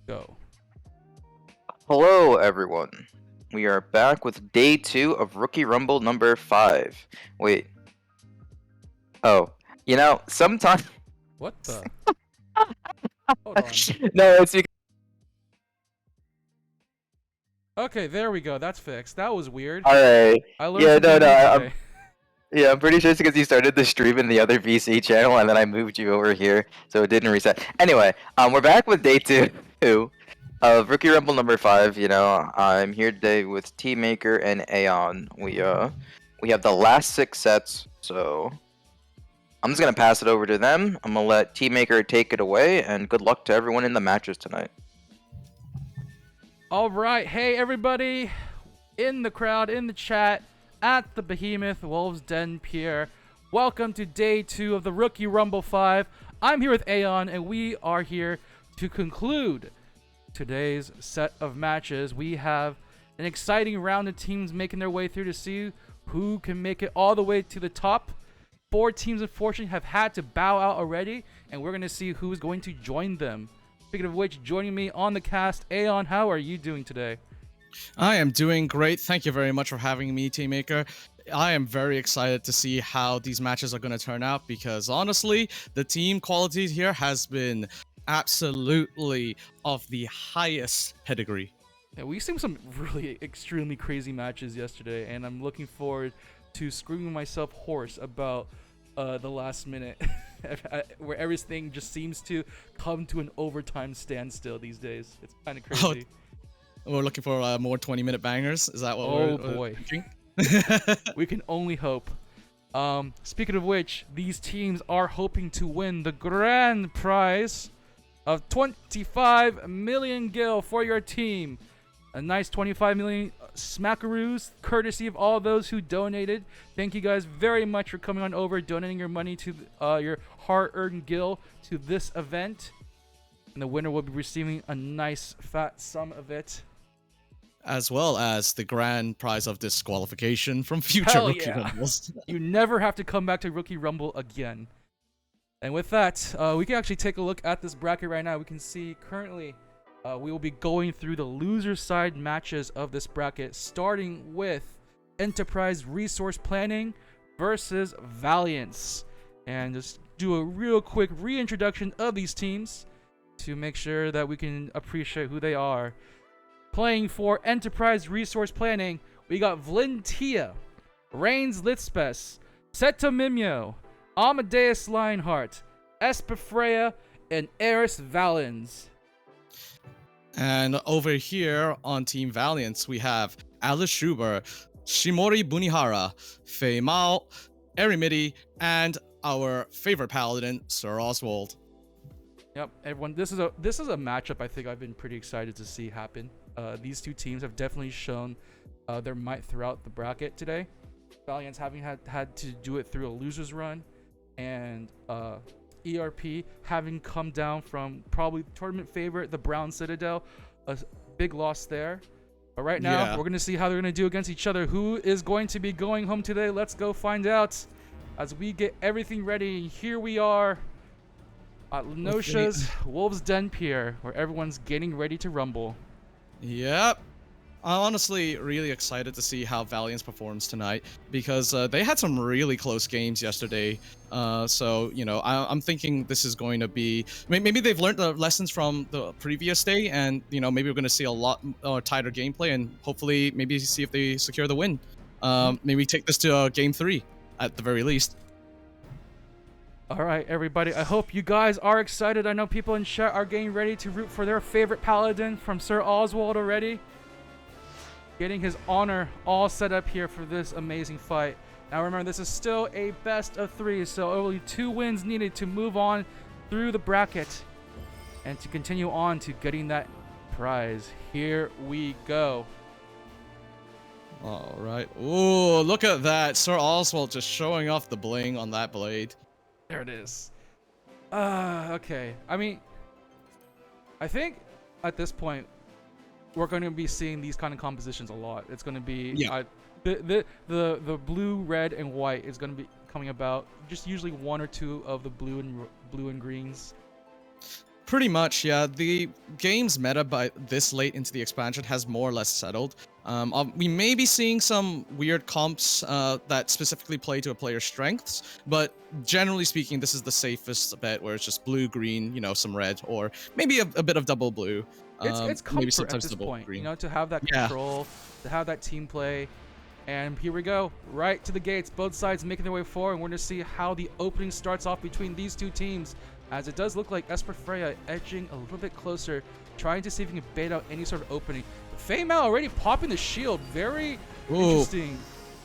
Go. Hello, everyone. We are back with day 2 of Rookie Rumble number 5. Wait. Oh. Sometimes. What the? Hold on. No, it's because. Okay, there we go. That's fixed. That was weird. Alright. I learned Yeah, something no, no. new today. I'm pretty sure it's because you started the stream in the other VC channel and then I moved you over here, so it didn't reset. Anyway, we're back with day 2 of Rookie Rumble number 5. I'm here today with T-Maker and Aeon. We have the last 6 sets, so I'm just gonna pass it over to them. I'm gonna let T-Maker take it away, and good luck to everyone in the matches tonight. All right. Hey, everybody in the crowd, in the chat, at the Behemoth Wolves Den Pier. Welcome to day 2 of the Rookie Rumble 5. I'm here with Aeon, and we are here to conclude today's set of matches. We have an exciting round of teams making their way through to see who can make it all the way to the top. 4 teams, unfortunately, have had to bow out already, and we're going to see who's going to join them. Speaking of which, joining me on the cast, Aeon, how are you doing today? I am doing great. Thank you very much for having me, Teammaker. I am very excited to see how these matches are going to turn out because honestly, the team quality here has been absolutely of the highest pedigree. Yeah, we've seen some really extremely crazy matches yesterday, and I'm looking forward to screaming myself hoarse about the last minute, where everything just seems to come to an overtime standstill these days. It's kind of crazy. We're looking for more 20-minute bangers. Is that what Oh we're boy. thinking? We can only hope. Speaking of which, these teams are hoping to win the grand prize of 25 million gil for your team. A nice 25 million smackaroos, courtesy of all those who donated. Thank you guys very much for coming on over, donating your money to your hard-earned gil to this event. And the winner will be receiving a nice fat sum of it. As well as the grand prize of disqualification from future Hell Rookie yeah. Rumbles. You never have to come back to Rookie Rumble again. And with that, we can actually take a look at this bracket right now. We can see currently we will be going through the loser side matches of this bracket, starting with Enterprise Resource Planning versus Valiance. And just do a real quick reintroduction of these teams to make sure that we can appreciate who they are. Playing for Enterprise Resource Planning, we got Vlintia, Reigns Litzpes, Seta Mimio, Amadeus Lionheart, Espifreya, and Eris Valens. And over here on Team Valiance, we have Alice Schubert, Shimori Bunihara, Fei Mao, Erimidi, and our favorite paladin, Sir Oswald. Yep, everyone. This is a matchup I think I've been pretty excited to see happen. These two teams have definitely shown their might throughout the bracket today. Valiance having had to do it through a loser's run, and ERP having come down from probably tournament favorite, the Brown Citadel, a big loss there. But right now, we're going to see how they're going to do against each other. Who is going to be going home today? Let's go find out as we get everything ready. Here we are at Lenosha's Wolves Den Pier, where everyone's getting ready to rumble. Yep. I'm honestly really excited to see how Valiance performs tonight because they had some really close games yesterday. So, I'm thinking this is going to be... Maybe they've learned the lessons from the previous day and, maybe we're going to see a lot tighter gameplay and hopefully maybe see if they secure the win. Maybe take this to Game 3 at the very least. All right, everybody. I hope you guys are excited. I know people in chat are getting ready to root for their favorite paladin from Sir Oswald already. Getting his honor all set up here for this amazing fight. Now remember, this is still a best of 3, so only 2 wins needed to move on through the bracket and to continue on to getting that prize. Here we go. All right. Ooh, look at that. Sir Oswald just showing off the bling on that blade. There it is. Okay. I mean, I think at this point, we're going to be seeing these kind of compositions a lot. It's going to be the blue, red, and white is going to be coming about. Just usually 1 or 2 of the blue and greens. Pretty much, yeah. The game's meta by this late into the expansion has more or less settled. We may be seeing some weird comps that specifically play to a player's strengths, but generally speaking, this is the safest bet where it's just blue, green, some red, or maybe a bit of double blue. It's Maybe comfort at sometimes this double point, green. to have that Yeah. control, to have that team play. And here we go, right to the gates, both sides making their way forward, and we're going to see how the opening starts off between these two teams, as it does look like Esper Freya edging a little bit closer, trying to see if he can bait out any sort of opening. Feimao already popping the shield, very interesting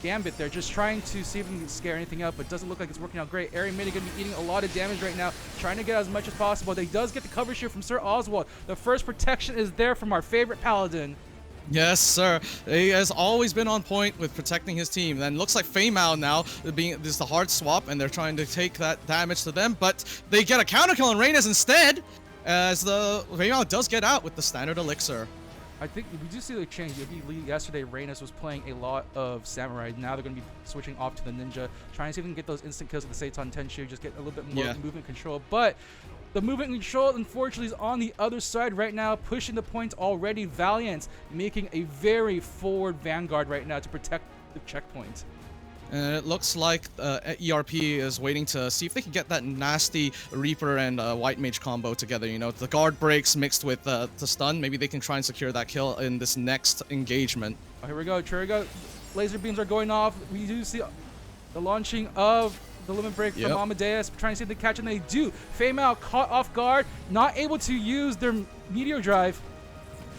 gambit there, just trying to see if he can scare anything up, but doesn't look like it's working out great. Ari Mini going to be eating a lot of damage right now, trying to get as much as possible. He does get the cover shield from Sir Oswald. The first protection is there from our favorite Paladin. Yes, sir. He has always been on point with protecting his team. And looks like Feimao now this is the hard swap, and they're trying to take that damage to them, but they get a counter kill on Reyna's instead, as the Feimao does get out with the standard elixir. I think we do see the change. Yesterday, Reynas was playing a lot of Samurai. Now they're going to be switching off to the Ninja, trying to see if we can get those instant kills with the Seitan Tenshu, just get a little bit more movement control. But the movement control, unfortunately, is on the other side right now, pushing the points already. Valiant making a very forward vanguard right now to protect the checkpoint. And it looks like ERP is waiting to see if they can get that nasty Reaper and White Mage combo together. The guard breaks mixed with the stun. Maybe they can try and secure that kill in this next engagement. Oh, here we go. Laser beams are going off. We do see the launching of the limit break from Amadeus, trying to see if they catch, and they do. Feimao caught off guard, not able to use their Meteor Drive.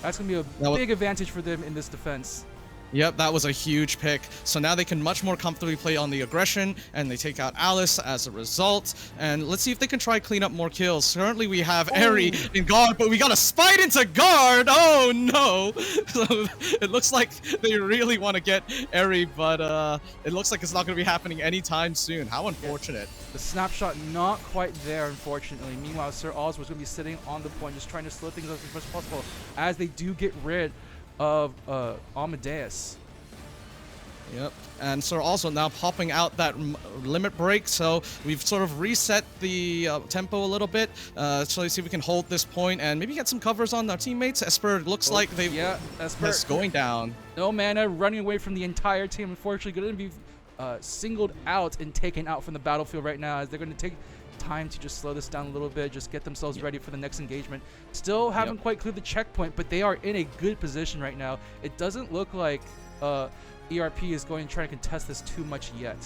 That's going to be a big advantage for them in this defense. Yep, that was a huge pick. So now they can much more comfortably play on the aggression, and they take out Alice as a result. And let's see if they can try clean up more kills. Currently, we have Eri in guard, but we got a Spite into guard. Oh no! So it looks like they really want to get Eri, but it looks like it's not going to be happening anytime soon. How unfortunate. The snapshot not quite there, unfortunately. Meanwhile, Sir Oz was going to be sitting on the point, just trying to slow things up as much as possible, as they do get rid of Amadeus. Yep, and so also now popping out that limit break, so we've sort of reset the tempo a little bit. So let's see if we can hold this point and maybe get some covers on our teammates. Esper looks like they've Esper going down. No mana, running away from the entire team. Unfortunately, going to be singled out and taken out from the battlefield right now, as they're going to take time to just slow this down a little bit, just get themselves ready for the next engagement. Still haven't quite cleared the checkpoint, but they are in a good position right now. It doesn't look like ERP is going to try to contest this too much yet.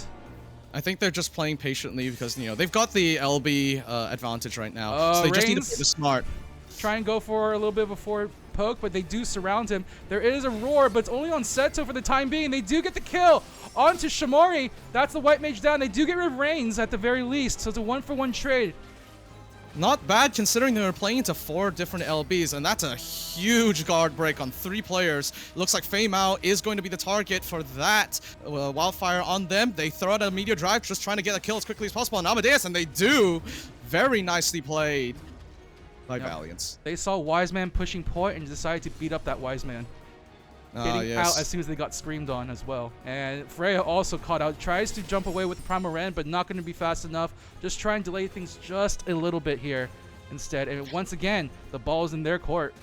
I think they're just playing patiently because, they've got the LB advantage right now. So they just need to play the smart. Try and go for a little bit of a forward poke, but they do surround him. There is a roar, but it's only on Seto for the time being. They do get the kill onto Shamori. That's the White Mage down. They do get rid of Reigns at the very least, so it's a 1-for-1 trade. Not bad considering they were playing into 4 different LBs, and that's a huge guard break on 3 players. Looks like Feimao is going to be the target for that wildfire on them. They throw out a Meteor Drive, just trying to get a kill as quickly as possible on Amadeus, and they do. Very nicely played by Valiance. They saw Wise Man pushing point and decided to beat up that Wise Man. Getting out as soon as they got screamed on as well. And Freya also caught out, tries to jump away with the Primal Ren, but not going to be fast enough. Just try and delay things just a little bit here instead. And once again, the ball is in their court.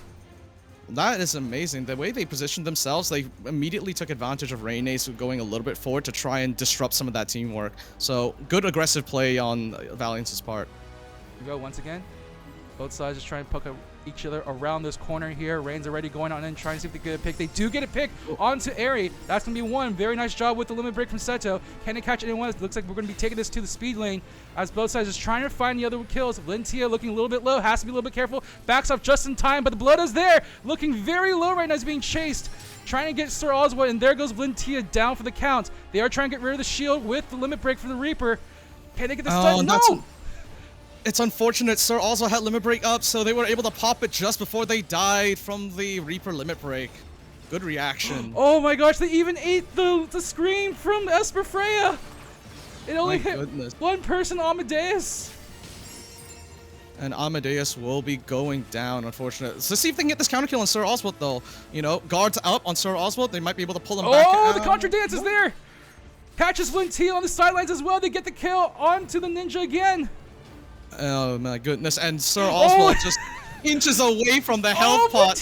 That is amazing. The way they positioned themselves, they immediately took advantage of Reyne's going a little bit forward to try and disrupt some of that teamwork. So good aggressive play on Valiance's part. Here we go once again. Both sides just trying to poke each other around this corner here. Rain's already going on in, trying to see if they get a pick. They do get a pick onto Eri. That's going to be one. Very nice job with the limit break from Seto. Can they catch anyone? It looks like we're going to be taking this to the speed lane as both sides just trying to find the other kills. Valentia looking a little bit low. Has to be a little bit careful. Backs off just in time, but the blood is there. Looking very low right now. He's being chased. Trying to get Sir Oswald, and there goes Valentia down for the count. They are trying to get rid of the shield with the limit break from the Reaper. Can they get the stun? No! It's unfortunate Sir also had limit break up, so they were able to pop it just before they died from the Reaper limit break. Good reaction. Oh my gosh, they even ate the scream from Esper Freya. It only hit one person, Amadeus. And Amadeus will be going down, unfortunately. So see if they can get this counter kill on Sir Oswald, though. Guards up on Sir Oswald. They might be able to pull him back. Oh, the contra dance is there. Catches Valentia on the sidelines as well. They get the kill onto the ninja again. Oh my goodness! And Sir Oswald just inches away from the health pot.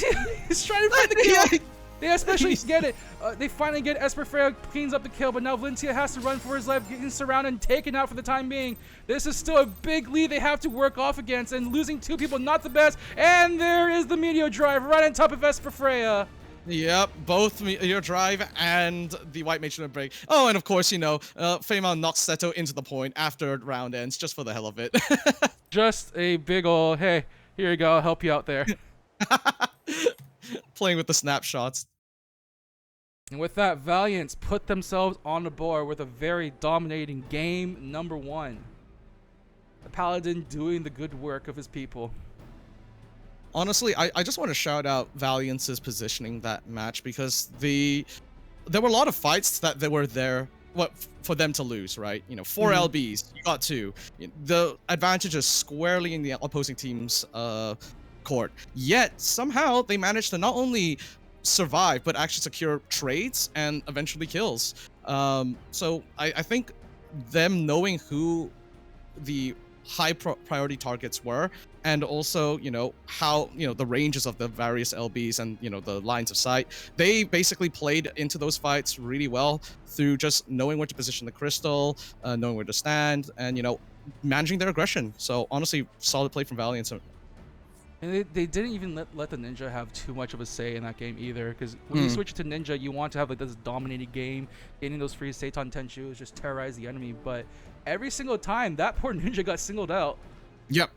He's trying to find the kill. They especially get it. They finally get Esperfreo cleans up the kill, but now Valentia has to run for his life, getting surrounded and taken out for the time being. This is still a big lead they have to work off against, and losing 2 people, not the best. And there is the Meteor Drive right on top of Esperfreo. Yep, both your drive and the White Mage Limit Break. Oh, and of course, you know, Feimal knocks Seto into the point after round ends, just for the hell of it. Just a big ol', hey, here you go, I'll help you out there. Playing with the snapshots. And with that, Valiants put themselves on the board with a very dominating game number 1. The Paladin doing the good work of his people. Honestly, I just want to shout out Valiance's positioning that match, because there were a lot of fights that they were there for them to lose, right? You know, 4 LBs, you got 2. The advantage is squarely in the opposing team's court. Yet somehow they managed to not only survive but actually secure trades and eventually kills. So I think them knowing who the high priority targets were, and also, you know, how, you know, the ranges of the various LBs and, you know, the lines of sight, they basically played into those fights really well through just knowing where to position the crystal, knowing where to stand, and, you know, managing their aggression. So honestly, solid play from Valiant. And they didn't even let the Ninja have too much of a say in that game either, because when you switch to Ninja, you want to have like this dominating game, getting those free Seitan Tenshus, just terrorize the enemy, but every single time, that poor Ninja got singled out. Yep.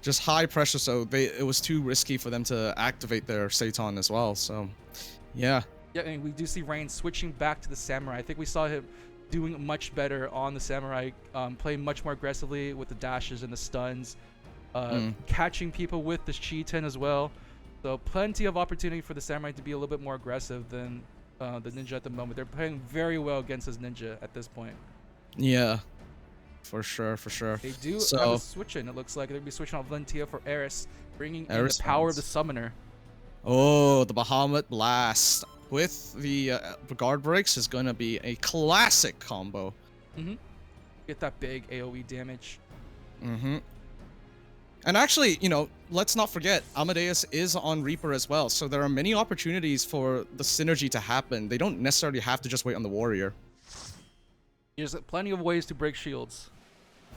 Just high pressure, so it was too risky for them to activate their Seitan as well, so yeah. Yeah, and we do see Rain switching back to the Samurai. I think we saw him doing much better on the Samurai, playing much more aggressively with the dashes and the stuns. Catching people with the Chi-Ten as well. So plenty of opportunity for the Samurai to be a little bit more aggressive than the Ninja at the moment. They're playing very well against this Ninja at this point. Yeah, for sure, for sure. They do have a switch in. It looks like they'll be switching out Valentia for Eris, bringing in the power of the Summoner. Oh, the Bahamut Blast with the guard breaks is going to be a classic combo. Get that big AoE damage. And actually, you know, let's not forget, Amadeus is on Reaper as well, so there are many opportunities for the synergy to happen. They don't necessarily have to just wait on the Warrior. There's plenty of ways to break shields.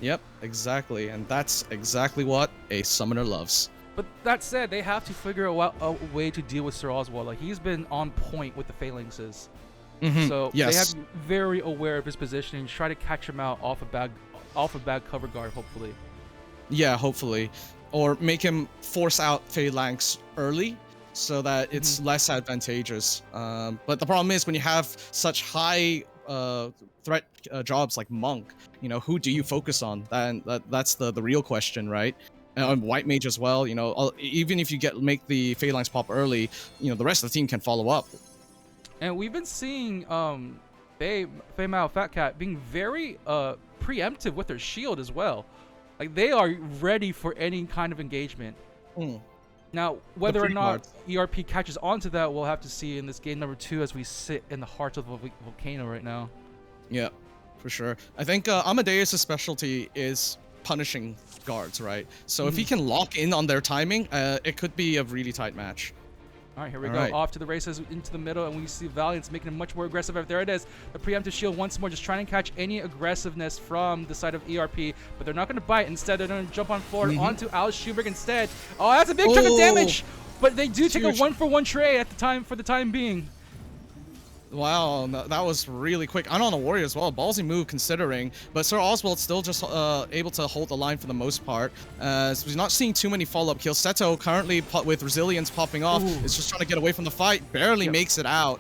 Yep, exactly, and that's exactly what a Summoner loves. But that said, they have to figure out a way to deal with Sir Oswald. Like, he's been on point with the phalanxes. So they have to be very aware of his positioning, try to catch him out off a bad cover guard, hopefully. Yeah, hopefully. Or make him force out phalanx early so that it's less advantageous. But the problem is when you have such high threat jobs like Monk, you know, who do you focus on? That's the real question, right? And White Mage as well, you know, even if you make the phalanx pop early, you know, the rest of the team can follow up. And we've been seeing Feimal Fat Cat being very preemptive with their shield as well. Like, they are ready for any kind of engagement. Now, whether or not ERP catches onto that, we'll have to see in this game number 2 as we sit in the heart of the volcano right now. Yeah, for sure. I think Amadeus' specialty is punishing guards, right? So if he can lock in on their timing, it could be a really tight match. All right, here we go. Off to the races into the middle, and we see Valiant's making it much more aggressive. There it is. The preemptive shield once more, just trying to catch any aggressiveness from the side of ERP, but they're not going to bite. Instead, they're going to jump on forward onto Alice Schuberg instead. Oh, that's a big chunk of damage, but they do take a 1-for-1 trade for the time being. Wow, that was really quick. And on the Warrior as well, ballsy move considering, but Sir Oswald still just able to hold the line for the most part. So we're not seeing too many follow-up kills. Seto currently with Resilience popping off is just trying to get away from the fight, barely makes it out.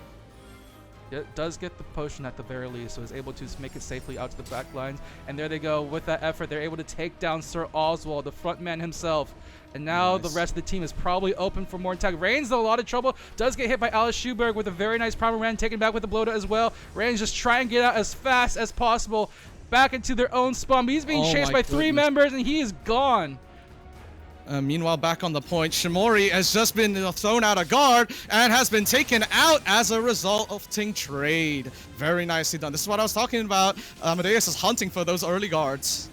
It does get the potion at the very least, so is able to make it safely out to the back lines. And there they go. With that effort, they're able to take down Sir Oswald, the front man himself. And now the rest of the team is probably open for more attack. Rain's in a lot of trouble. Does get hit by Alice Schuberg with a very nice primal ran, taken back with the bloater as well. Rain's just trying to get out as fast as possible back into their own spawn. But he's being chased by 3 members, and he is gone. Meanwhile, back on the point, Shimori has just been thrown out of guard and has been taken out as a result of trade. Very nicely done. This is what I was talking about. Amadeus is hunting for those early guards.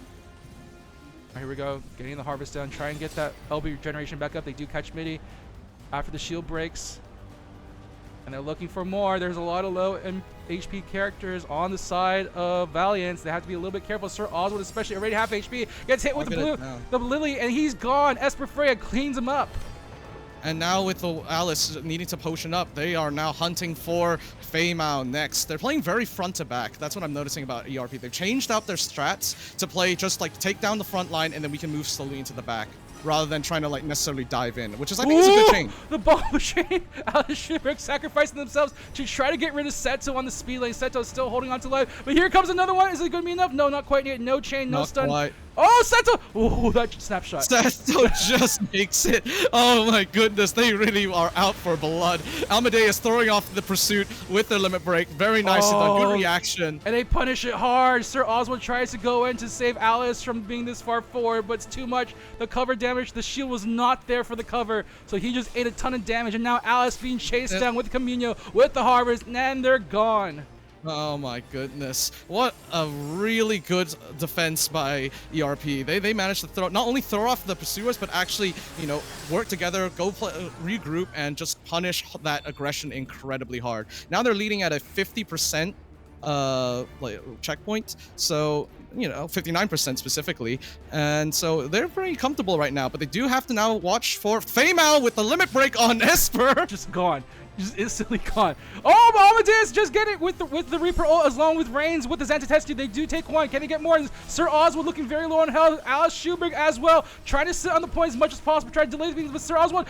Here we go, getting the harvest down, try and get that LB regeneration back up. They do catch midi after the shield breaks. And they're looking for more. There's a lot of low HP characters on the side of Valiance. They have to be a little bit careful. Sir Oswald, especially, already half HP, gets hit with the Lily, and he's gone. Esper Freya cleans him up. And now with the Alice needing to potion up, they are now hunting for Feimao next. They're playing very front to back. That's what I'm noticing about ERP. They've changed out their strats to play just like take down the front line and then we can move slowly into the back, rather than trying to like necessarily dive in, which is I think is a good change. The bomb machine! Alice Schubert sacrificing themselves to try to get rid of Seto on the speed lane. Seto's still holding on to life, but here comes another one. Is it going to be enough? No, not quite yet. No chain, no Not stun. quite. Oh, Seto! Oh, that snapshot. Seto just makes it. Oh my goodness, they really are out for blood. Amadeus throwing off the pursuit with their limit break. Very nicely done. Good reaction. And they punish it hard. Sir Oswald tries to go in to save Alice from being this far forward, but it's too much. The cover damage, the shield was not there for the cover, so he just ate a ton of damage, and now Alice being chased down with Camino, with the harvest, and they're gone. Oh my goodness. What a really good defense by ERP. They managed to not only throw off the pursuers, but actually, you know, work together, regroup, and just punish that aggression incredibly hard. Now they're leading at a 50% checkpoint, so you know 59% specifically, and so they're pretty comfortable right now, but they do have to now watch for Feimao with the limit break on Esper. Just gone. Just instantly gone. Oh, Amadeus just get it with the Reaper ult, as long with Reigns with his anti-test. They do take one. Can they get more? Sir Oswald looking very low on health. Alice Schubert as well, trying to sit on the point as much as possible, trying to delay things, but Sir Oswald,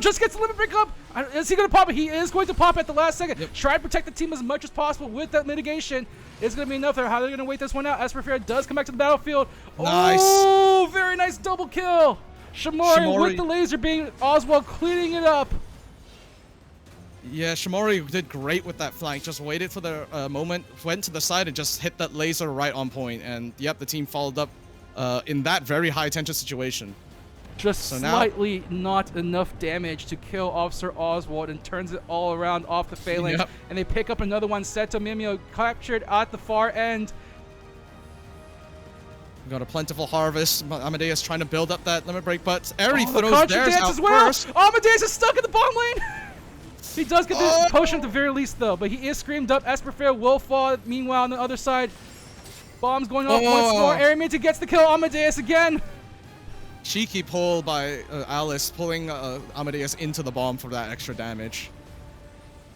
just gets the limit break up. Is he going to pop it? He is going to pop it at the last second. Yep. Try to protect the team as much as possible with that mitigation. It's going to be enough there. How are they going to wait this one out? Esper Freya does come back to the battlefield. Nice. Oh, very nice double kill. Shamori with the laser beam. Oswald cleaning it up. Yeah, Shimori did great with that flank. Just waited for the moment, went to the side, and just hit that laser right on point. And yep, the team followed up in that very high tension situation. Just so slightly not enough damage to kill Officer Oswald, and turns it all around off the phalanx. Yep. And they pick up another one. Seto Mimio captured at the far end. We got a plentiful harvest. Amadeus trying to build up that limit break, but Eri the throws theirs out as well. first. Amadeus is stuck in the bottom lane. He does get the potion at the very least, though, but he is screamed up. Esper Freya will fall. Meanwhile, on the other side, bombs going off once more. Araminta gets the kill. Amadeus again. Cheeky pull by Alice, pulling Amadeus into the bomb for that extra damage.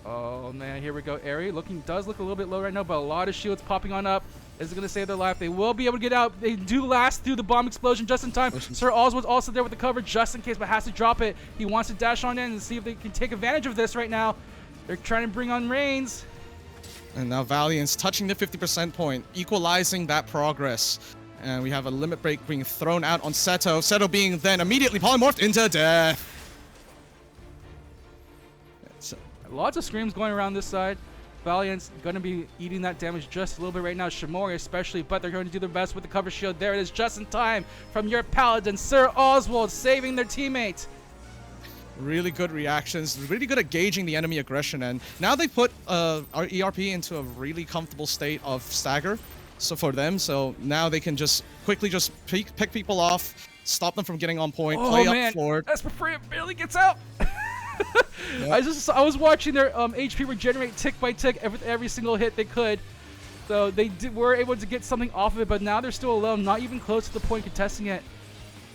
Oh man, here we go. Eri does look a little bit low right now, but a lot of shields popping on up. Is it going to save their life? They will be able to get out. They do last through the bomb explosion just in time. Sir Oswald's also there with the cover just in case, but has to drop it. He wants to dash on in and see if they can take advantage of this right now. They're trying to bring on Reigns. And now Valiant's touching the 50% point, equalizing that progress. And we have a limit break being thrown out on Seto. Seto being then immediately polymorphed into death. Lots of screams going around this side. Valiant's going to be eating that damage just a little bit right now, Shimori especially, but they're going to do their best with the cover shield. There it is, just in time from your Paladin, Sir Oswald, saving their teammate. Really good reactions, really good at gauging the enemy aggression, and now they put our ERP into a really comfortable state of stagger for them, so now they can just quickly just pick people off, stop them from getting on point, play up forward. Esper Freya barely gets out. Yep. I was watching their HP regenerate tick by tick every single hit they could, so they were able to get something off of it, but now they're still alone, not even close to the point contesting it.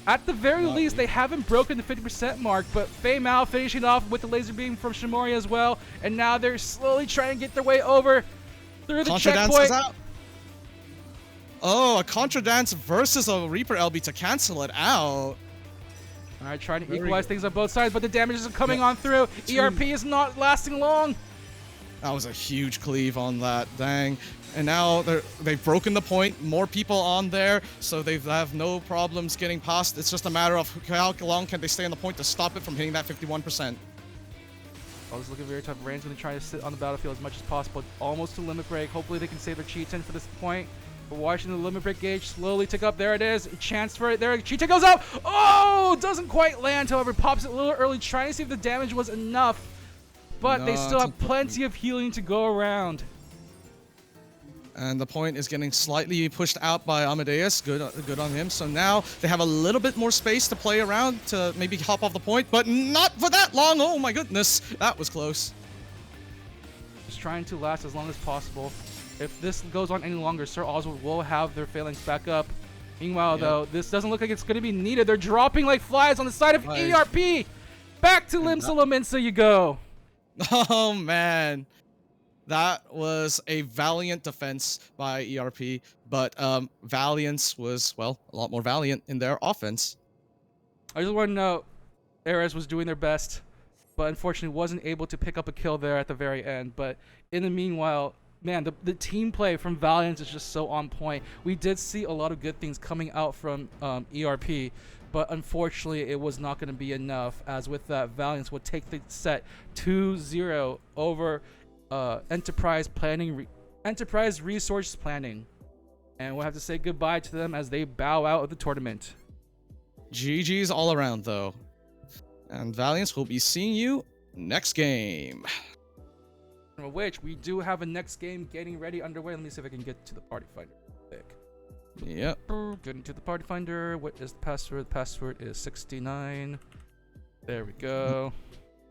At the very least, they haven't broken the 50% mark, but Feimao finishing off with the laser beam from Shimori as well, and now they're slowly trying to get their way over through the Contra checkpoint. Dance is out. Oh, a Contra Dance versus a Reaper LB to cancel it out. All right, trying to equalize things on both sides, but the damage is coming on through. ERP is not lasting long. That was a huge cleave on that, dang. And now they've broken the point, more people on there, so they have no problems getting past. It's just a matter of how long can they stay on the point to stop it from hitting that 51%. Oh, this is looking very tough. Rand's going to try to sit on the battlefield as much as possible, almost to limit break. Hopefully they can save their Cheetan for this point. But watching the limit break gauge slowly tick up. There it is. A chance for it. There, Cheetah goes out. Oh, doesn't quite land. However, pops it a little early, trying to see if the damage was enough. But they still have plenty of healing to go around. And the point is getting slightly pushed out by Amadeus. Good on him. So now they have a little bit more space to play around to maybe hop off the point, but not for that long. Oh my goodness, that was close. Just trying to last as long as possible. If this goes on any longer, Sir Oswald will have their phalanx back up. Meanwhile, though, this doesn't look like it's going to be needed. They're dropping like flies on the side of ERP. Back to Limsa Laminsa you go. Oh man. That was a valiant defense by ERP, but Valiance was, well, a lot more valiant in their offense. I just want to know, Ares was doing their best, but unfortunately wasn't able to pick up a kill there at the very end. But in the meanwhile, man, the team play from Valiance is just so on point. We did see a lot of good things coming out from ERP, but unfortunately it was not going to be enough, as with that, Valiance would take the set 2-0 over enterprise resource planning, and we'll have to say goodbye to them as they bow out of the tournament. GG's all around though, and Valiance will be seeing you next game. Which we do have a next game getting ready underway. Let me see if I can get to the party finder quick. Yep. Getting to the party finder. What is the password? The password is 69. There we go.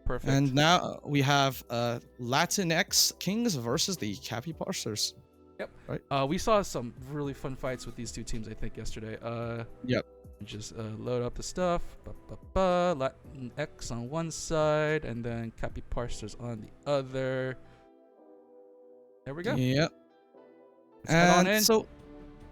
Perfect. And now we have Latinx Kings versus the Cappy Parsers. Yep. Right. We saw some really fun fights with these two teams, I think, yesterday. Yep. Just load up the stuff. Latinx on one side, and then Cappy Parsers on the other. There we go. Yep. Let's head on in. So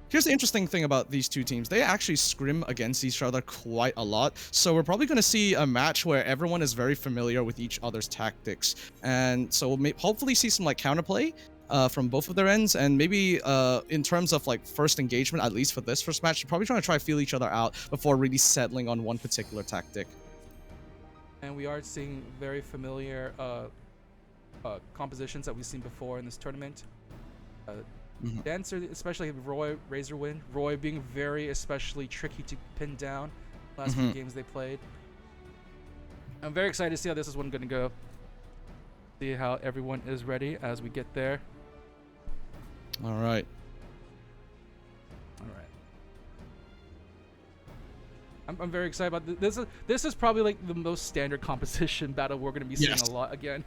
here's the interesting thing about these two teams. They actually scrim against each other quite a lot. So we're probably going to see a match where everyone is very familiar with each other's tactics. And so we'll hopefully see some like counterplay from both of their ends. And maybe in terms of like first engagement, at least for this first match, you're probably trying to feel each other out before really settling on one particular tactic. And we are seeing very familiar compositions that we've seen before in this tournament. Dancer, especially Roy Razorwind. Roy being very especially tricky to pin down last few games they played. I'm very excited to see how this is one going to go. See how everyone is ready as we get there. All right. I'm very excited about this. This is probably like the most standard composition battle we're going to be seeing a lot again.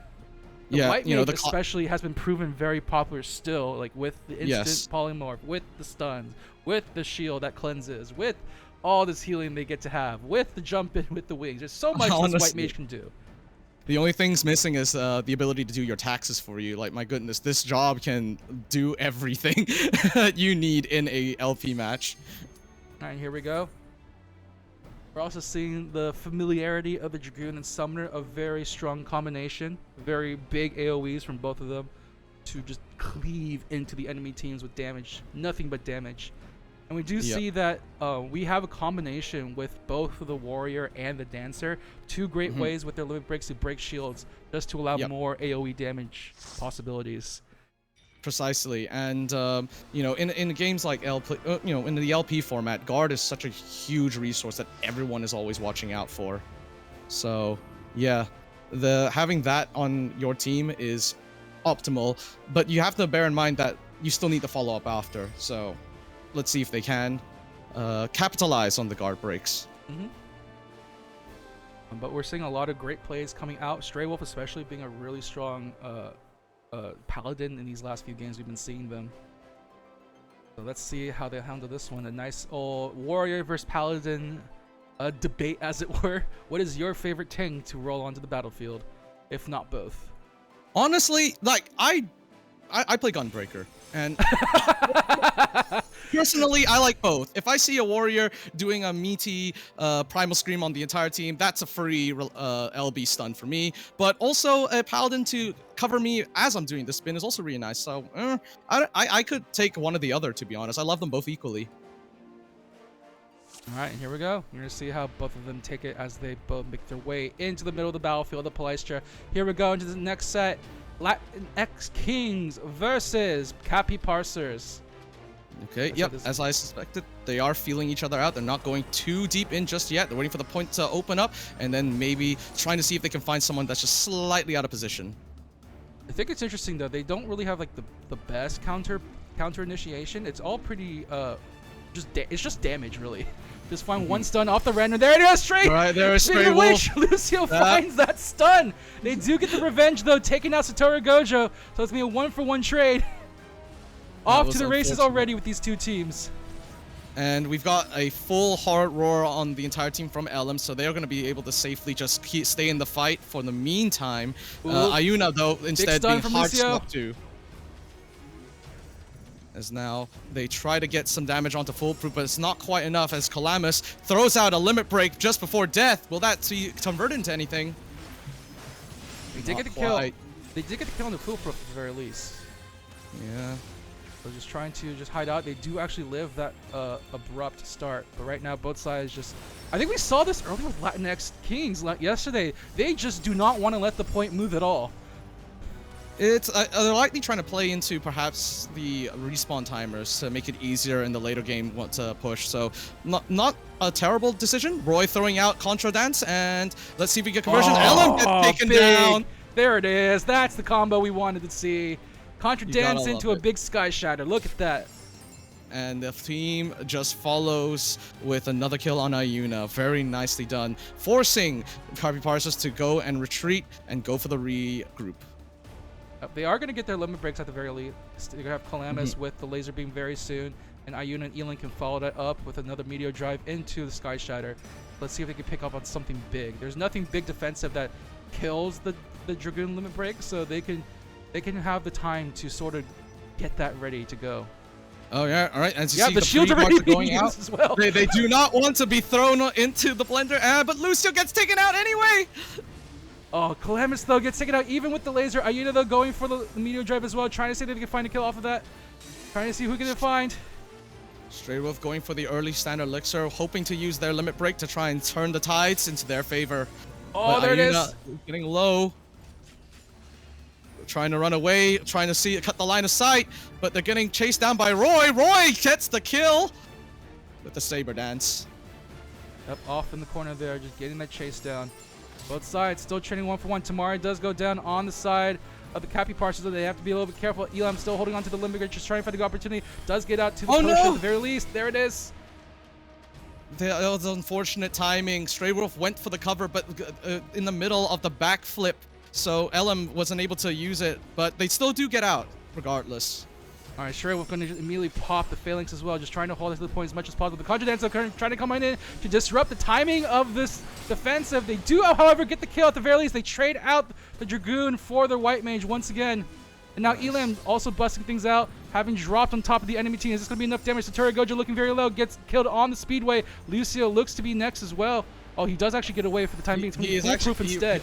The White Mage especially has been proven very popular still, like with the instant polymorph, with the stuns, with the shield that cleanses, with all this healing they get to have, with the jump in with the wings. There's so much this White Mage can do. The only thing's missing is the ability to do your taxes for you. Like, my goodness, this job can do everything you need in a LP match. All right, here we go. We're also seeing the familiarity of the Dragoon and Summoner, a very strong combination. Very big AoEs from both of them to just cleave into the enemy teams with damage. Nothing but damage. And we do see that we have a combination with both the Warrior and the Dancer. Two great ways with their limit breaks to break shields just to allow more AoE damage possibilities. Precisely, and in games like LP, in the LP format, guard is such a huge resource that everyone is always watching out for. So, yeah, having that on your team is optimal, but you have to bear in mind that you still need to follow up after. So, let's see if they can capitalize on the guard breaks. But we're seeing a lot of great plays coming out. Stray Wolf, especially, being a really strong Paladin in these last few games we've been seeing them. So let's see how they handle this one. A nice old Warrior versus Paladin debate, as it were. What is your favorite tank to roll onto the battlefield, if not both? Honestly, like I play Gunbreaker, and personally, I like both. If I see a Warrior doing a meaty Primal Scream on the entire team, that's a free LB stun for me. But also, a Paladin to cover me as I'm doing the spin is also really nice. So, I could take one or the other, to be honest. I love them both equally. All right, here we go. We're going to see how both of them take it as they both make their way into the middle of the battlefield, the Palestra. Here we go into the next set. Latinx Kings versus Cappy Parsers. Okay, yep, as I suspected, they are feeling each other out. They're not going too deep in just yet. They're waiting for the point to open up, and then maybe trying to see if they can find someone that's just slightly out of position. I think it's interesting, though. They don't really have, like, the best counter counter initiation. It's all pretty it's just damage really. Just find one stun off the random. There it is, straight. Right there, Speaking Stray of which, Wolf. Lucio finds that stun. They do get the revenge though, taking out Satoru Gojo. So it's gonna be a 1-for-1 trade. Off to the races already with these two teams. And we've got a full hard roar on the entire team from Elm, so they're going to be able to safely just stay in the fight for the meantime. Ayuna, though, instead being hard swapped to. As now they try to get some damage onto Foolproof, but it's not quite enough as Calamus throws out a limit break just before death. Will that be converted into anything? They did get the kill. They did get the kill on the Foolproof at the very least. Yeah. So just trying to just hide out. They do actually live that abrupt start, but right now both sides just. I think we saw this earlier with Latinx Kings yesterday. They just do not want to let the point move at all. It's they're likely trying to play into perhaps the respawn timers to make it easier in the later game to push. So not a terrible decision. Roy throwing out Contra Dance, and let's see if we get conversion. Ellen gets taken down. There it is. That's the combo we wanted to see. Contra Dance into a big Sky Shatter. Look at that. And the team just follows with another kill on Ayuna. Very nicely done. Forcing PvPrimal to go and retreat and go for the regroup. They are going to get their limit breaks at the very least. They're going to have Calamus with the laser beam very soon. And Ayuna and Elin can follow that up with another Meteor Drive into the Sky Shatter. Let's see if they can pick up on something big. There's nothing big defensive that kills the Dragoon limit break, so they can have the time to sort of get that ready to go. Oh yeah, all right. As you see, the shields are already going out as well. They do not want to be thrown into the blender, but Lucio gets taken out anyway. Oh, Calamus though gets taken out even with the laser. Ayuna though going for the Meteor Drive as well, trying to see if they can find a kill off of that. Trying to see who can they find. Stray Wolf going for the early standard elixir, hoping to use their limit break to try and turn the tides into their favor. Oh, but there Ayuna it is. Getting low. Trying to run away, trying to cut the line of sight, but they're getting chased down by Roy. Roy gets the kill with the Saber Dance. Up off in the corner there, just getting that chase down. Both sides still training 1-for-1. Tamari does go down on the side of the Cappy Parsons, so they have to be a little bit careful. Elam still holding on to the limit, just trying to find the opportunity. Does get out to the potion at the very least. There it is. That was unfortunate timing. Stray Wolf went for the cover, but in the middle of the backflip. So Elam wasn't able to use it, but they still do get out, regardless. All right, Stray Wolf going to immediately pop the Phalanx as well, just trying to hold it to the point as much as possible. The Contra Dance trying to come in to disrupt the timing of this defensive. They do, however, get the kill at the very least. They trade out the Dragoon for their White Mage once again. And now Elam also busting things out, having dropped on top of the enemy team. Is this going to be enough damage? Satoru Gojo looking very low, gets killed on the Speedway. Lucio looks to be next as well. Oh, he does actually get away for the time being. It's going to be Foolproof instead.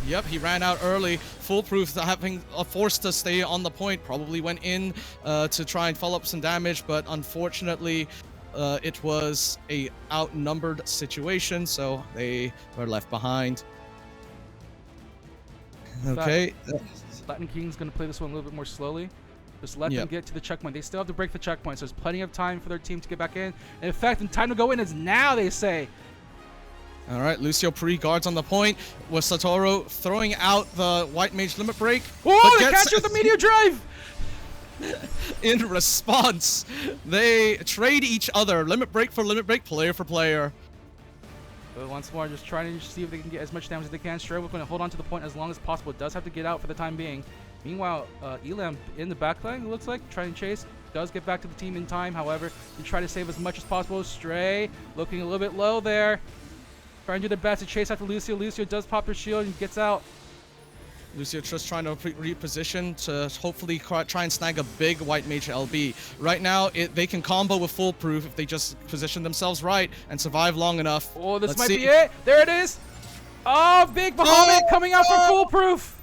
Yep, he ran out early. Foolproof, having forced to stay on the point, probably went in to try and follow up some damage, but unfortunately, it was a outnumbered situation, so they were left behind. Okay. Latin King's going to play this one a little bit more slowly. Just let them get to the checkpoint. They still have to break the checkpoint, so there's plenty of time for their team to get back in. And in fact, the time to go in is now, they say. All right, Lucio pre-guards on the point with Satoru throwing out the White Mage limit break. Oh, they catch with the Meteor Drive! In response, they trade each other, limit break for limit break, player for player. But once more, just trying to see if they can get as much damage as they can. Stray Wolf going to hold on to the point as long as possible. It does have to get out for the time being. Meanwhile, Elam in the backline, it looks like, trying to chase. Does get back to the team in time, however. They try to save as much as possible. Stray looking a little bit low there. Trying to do the best to chase after Lucio. Lucio does pop her shield and gets out. Lucio just trying to reposition to hopefully try and snag a big White Mage LB. Right now, they can combo with Foolproof if they just position themselves right and survive long enough. Oh, this might be it. There it is. Oh, big Bahamut coming out for Foolproof.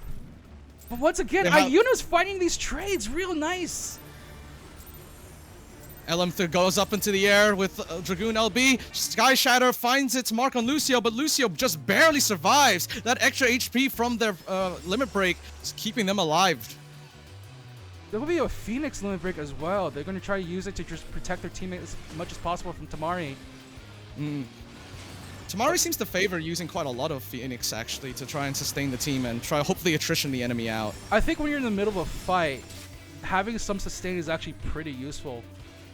But once again, Ayuna's fighting these trades real nice. Elam goes up into the air with Dragoon LB. Sky Shatter finds its mark on Lucio, but Lucio just barely survives. That extra HP from their limit break is keeping them alive. There will be a Phoenix limit break as well. They're going to try to use it to just protect their teammates as much as possible from Tamari. Tamari seems to favor using quite a lot of Phoenix, actually, to try and sustain the team and try hopefully attrition the enemy out. I think when you're in the middle of a fight, having some sustain is actually pretty useful.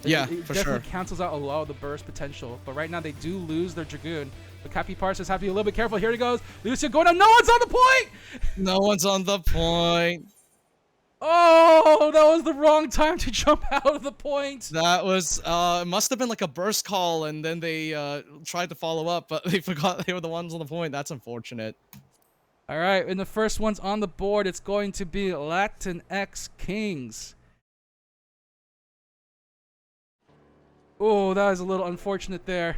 Yeah, it for definitely sure. cancels out a lot of the burst potential. But right now they do lose their Dragoon. The Capiparsas have to be a little bit careful. Here he goes. Lucio going down. No one's on the point! No one's on the point. Oh, that was the wrong time to jump out of the point. That was, it must have been like a burst call, and then they tried to follow up, but they forgot they were the ones on the point. That's unfortunate. All right, and the first one's on the board. It's going to be Latinx Kings. Oh, that was a little unfortunate there.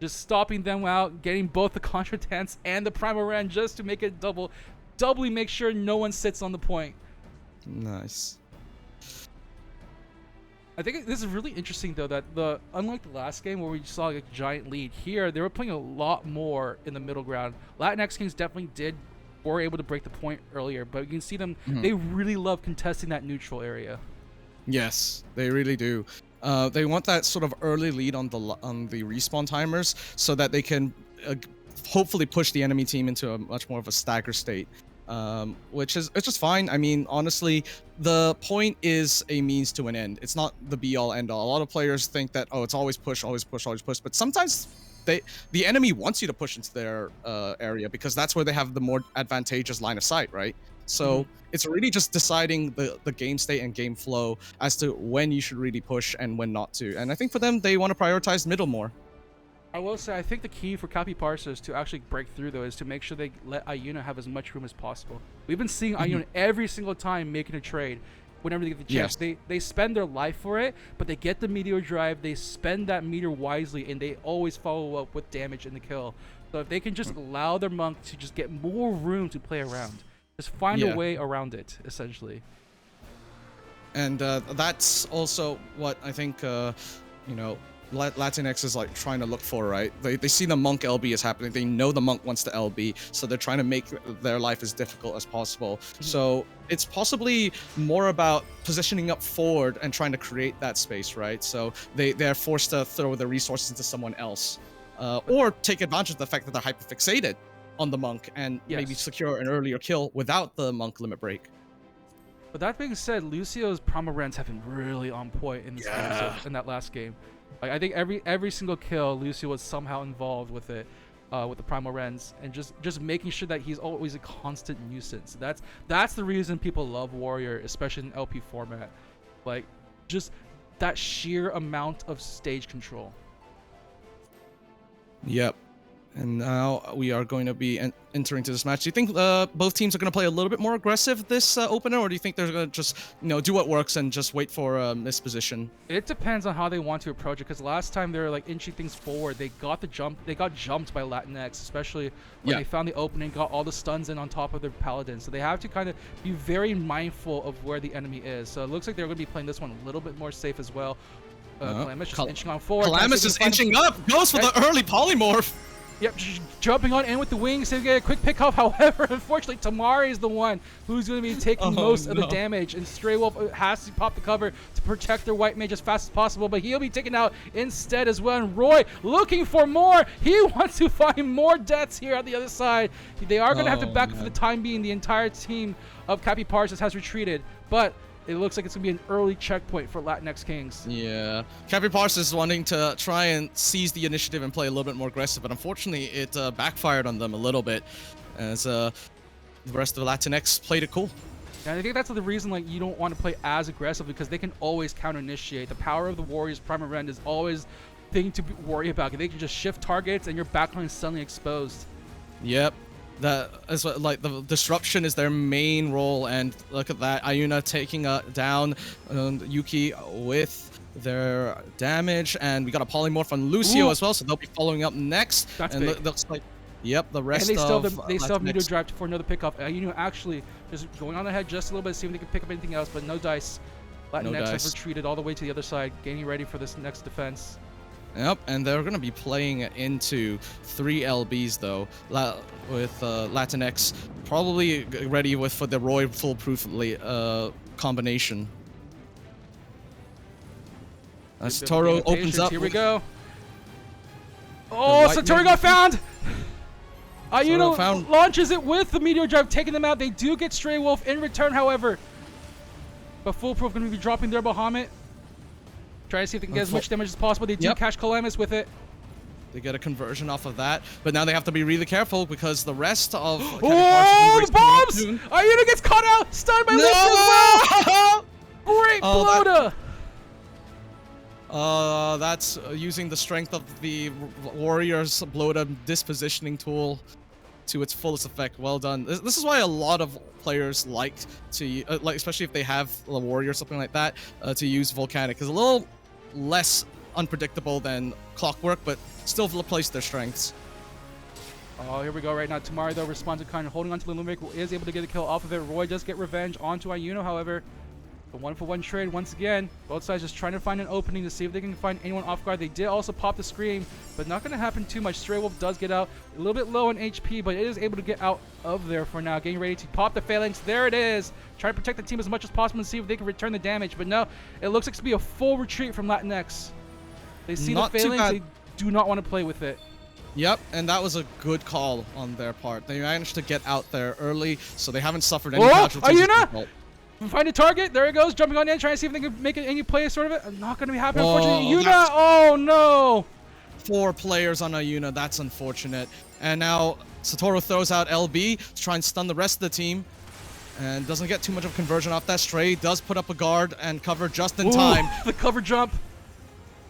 Just stopping them out, getting both the Contra Dance and the Primal Ren just to make it doubly make sure no one sits on the point. Nice. I think this is really interesting though that unlike the last game where we saw like a giant lead, here they were playing a lot more in the middle ground. Latinx Kings definitely were able to break the point earlier, but you can see them, they really love contesting that neutral area. Yes, they really do. They want that sort of early lead on the respawn timers so that they can hopefully push the enemy team into a much more of a stagger state, which is just fine. I mean, honestly, the point is a means to an end. It's not the be-all end-all. A lot of players think that, oh, it's always push, always push, always push, but sometimes the enemy wants you to push into their area because that's where they have the more advantageous line of sight, right? So it's really just deciding the game state and game flow as to when you should really push and when not to. And I think for them, they want to prioritize middle more. I will say, I think the key for Capiparsas to actually break through, though, is to make sure they let Ayuna have as much room as possible. We've been seeing Ayuna every single time making a trade. Whenever they get the chance, they spend their life for it, but they get the meteor drive, they spend that meteor wisely, and they always follow up with damage in the kill. So if they can just allow their monk to just get more room to play around, just find a way around it, essentially. And that's also what I think, you know, Latinx is like trying to look for, right? They see the monk LB is happening. They know the monk wants to LB, so they're trying to make their life as difficult as possible. So it's possibly more about positioning up forward and trying to create that space, right? So they're forced to throw their resources into someone else, or take advantage of the fact that they're hyperfixated on the monk and maybe secure an earlier kill without the monk limit break. But that being said, Lucio's Primal Rens have been really on point in this game, in that last game. Like, I think every single kill, Lucio was somehow involved with it, with the Primal Rens, and just making sure that he's always a constant nuisance. That's the reason people love Warrior, especially in LP format. Like, just that sheer amount of stage control. Yep. And now we are going to be entering to this match. Do you think both teams are going to play a little bit more aggressive this opener, or do you think they're going to just, you know, do what works and just wait for a misposition? It depends on how they want to approach it, because last time they were like inching things forward, they got jumped by Latinx, especially when they found the opening, got all the stuns in on top of their paladin. So they have to kind of be very mindful of where the enemy is. So it looks like they're going to be playing this one a little bit more safe as well. Calamus just inching on forward. Calamus is inching up, goes for the early polymorph. Yep, jumping on in with the wings to get a quick pick off. However, unfortunately, Tamari is the one who's going to be taking most of the damage, and Stray Wolf has to pop the cover to protect their white mage as fast as possible, but he'll be taken out instead as well. And Roy looking for more. He wants to find more deaths here at the other side. They are going to have to back up for the time being. The entire team of Capiparsas has retreated, but it looks like it's going to be an early checkpoint for Latinx Kings. Yeah. Capiparsas is wanting to try and seize the initiative and play a little bit more aggressive, but unfortunately it backfired on them a little bit as the rest of the Latinx played it cool. And I think that's the reason like you don't want to play as aggressive, because they can always counter-initiate. The power of the Warriors' Primal Rend is always thing to worry about. They can just shift targets and your backline is suddenly exposed. Yep. That is what, like, the disruption is their main role, and look at that, Ayuna taking down Yuki with their damage, and we got a polymorph on Lucio as well, so they'll be following up next. That's and big. Looks like, yep, the rest and they still have Latinx. meter drive for another pickup. Ayuna actually just going on ahead just a little bit, see if they can pick up anything else, but no dice. Latinx have retreated all the way to the other side, getting ready for this next defense. Yep, and they're going to be playing into 3 LBs though, with Latinx probably ready for the Roy foolproof combination. As Toro opens up. Here we go. Oh, Satori got found! Ayuna launches it with the meteor drive, taking them out. They do get Stray Wolf in return, however. But Foolproof going to be dropping their Bahamut. Try to see if they can get as much damage as possible. They do catch Calamus with it. They get a conversion off of that, but now they have to be really careful because the rest of oh, the bombs! Ayuna gets caught out, stunned by Lynx as well. Great blow that's using the strength of the warrior's blow-to dispositioning tool to its fullest effect. Well done. This is why a lot of players like to, like especially if they have a warrior or something like that, to use volcanic. It's a little less unpredictable than clockwork, but still plays their strengths. Oh, here we go right now. Tamari, though, responds to kind of holding on to the Lumik, is able to get a kill off of it. Roy does get revenge onto Ayuno, however. The 1-for-1 trade once again. Both sides just trying to find an opening to see if they can find anyone off guard. They did also pop the Scream, but not going to happen too much. Stray Wolf does get out. A little bit low on HP, but it is able to get out of there for now. Getting ready to pop the Phalanx. There it is. Trying to protect the team as much as possible and see if they can return the damage. But no, it looks like to be a full retreat from Latinx. They see the Phalanx. They do not want to play with it. Yep, and that was a good call on their part. They managed to get out there early, so they haven't suffered any casualties. Ayuna! Find a target. There he goes, jumping on in, trying to see if they can make any play sort of it. Not going to be happening, unfortunately. Ayuna! Oh, no! 4 players on Ayuna. That's unfortunate. And now Satoru throws out LB to try and stun the rest of the team. And doesn't get too much of conversion off that. Stray does put up a guard and cover just in time. The cover jump.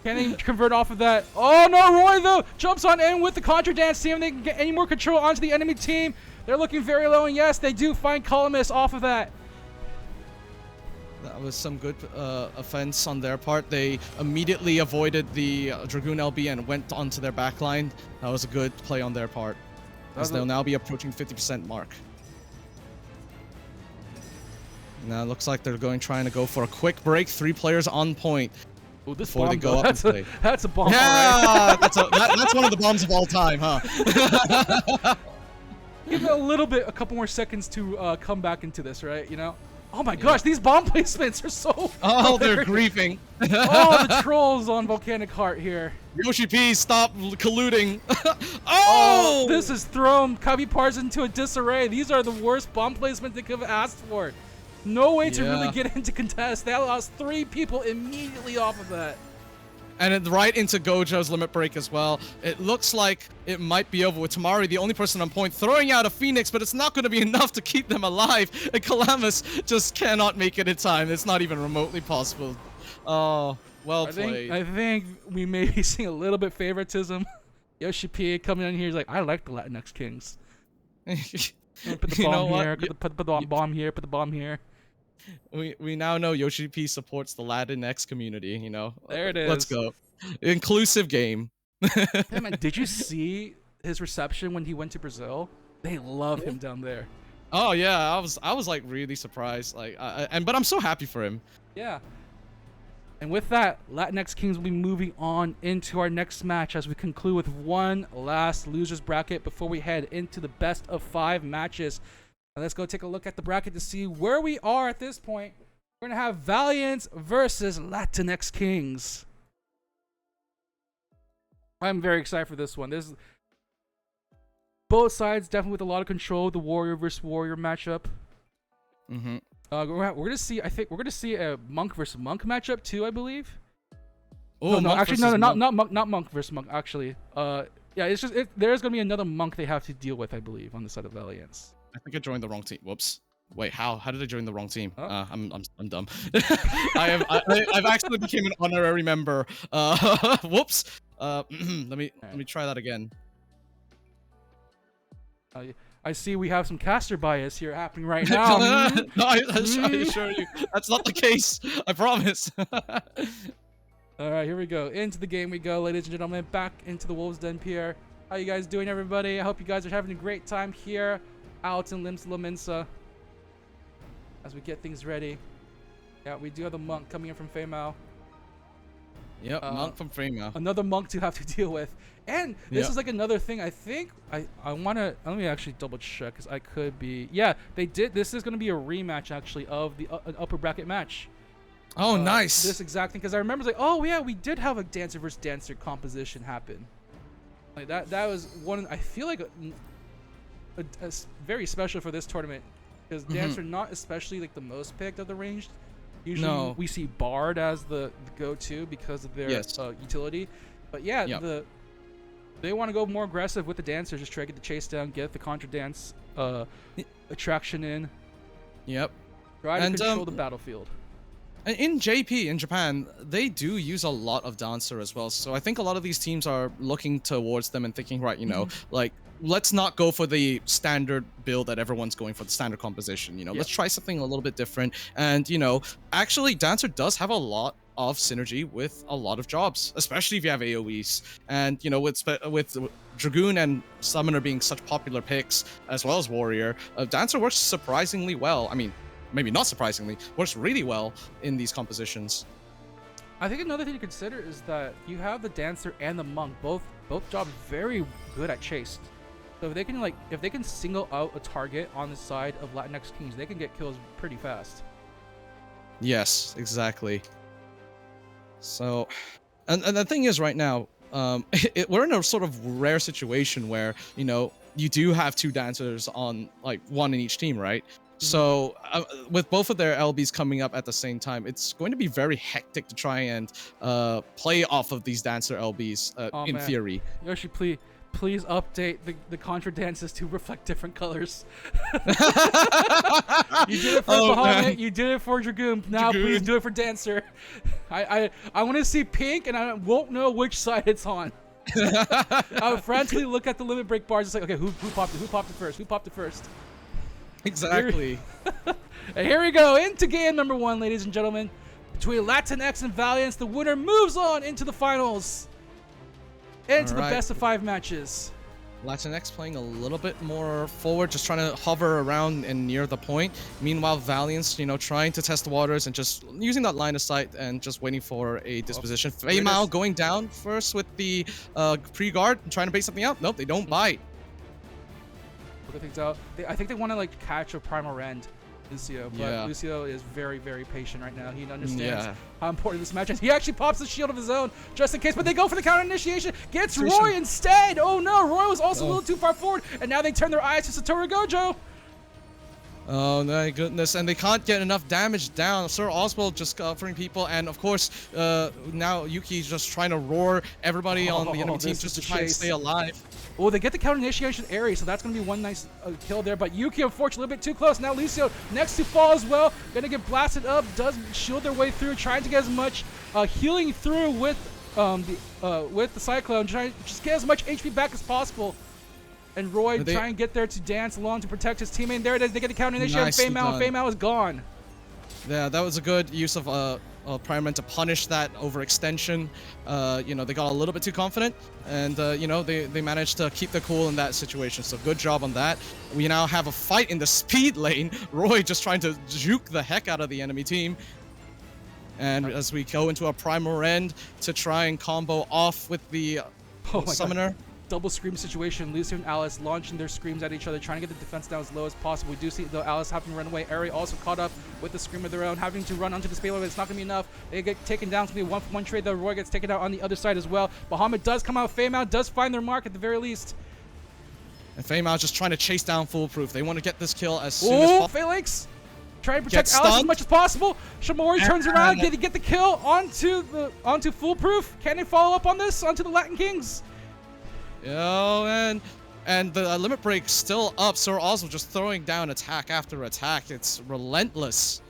Can't even convert off of that. Oh, no, Roy, though, jumps on in with the Contra Dance, seeing if they can get any more control onto the enemy team. They're looking very low, and yes, they do find Calamus off of that. That was some good offense on their part. They immediately avoided the Dragoon LB and went onto their backline. That was a good play on their part, as they'll now be approaching 50% mark. Now it looks like they're trying to go for a quick break. 3 players on point. Ooh, this before bomb, they go up and play. That's a bomb. Yeah, that's one of the bombs of all time, huh? Give it a couple more seconds to come back into this, right? You know? Oh my gosh, these bomb placements are so. Oh, they're griefing. Oh, the trolls on Volcanic Heart here. Yoshi P, stop colluding. Oh! This has thrown Cubby Pars into a disarray. These are the worst bomb placements they could have asked for. No way to really get into contest. They lost 3 people immediately off of that. And then right into Gojo's limit break as well. It looks like it might be over with Tamari, the only person on point, throwing out a Phoenix, but it's not going to be enough to keep them alive. And Calamus just cannot make it in time. It's not even remotely possible. Oh, well played. I think we may be seeing a little bit favoritism. Yoshi P coming in here, he's like, I like the Latinx Kings. Put the bomb here, put the bomb here, put the bomb here. We now know Yoshi P supports the Latinx community, you know. There it is. Let's go. Inclusive game. Hey man, did you see his reception when he went to Brazil? They love him down there. Oh yeah, I was like really surprised, like but I'm so happy for him. Yeah. And with that, Latinx Kings will be moving on into our next match as we conclude with one last losers bracket before we head into the best of 5 matches. Now let's go take a look at the bracket to see where we are at this point. We're going to have Valiance versus Latinx Kings. I'm very excited for this one. There's both sides definitely with a lot of control. The Warrior versus Warrior matchup. Mm-hmm. We're gonna see. I think we're gonna see a Monk versus Monk matchup too. I believe. Oh no, actually, no, not Monk versus Monk. Actually, yeah, it's just there's gonna be another Monk they have to deal with. I believe on the side of Valiance. I think I joined the wrong team. Whoops. Wait, how did I join the wrong team? Oh. I'm dumb. I've actually became an honorary member. Whoops. Let me try that again. I see we have some caster bias here happening right now. No, I assure you, that's not the case. I promise. All right, here we go. Into the game we go, ladies and gentlemen. Back into the Wolves Den, Pierre. How you guys doing, everybody? I hope you guys are having a great time here out in Lims La Minsa as we get things ready. Yeah, we do have the Monk coming in from Feimao. Yep, Monk from Feimao. Another Monk to have to deal with. And this is like another thing. I think I want to let me actually double check because I could be. Yeah, they did. This is going to be a rematch actually of the upper bracket match. Oh, nice. This exact thing because I remember like, oh yeah, we did have a dancer versus dancer composition happen. Like that was one. I feel like a very special for this tournament because dancer not especially like the most picked of the ranged Usually No. we see Bard as the go-to because of their Yes. utility. But yeah, Yep. they want to go more aggressive with the Dancer, just try to get the chase down, get the contra dance attraction in, Yep. try to And, control the battlefield. And in JP, in Japan, they do use a lot of Dancer as well. So I think a lot of these teams are looking towards them and thinking, right, like, let's not go for the standard build that everyone's going for, the standard composition. Let's try something a little bit different. And, actually, Dancer does have a lot of synergy with a lot of jobs, especially if you have AoEs. And, with Dragoon and Summoner being such popular picks, as well as Warrior, Dancer works surprisingly well. I mean, maybe not surprisingly, works really well in these compositions. I think another thing to consider is that you have the Dancer and the Monk, both jobs very good at chase. So if they can single out a target on the side of Latinx Kings, they can get kills pretty fast. Yes, exactly. So, and the thing is, right now, we're in a sort of rare situation where you do have two Dancers on, like, one in each team, right? So with both of their LBs coming up at the same time, it's going to be very hectic to try and play off of these Dancer LBs in theory. Yoshi, please update the contra dances to reflect different colors. You did it for Bahamut, you did it for Dragoon. Now please do it for Dancer. I want to see pink, and I won't know which side it's on. I would frantically look at the limit break bars. It's like, okay, who popped it? Who popped it first? Who popped it first? Exactly. And here we go into game number 1, ladies and gentlemen. Between Latinx and Valiance, the winner moves on into the finals. Into the best of 5 matches. Latinx playing a little bit more forward, just trying to hover around and near the point. Meanwhile, Valiance, trying to test the waters and just using that line of sight and just waiting for a disposition. Feimao going down first with the pre-guard, trying to bait something out. Nope, they don't bite. Look things out. I think they want to catch a primal rend, Lucio, but Lucio is very, very patient right now. He understands how important this match is. He actually pops the shield of his own just in case, but they go for the counter initiation. Gets Roy instead. Oh no, Roy was also a little too far forward, and now they turn their eyes to Satoru Gojo. Oh my goodness, and they can't get enough damage down. Sir Oswald just covering people, and of course, now Yuki's just trying to roar everybody on the enemy team just to try and stay alive. Oh, they get the counter initiation area, so that's going to be one nice kill there. But Yuki, unfortunately, a little bit too close. Now Lucio next to fall as well. Going to get blasted up. Does shield their way through, trying to get as much healing through with the Cyclone. Trying to just get as much HP back as possible. And Roy trying to get there to dance along to protect his teammate. And there it is. They get the counter initiation. Feimao is gone. Yeah, that was a good use of Primal to punish that overextension. They got a little bit too confident, and they managed to keep their cool in that situation. So good job on that. We now have a fight in the speed lane. Roy just trying to juke the heck out of the enemy team. And as we go into a primal end to try and combo off with the summoner. Double scream situation. Lucio and Alice launching their screams at each other, trying to get the defense down as low as possible. We do see though Alice having to run away. Ari also caught up with the scream of their own, having to run onto the payload, but it's not going to be enough. They get taken down. It's going to be a 1-for-1 trade, though. Roy gets taken out on the other side as well. Bahamut does come out. Feimao does find their mark at the very least. And Feimao just trying to chase down Foolproof. They want to get this kill as soon as possible. Phalanx! Try to protect Alice as much as possible. Shamori turns around. Did he get the kill onto Foolproof? Can they follow up on this? Onto the Latin Kings? And the limit break still up. Sir Oswald just throwing down attack after attack. It's relentless.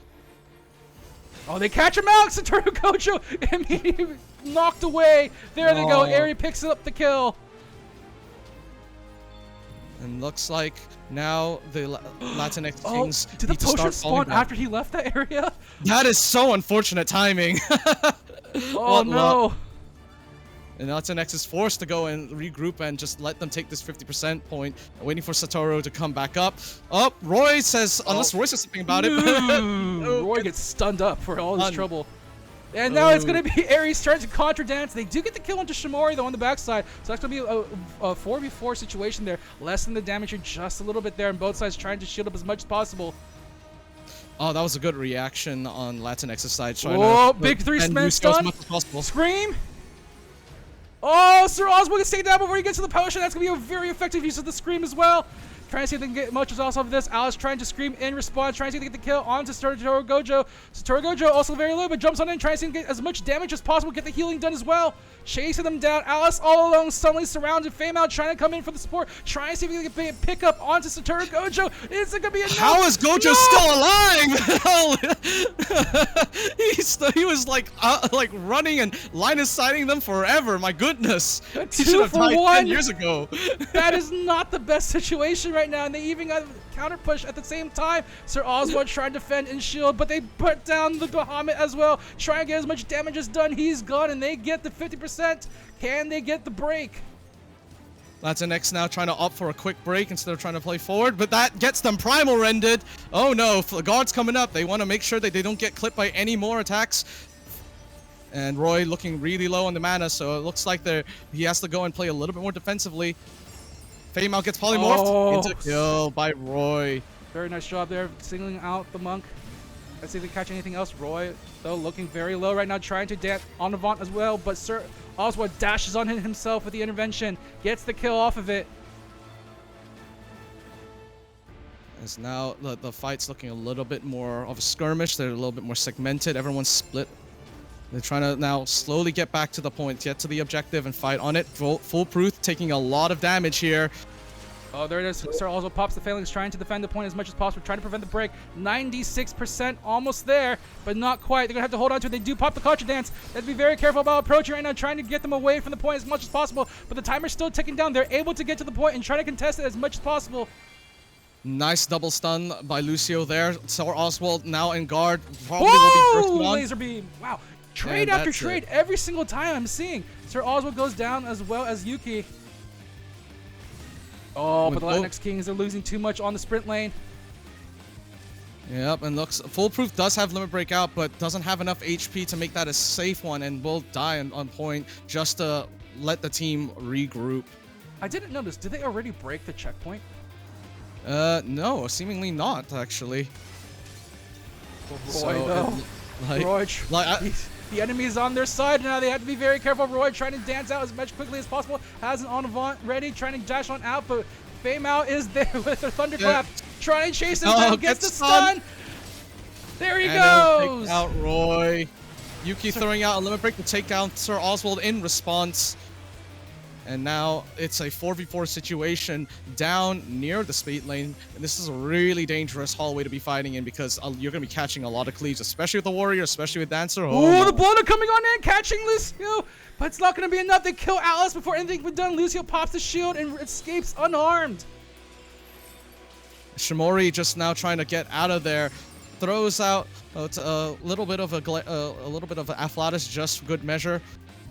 Oh, they catch him out. Satoru Gojo immediately knocked away. There they go. Ari picks up the kill. And looks like now the Latinx Kings did the potion spawn after he left that area? That is so unfortunate timing. Oh no. And Latinx is forced to go and regroup and just let them take this 50% point, waiting for Satoru to come back up. Oh, Roy says, unless Roy says something about it. Roy gets stunned up for all this trouble. And now it's going to be Ares trying to contra dance. They do get the kill onto Shimori, though, on the backside. So that's going to be a 4v4 situation there. Lessen the damage here just a little bit there, and both sides trying to shield up as much as possible. Oh, that was a good reaction on Latinx's side. Oh, big 3-man stun. Scream. Oh, Sir Oswald gets taken down before he gets to the potion. That's going to be a very effective use of the scream as well. trying to see if they can get much off of this. Alice trying to scream in response, trying to see if they get the kill onto Satoru Gojo. Satoru Gojo also very low, but jumps on in, trying to see if they can get as much damage as possible, get the healing done as well. Chasing them down. Alice all alone, suddenly surrounded. Fame out, trying to come in for the support, trying to see if he can pick up onto Satoru Gojo. Is it gonna be enough? How is Gojo still alive? He was like running and line of sighting them forever. My goodness. He should have died 10 years ago. That is not the best situation right now, and they even got counter push at the same time. Sir Oswald trying to defend and shield, but they put down the Bahamut as well, trying to get as much damage as done. He's gone, and they get the 50%. Can they get the break? Latinx now trying to opt for a quick break instead of trying to play forward, but that gets them primal rendered. Oh no, the guard's coming up. They want to make sure that they don't get clipped by any more attacks. And Roy looking really low on the mana, so it looks like he has to go and play a little bit more defensively. Fame out gets polymorphed into kill by Roy. Very nice job there, singling out the monk. Let's see if they catch anything else. Roy, though, looking very low right now, trying to dance on Avant as well, but Sir Oswald dashes on himself with the intervention, gets the kill off of it. As now the fight's looking a little bit more of a skirmish. They're a little bit more segmented. Everyone's split. They're trying to now slowly get back to the point, get to the objective, and fight on it. Foolproof taking a lot of damage here. Oh, there it is. Sir Oswald pops the phalanx, trying to defend the point as much as possible, trying to prevent the break. 96% almost there, but not quite. They're going to have to hold on to it. They do pop the Contra Dance. They have to be very careful about approaching right now, trying to get them away from the point as much as possible, but the timer's still ticking down. They're able to get to the point and try to contest it as much as possible. Nice double stun by Lucio there. Sir Oswald now in guard. Probably will be bursting on. Laser beam. Wow. Trade after trade every single time I'm seeing. Sir Oswald goes down as well as Yuki. Oh, but the Latinx Kings are losing too much on the sprint lane. Yep, and looks Foolproof does have limit break out, but doesn't have enough HP to make that a safe one, and will die on point just to let the team regroup. I didn't notice. Did they already break the checkpoint? No, seemingly not actually. Roy, the enemy is on their side now. They have to be very careful. Roy trying to dance out as much quickly as possible. Has an on avant ready, trying to dash on out, but Fame out is there with their thunderclap, trying to chase him down. Gets the stun. There he goes. Take out Roy. Yuki throwing out a limit break to take down Sir Oswald in response. And now it's a 4v4 situation down near the speed lane. And this is a really dangerous hallway to be fighting in because you're going to be catching a lot of cleaves, especially with the Warrior, especially with Dancer. Oh, the blood coming on in, catching Lucio. But it's not going to be enough. They kill Alice before anything can be done. Lucio pops the shield and escapes unharmed. Shimori just now trying to get out of there. Throws out a little bit of Afflatus, just good measure.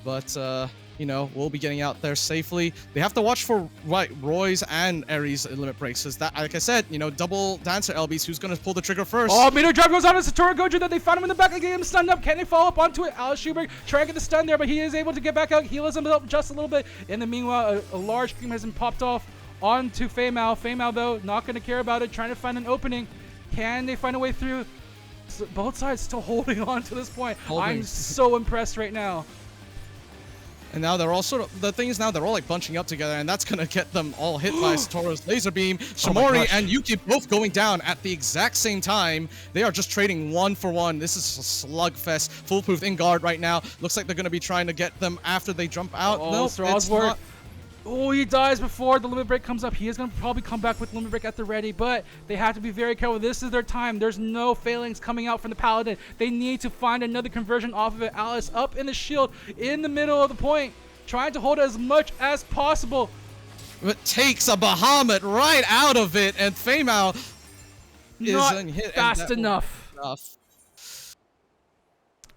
But you know, we'll be getting out there safely. They have to watch for Roy's and Ares limit breaks. Cause that, like I said, you know, double Dancer LBs. Who's gonna pull the trigger first? Oh, meter drive goes on to Satoru Gojo. That they found him in the back and get him stunned up. Can they follow up onto it? Alice Schubert trying to get the stun there, but he is able to get back out, heals himself just a little bit. In the meanwhile, a large cream has been popped off onto Fame-Out. Fame-Out though, not gonna care about it, trying to find an opening. Can they find a way through? So both sides still holding on to this point. I'm so impressed right now. And now they're all the thing is now they're all like bunching up together, and that's gonna get them all hit by Satoru's laser beam. Shimori and Yuki both going down at the exact same time. They are just trading one for one. This is a slugfest. Foolproof in guard right now. Looks like they're gonna be trying to get them after they jump out. Oh, no, Sir Oswald. Oh, he dies before the limit break comes up. He is going to probably come back with limit break at the ready, but they have to be very careful. This is their time. There's no failings coming out from the Paladin. They need to find another conversion off of it. Alice up in the shield in the middle of the point, trying to hold it as much as possible. It takes a Bahamut right out of it, and Fame-Out isn't hit fast enough.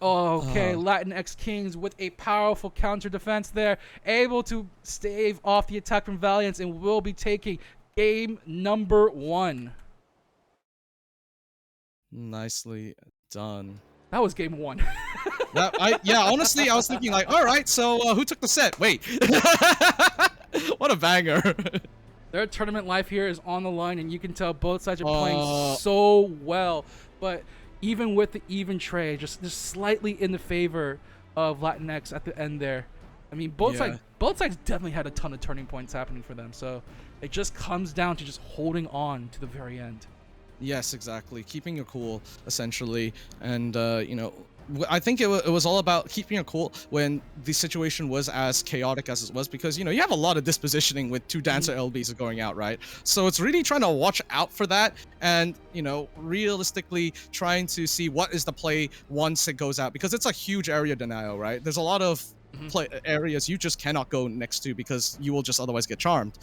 Okay, Latinx Kings with a powerful counter defense there, able to stave off the attack from Valiance, and will be taking game number 1. Nicely done. That was game 1. Yeah, honestly, I was thinking like, all right, so who took the set? Wait, what a banger! Their tournament life here is on the line, and you can tell both sides are playing so well, but even with the even trade, just slightly in the favor of Latinx at the end there. I mean, Yeah. both sides definitely had a ton of turning points happening for them. So it just comes down to just holding on to the very end. Yes, exactly. Keeping your cool, essentially, and you know, I think it was all about keeping your cool when the situation was as chaotic as it was, because you know you have a lot of dispositioning with two dancer LBs going out, right? So it's really trying to watch out for that, and you know, realistically trying to see what is the play once it goes out, because it's a huge area denial, right? There's a lot of areas you just cannot go next to because you will just otherwise get charmed.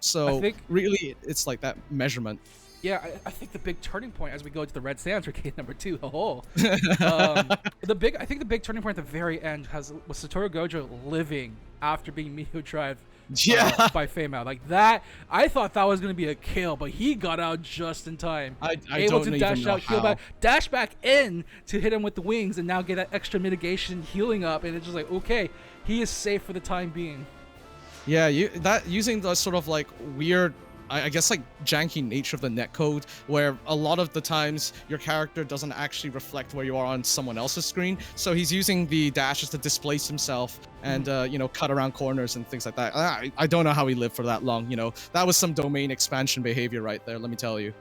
So I think- really, it's like that measurement. Yeah, I think the big turning point as we go to the Red Sands for game number 2, I think the big turning point at the very end was Satoru Gojo living after being Miho Drive by Feimao. Like that, I thought that was going to be a kill, but he got out just in time. I able don't to even dash know out, heal how. back, dash back in to hit him with the wings, and now get that extra mitigation healing up, and it's just like, okay, he is safe for the time being. Yeah, using the sort of like weird, I guess like janky nature of the netcode, where a lot of the times your character doesn't actually reflect where you are on someone else's screen. So he's using the dashes to displace himself and you know, cut around corners and things like that. I don't know how he lived for that long. You know, that was some domain expansion behavior right there. Let me tell you.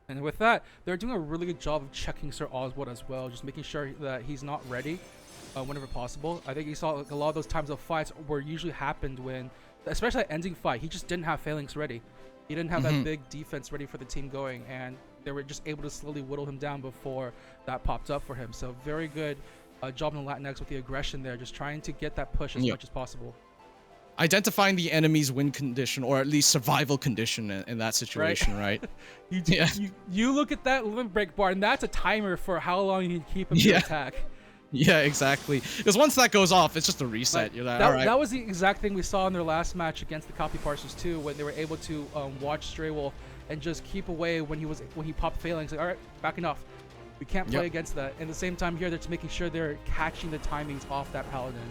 And with that, they're doing a really good job of checking Sir Oswald as well, just making sure that he's not ready whenever possible. I think you saw like, a lot of those times of fights where usually happened when, especially that ending fight, he just didn't have phalanx ready. He didn't have that big defense ready for the team going, and they were just able to slowly whittle him down before that popped up for him. So very good job in the Latinx with the aggression there, just trying to get that push as much as possible. Identifying the enemy's win condition, or at least survival condition in that situation, right? You look at that limit break bar, and that's a timer for how long you can keep him to attack. Yeah, exactly. Because once that goes off, it's just a reset. Like, You're like, all right. That was the exact thing we saw in their last match against the Copy Parsers too, when they were able to watch Stray Wolf and just keep away when he popped phalanx. Like, all right, back enough. We can't play against that. And at the same time here, they're just making sure they're catching the timings off that Paladin.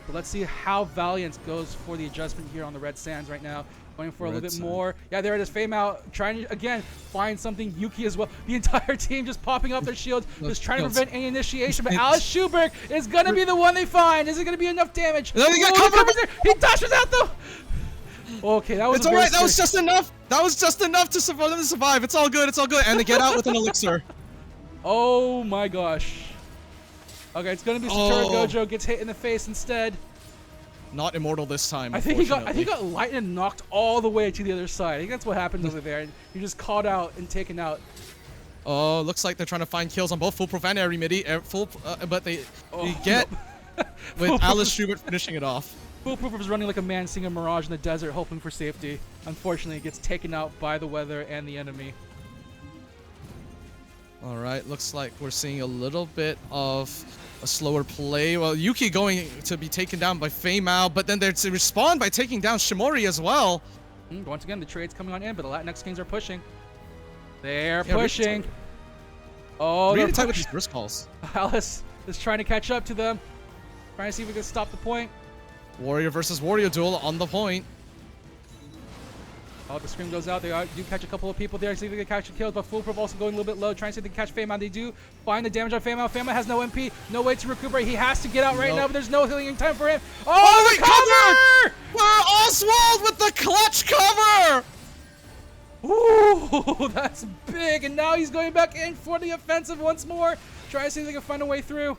So let's see how Valiant goes for the adjustment here on the Red Sands right now. Going for a little bit more. Yeah, there it is. Feimao trying to, again, find something. Yuki as well. The entire team just popping up their shields, just trying to prevent any initiation. But Alice Schubert is going to be the one they find. Is it going to be enough damage? No, he got covered. He dashes out, though. Okay, that was It's alright. That was just enough. That was just enough to for them to survive. It's all good. It's all good. And they get out with an elixir. Oh, my gosh. Okay, it's going to be Satoru Gojo gets hit in the face instead. Not immortal this time. I think he got lightning and knocked all the way to the other side. I think that's what happens over there. And you're just caught out and taken out. Oh, looks like they're trying to find kills on both Foolproof and Airy Midi. But they get with Alice Schubert finishing it off. Foolproof was running like a man seeing a mirage in the desert, hoping for safety. Unfortunately, it gets taken out by the weather and the enemy. All right, looks like we're seeing a little bit of a slower play. Well, Yuki going to be taken down by Feimao, but then they're to respond by taking down Shimori as well. Once again, the trade's coming on in, but the Latinx Kings are pushing. They're pushing. Oh, really they're tight with these burst calls. Alice is trying to catch up to them. Trying to see if we can stop the point. Warrior versus Warrior duel on the point. Oh, the scream goes out. They do catch a couple of people there. See if they can catch a kill, but Foolproof also going a little bit low, trying to see if they can catch Feimao. They do find the damage on Feimao. Feimao has no MP, no way to recuperate. He has to get out right now, but there's no healing time for him. Oh, the cover! Where Oswald with the clutch cover! Ooh, that's big. And now he's going back in for the offensive once more. Trying to see if they can find a way through.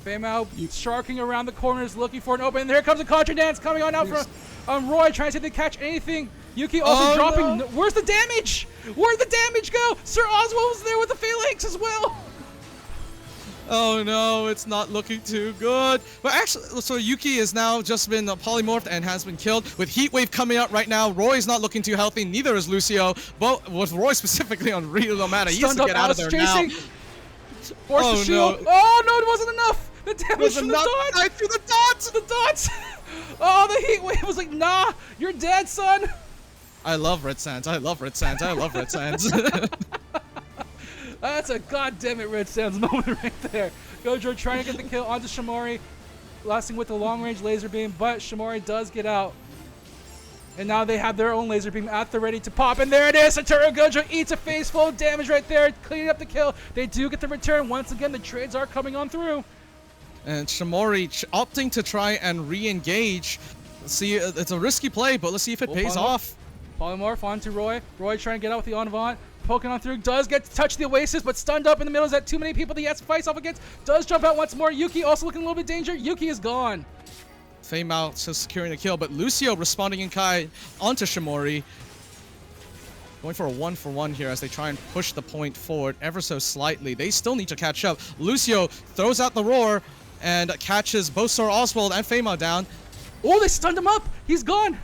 Feimao sharking around the corners, looking for an opening. And here comes a contra dance coming on out from Roy, trying to see if they can catch anything. Yuki also dropping. No. Where's the damage? Where'd the damage go? Sir Oswald was there with the phalanx as well. Oh no, it's not looking too good. But actually, so Yuki has now just been polymorphed and has been killed. With Heatwave coming out right now, Roy's not looking too healthy. Neither is Lucio. But with Roy specifically on real low mana, he has to get out of there now. Force the shield. No. Oh no, it wasn't enough. The damage from the dots. I threw the dots. The dots. Oh, the Heatwave was like, nah, you're dead, son. I love Red Sands. I love Red Sands. I love Red Sands. That's a goddammit Red Sands moment right there. Gojo trying to get the kill onto Shimori, blasting with the long-range laser beam, but Shimori does get out. And now they have their own laser beam at the ready to pop, and there it is! Satoru Gojo eats a face full of damage right there, cleaning up the kill. They do get the return. Once again, the trades are coming on through. And Shamori opting to try and re-engage. See, it's a risky play, but let's see if it pays off. Polymorph onto Roy. Roy trying to get out with the Envant. Poking on through. Does get to touch the Oasis, but stunned up in the middle. Is that too many people that he has to face off against? Does jump out once more. Yuki also looking a little bit danger. Yuki is gone. Fame out, so securing the kill, but Lucio responding in kind onto Shamori. Going for a 1-for-1 here as they try and push the point forward ever so slightly. They still need to catch up. Lucio throws out the roar and catches both Sir Oswald and Famo down. Oh, they stunned him up. He's gone.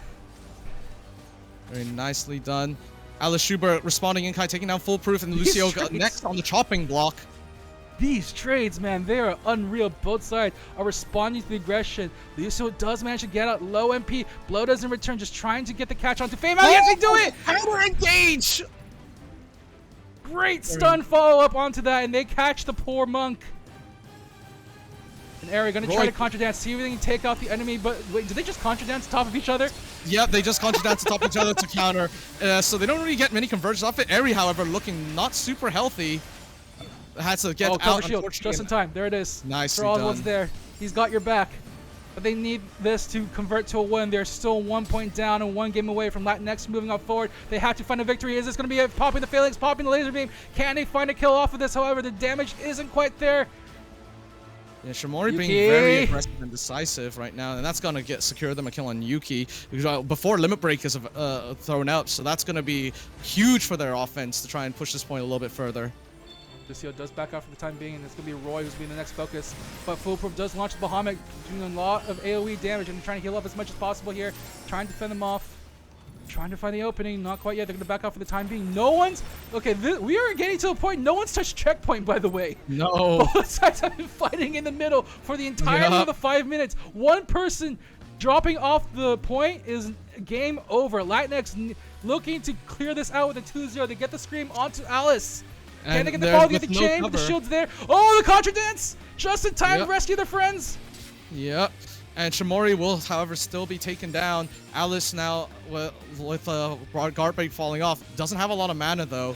Very nicely done. Alice Schubert responding in kind, taking down Foolproof, and Lucio got next on the chopping block. These trades, man, they are unreal. Both sides are responding to the aggression. Lucio does manage to get out low MP. Blow doesn't return, just trying to get the catch onto Fame. Yes, they do it! Counter engage! Great stun follow-up onto that, and they catch the poor monk. And Ari gonna try to contra dance, see if they can take out the enemy, but wait, did they just contra dance on top of each other? Yep, they just contra dance on top of each other to counter. So they don't really get many conversions off it. Ari, however, looking not super healthy. Had to get out, shield just in time. There it is. Nicely Sir Oswald's done. there. He's got your back. But they need this to convert to a win. They're still 1 point down and 1 game away from Latinx moving up forward. They have to find a victory. Is this going to be it? Popping the phalanx, popping the laser beam? Can they find a kill off of this? However, the damage isn't quite there. Yeah, Shamori Yuki. being very aggressive and decisive right now, and that's going to secure them a kill on Yuki before Limit Break is thrown out, so that's going to be huge for their offense to try and push this point a little bit further. Lucio does back off for the time being, and it's going to be Roy who's being the next focus. But Foolproof does launch the Bahamut, doing a lot of AoE damage, and trying to heal up as much as possible here. Trying to fend them off. Trying to find the opening. Not quite yet. They're going to back off for the time being. No one's... Okay, we are getting to a point. No one's touched checkpoint, by the way. No. Both sides have been fighting in the middle for the entirety of the 5 minutes. One person dropping off the point is game over. Latinx looking to clear this out with a 2-0. They get the scream onto Alice. Can they get the ball, get the chain, but the shield's there. Oh, the contra dance! Just in time to rescue their friends. Yep. And Shamori will, however, still be taken down. Alice now, with guard break falling off, doesn't have a lot of mana, though.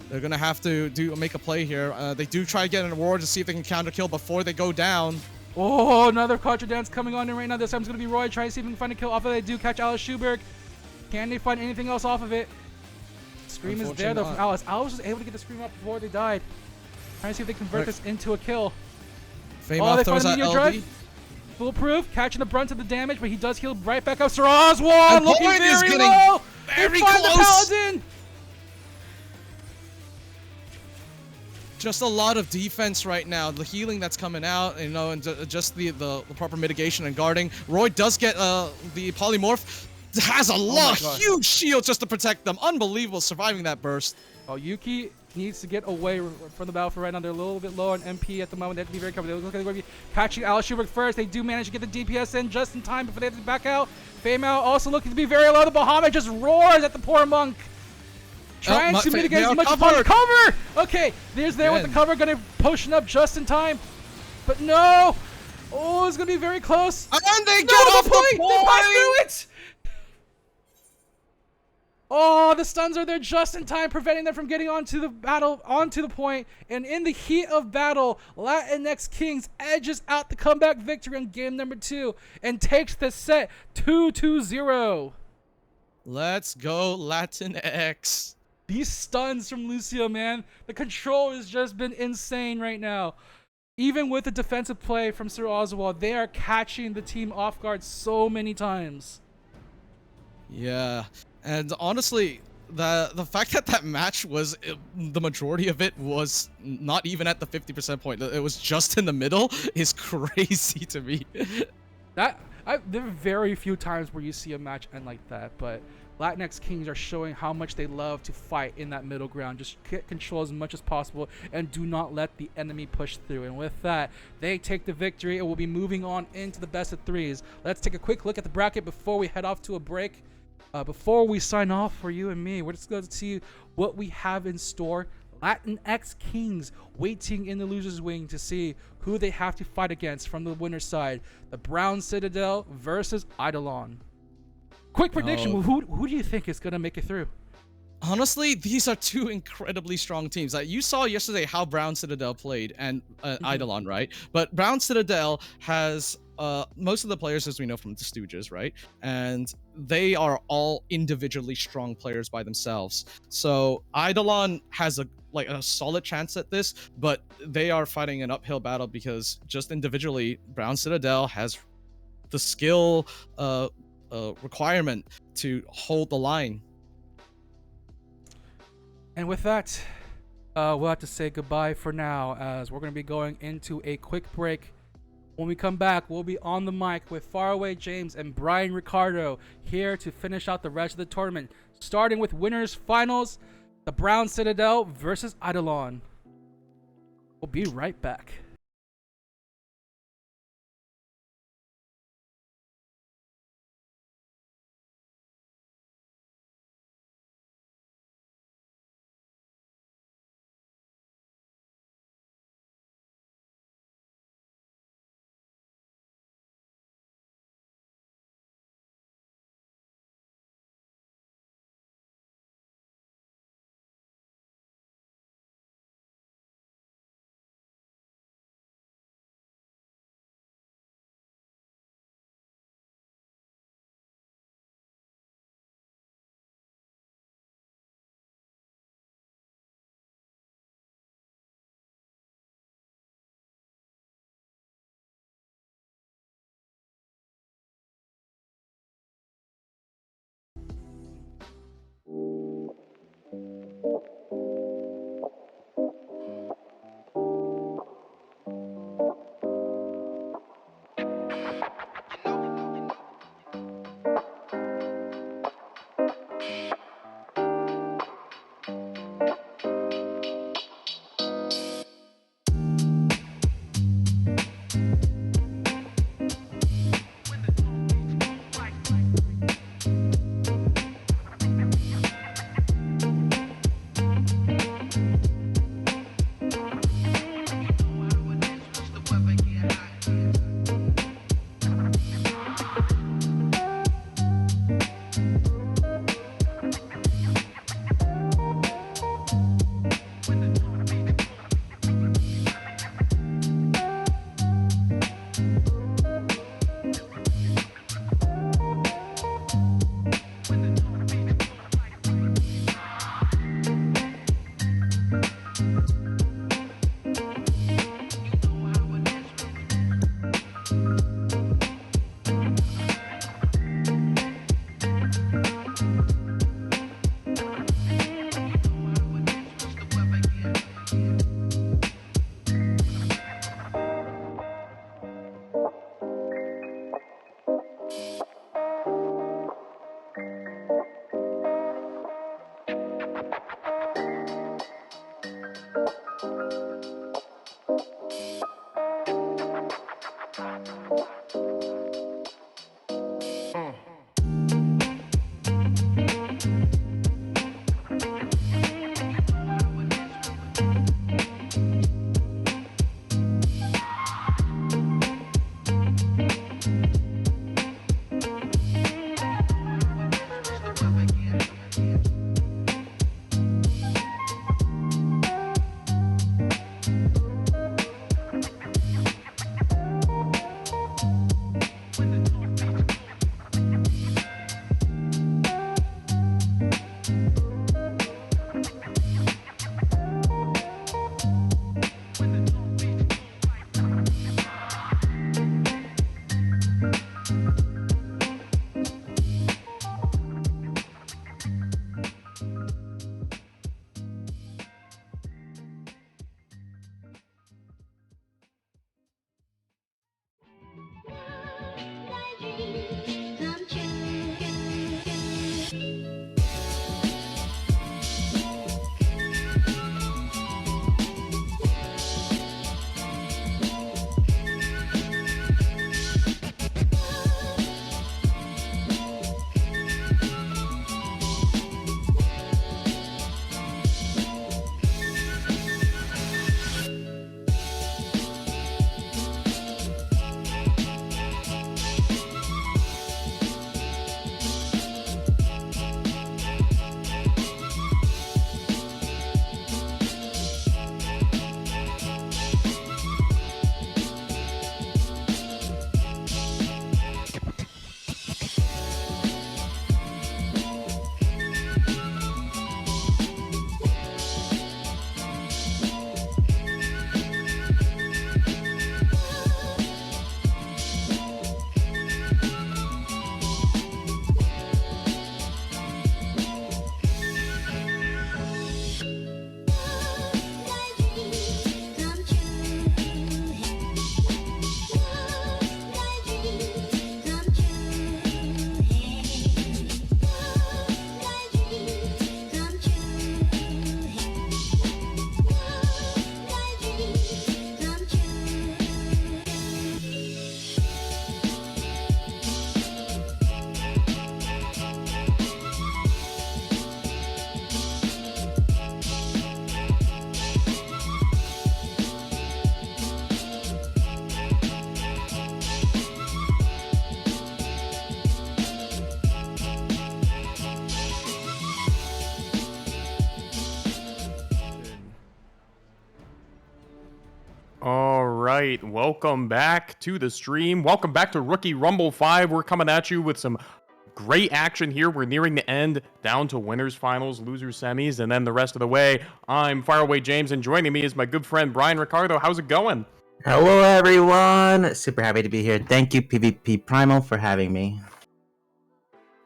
They're going to have to make a play here. They do try to get an award to see if they can counter kill before they go down. Oh, another contra dance coming on in right now. This time it's going to be Roy trying to see if he can find a kill off of it. They do catch Alice Schubert. Can they find anything else off of it? Scream is there though from Alice. Alice was able to get the scream up before they died. Trying to see if they convert this into a kill. Fame they throws find the out LD. drive. Foolproof, catching the brunt of the damage, but he does heal right back up. Sir Oswald looking very low. Very they find close. the Paladin. Just a lot of defense right now. The healing that's coming out, you know, and just the proper mitigation and guarding. Roy does get the polymorph. Has a huge shield just to protect them. Unbelievable, surviving that burst. Oh, Yuki needs to get away from the battlefield right now. They're a little bit low on MP at the moment. They have to be very careful. They look like they're going to be catching Alice Schubert first. They do manage to get the DPS in just in time before they have to back out. Fame out also looking to be very low. The Bahamut just roars at the poor monk. Trying to mitigate as much as possible. Cover! Okay, there's there with the cover. Going to potion up just in time. But no! Oh, it's going to be very close. And they get off the point! They pass through it! Oh, the stuns are there just in time, preventing them from getting onto the point. And in the heat of battle, Latinx Kings edges out the comeback victory on game number 2 and takes the set 2-0. Let's go, Latinx. These stuns from Lucio, man. The control has just been insane right now. Even with the defensive play from Sir Oswald, they are catching the team off guard so many times. Yeah. And honestly, the fact that match was, the majority of it was not even at the 50% point. It was just in the middle is crazy to me. There are very few times where you see a match end like that, but Latinx Kings are showing how much they love to fight in that middle ground. Just get control as much as possible and do not let the enemy push through. And with that, they take the victory and will be moving on into the best of 3s. Let's take a quick look at the bracket before we head off to a break. Before we sign off for you and me, we're just going to see what we have in store. Latinx Kings waiting in the loser's wing to see who they have to fight against from the winner's side. The Brown Citadel versus Eidolon. Quick prediction, who do you think is going to make it through? Honestly, these are two incredibly strong teams. Like you saw yesterday how Brown Citadel played and Eidolon, right? But Brown Citadel has most of the players, as we know from the Stooges, right? And they are all individually strong players by themselves. So Eidolon has a solid chance at this, but they are fighting an uphill battle because just individually, Brown Citadel has the skill requirement to hold the line. And with that, we'll have to say goodbye for now, as we're going to be going into a quick break. When we come back, we'll be on the mic with Faraway James and Brian Ricardo here to finish out the rest of the tournament, starting with winners finals, the Brown Citadel versus Eidolon. We'll be right back. right, welcome back to the stream. Welcome back to Rookie Rumble 5. We're coming at you with some great action here. We're nearing the end, down to winners finals, losers semis, and then the rest of the way. I'm Faraway James, and joining me is my good friend Brian Ricardo. How's it going? Hello, everyone. Super happy to be here. Thank you, PvPrimal, for having me.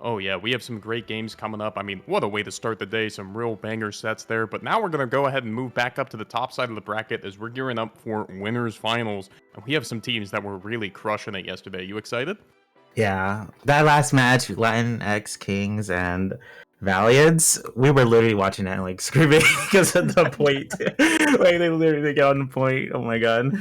Oh yeah, we have some great games coming up. I mean, what a way to start the day. Some real banger sets there. But now we're going to go ahead and move back up to the top side of the bracket as we're gearing up for winners finals. And we have some teams that were really crushing it yesterday. You excited? Yeah, that last match, Latin X Kings and Valiants, we were literally watching that like screaming because of the point. Like they literally get on the point. Oh my god.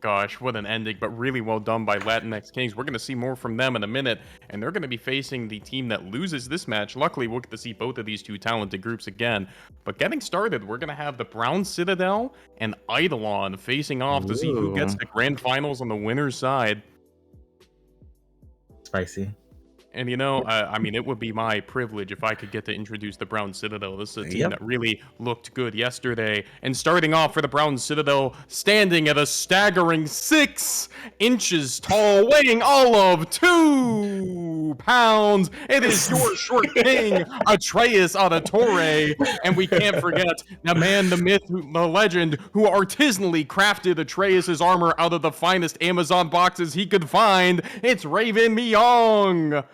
Gosh, what an ending, but really well done by Latinx Kings. We're going to see more from them in a minute, and they're going to be facing the team that loses this match. Luckily, we'll get to see both of these two talented groups again. But getting started, we're going to have the Brown Citadel and Eidolon facing off to see who gets the grand finals on the winner's side. Spicy. And you know, I mean, it would be my privilege if I could get to introduce the Brown Citadel. This is a team that really looked good yesterday. And starting off for the Brown Citadel, standing at a staggering 6 inches tall, weighing all of 2 pounds. It is your short king, Atreus Auditore. And we can't forget the man, the myth, the legend, who artisanally crafted Atreus's armor out of the finest Amazon boxes he could find. It's Raven Myong.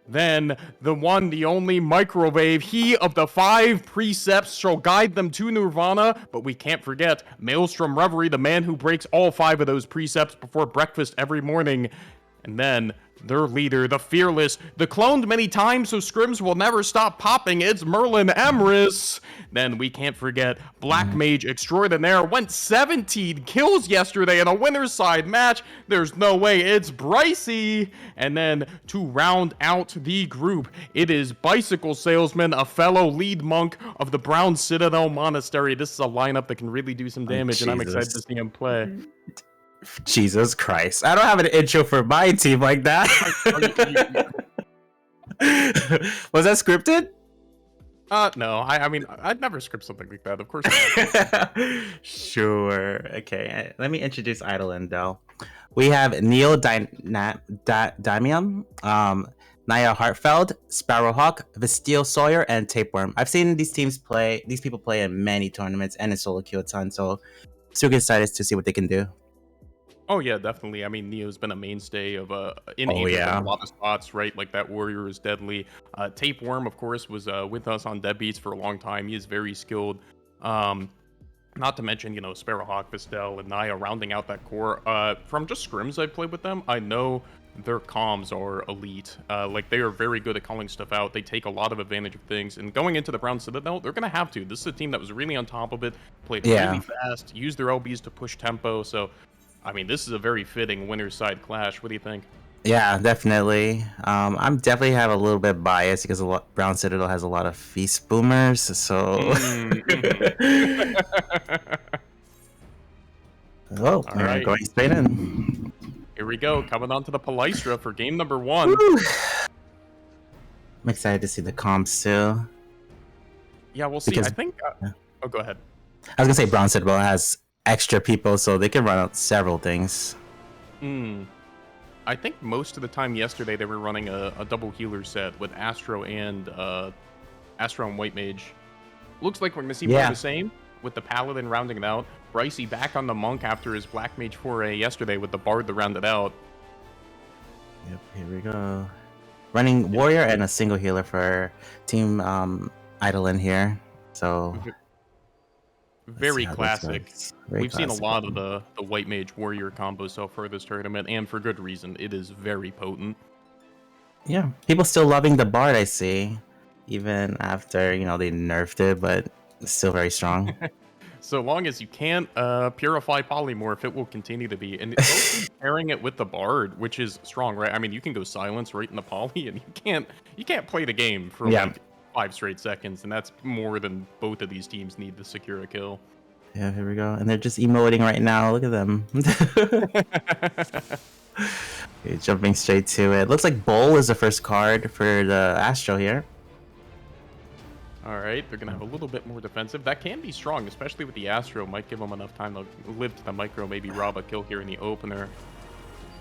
Then, the one, the only microwave, he of the 5 precepts shall guide them to Nirvana, but we can't forget Maelstrom Reverie, the man who breaks all 5 of those precepts before breakfast every morning. And then, their leader, the fearless, the cloned many times so scrims will never stop popping, it's Merlin Emrys. Then we can't forget Black Mage Extraordinaire, went 17 kills yesterday in a winner's side match. There's no way, it's Bricey. And then to round out the group, it is Bicycle Salesman, a fellow lead monk of the Brown Citadel Monastery. This is a lineup that can really do some damage, and I'm excited to see him play. Jesus Christ. I don't have an intro for my team like that. Was that scripted? No. I mean, I'd never script something like that, of course not. Sure. Okay, let me introduce Eidolon, though. We have Neil Damium, Naya Hartfeld, Sparrowhawk, Vesteel Sawyer, and Tapeworm. I've seen these people play in many tournaments and in solo queue a ton, so super excited to see what they can do. Oh yeah, definitely. I mean, Neo's been a mainstay of in Oh, Asia yeah. in a lot of spots, right? Like that Warrior is deadly. Tapeworm, of course, was with us on Deadbeats for a long time. He is very skilled. Not to mention, you know, Sparrowhawk, Vesteel, and Naya rounding out that core. From just scrims I've played with them, I know their comms are elite. Like they are very good at calling stuff out. They take a lot of advantage of things. And going into the Brown Citadel, they're gonna have to. This is a team that was really on top of it, played really fast, used their LBs to push tempo. So I mean, this is a very fitting winner's side clash. What do you think? Yeah, definitely. I'm definitely have a little bit biased because Brown Citadel has a lot of feast boomers, so. Oh, All right. going straight in. Here we go, coming on to the Palestra for game number 1. Woo. I'm excited to see the comps too. Yeah, we'll see. Because- I think. Oh, go ahead. I was gonna say Brown Citadel has extra people, so they can run out several things. I think most of the time yesterday they were running a double healer set with Astro and White Mage. Looks like we're gonna see more of the same with the Paladin rounding it out. Bricey back on the Monk after his Black Mage foray yesterday with the Bard to round it out. Yep, here we go. Running Warrior and a single healer for Team Eidolon here. So Very classic. We've seen a lot of the. the White Mage Warrior combos so far this tournament, and for good reason. It is very potent. Yeah, people still loving the Bard, I see. Even after, you know, they nerfed it, but it's still very strong. So long as you can't purify polymorph, it will continue to be. And also pairing it with the Bard, which is strong, right? I mean, you can go silence right in the poly, and you can't play the game for like 5 straight seconds, and that's more than both of these teams need to secure a kill. Yeah, here we go. And they're just emoting right now. Look at them. Okay, jumping straight to it. Looks like Bowl is the first card for the Astro here. All right, they're gonna have a little bit more defensive. That can be strong, especially with the Astro. Might give them enough time to live to the micro, maybe rob a kill here in the opener.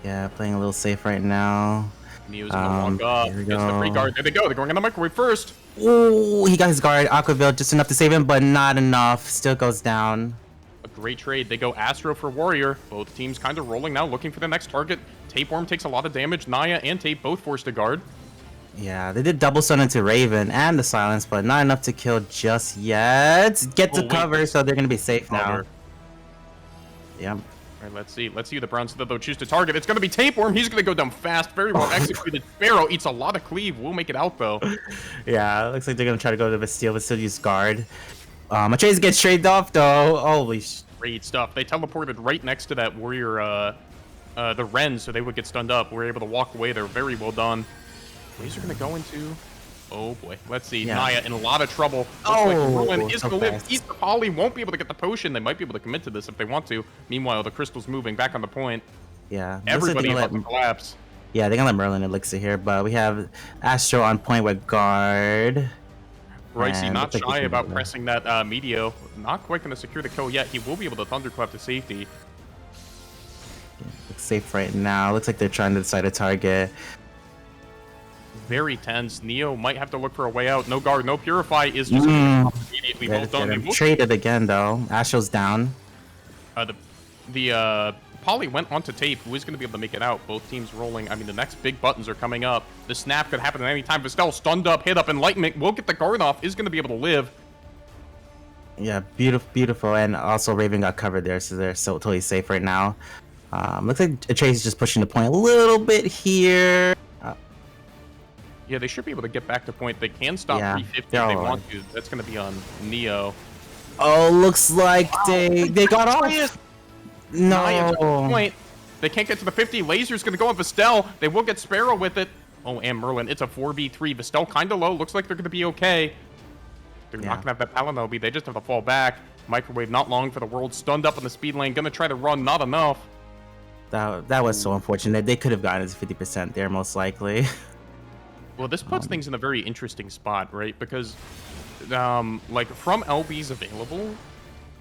Yeah, playing a little safe right now. Neo's gonna walk up. Here we Gets the free go. guard. There they go. They're going in the microwave first. Ooh, he got his guard. Aquaville just enough to save him, but not enough. Still goes down. A great trade. They go Astro for Warrior. Both teams kind of rolling now, looking for the next target. Tapeworm takes a lot of damage. Naya and Tape both forced to guard. Yeah, they did double stun into Raven and the silence, but not enough to kill just yet. Get to cover, so they're gonna be safe now. Cover. Yep. All right, let's see. Let's see who the Browns though choose to target. It's going to be Tapeworm. He's going to go down fast. Very well executed. Sparrow eats a lot of cleave. We'll make it out, though. Yeah, looks like they're gonna try to go to Bastille, but still use guard. Matrace gets traded off, though. Holy sh... Great stuff. They teleported right next to that Warrior, the Ren, so they would get stunned up. We're able to walk away. They're very well done. Laser going to go into... Oh, boy. Let's see. Yeah. Naya in a lot of trouble. Looks Oh, like Merlin is so going to live. fast. Eat the Poly. Won't be able to get the potion. They might be able to commit to this if they want to. Meanwhile, the Crystal's moving back on the point. Yeah. looks like Everybody they're about gonna to collapse. Yeah, they're gonna let Merlin elixir here, but we have Astro on point with guard. Ricey And not looks like shy he's about gonna- pressing that Meteor. Not quite going to secure the kill yet. He will be able to Thunderclap to safety. Looks safe right now. Looks like they're trying to decide a target. Very tense. Neo might have to look for a way out. No guard, no purify is just gonna be immediately well done. They will- Traded again though. Astro's down. The Poly went onto Tape, who is going to be able to make it out. Both teams rolling. I mean, the next big buttons are coming up. The snap could happen at any time. Vestel stunned up, hit up, Enlightenment will get the guard off, is going to be able to live. Yeah, beautiful, beautiful, and also Raven got covered there, so they're so totally safe right now. Looks like Trace is just pushing the point a little bit here. Yeah, they should be able to get back to point. They can stop Yeah, 350 if they're they all want to. That's going to be on Neo. Oh, looks like they got off. Naya to the No. point. They can't get to the 50. Laser's going to go on Vestel. They will get Sparrow with it. Oh, and Merlin. It's a 4v3. Vestel kind of low. Looks like they're going to be okay. They're not going to have that Palanobi. They just have to fall back. Microwave not long for the world. Stunned up in the speed lane. Going to try to run. Not enough. That was so unfortunate. They could have gotten to 50% there, most likely. Well, this puts things in a very interesting spot, right? Because, like, from LBs available,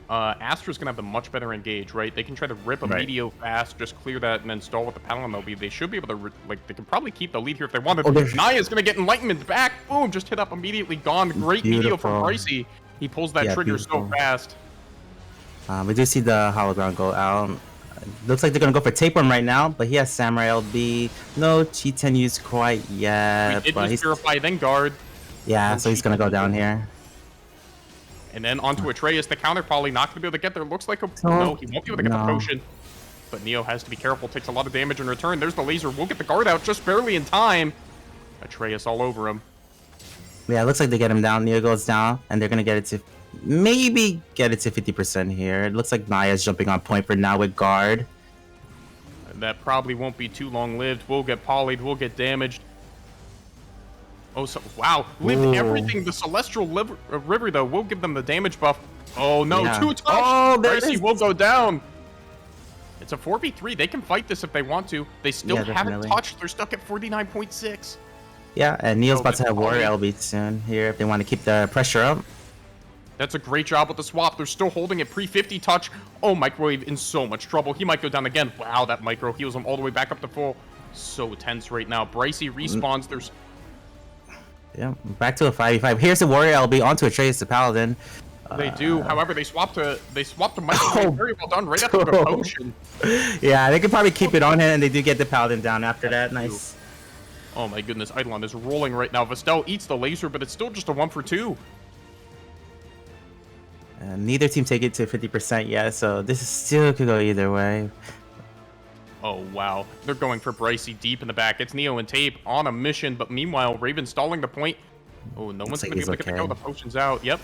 Astra's going to have the much better engage, right? They can try to rip a Right. Meteor fast, just clear that, and then stall with the Palanobi. They should be able to, they can probably keep the lead here if they wanted. Oh, there's- Naya's going to get Enlightenment back. Boom, just hit up immediately. Gone. Great Meteor from Beautiful. Ricey. He pulls that Yeah, trigger beautiful. so fast. We do see the hologram go out. Looks like they're gonna go for Tapeworm right now, but he has Samurai LB. No Cheetan used quite yet, We did but just he's Purify, then Guard. yeah, so he's gonna go down here. And then onto Atreus, the counter Poly, not going to be able to get there. Looks like a... So- No, he won't be able to get the no. potion. But Neo has to be careful, takes a lot of damage in return. There's the laser. We'll get the guard out just barely in time. Atreus all over him. Yeah, it looks like they get him down. Neo goes down, and they're gonna get it to maybe get it to 50% here. It looks like Naya's jumping on point for now with guard. That probably won't be too long-lived. We'll get polyed. We'll get damaged. Oh, so... Wow. Lived Ooh. everything. The Celestial River, though, will give them the damage buff. Oh, no. Yeah. 2 touch. Oh, there it Ricey is. will go down. It's a 4v3. They can fight this if they want to. They still Yeah, haven't definitely. touched. They're stuck at 49.6. Yeah, and Neo's Oh, about to that's have Warrior Poly. LB soon here if they want to keep the pressure up. That's a great job with the swap. They're still holding it pre-50 touch. Oh, Microwave in so much trouble. He might go down again. Wow, that Micro heals him all the way back up to full. So tense right now. Bricey respawns. There's... Yeah, back to a 5v5. Here's the Warrior LB onto Atreus the Paladin. They do. However, they swapped to Microwave. Oh. Very well done. Right after the potion. Yeah, they could probably keep it on him, and they do get the Paladin down after that. Nice. Oh my goodness. Eidolon is rolling right now. Vestel eats the laser, but it's still just a 1 for 2. Neither team take it to 50% yet, so this is still could go either way. Oh, wow. They're going for Bricey deep in the back. It's Neo and Tape on a mission, but meanwhile, Raven stalling the point. Oh, no one's like going to be he's able to get the okay. kill. The potion's out. Yep.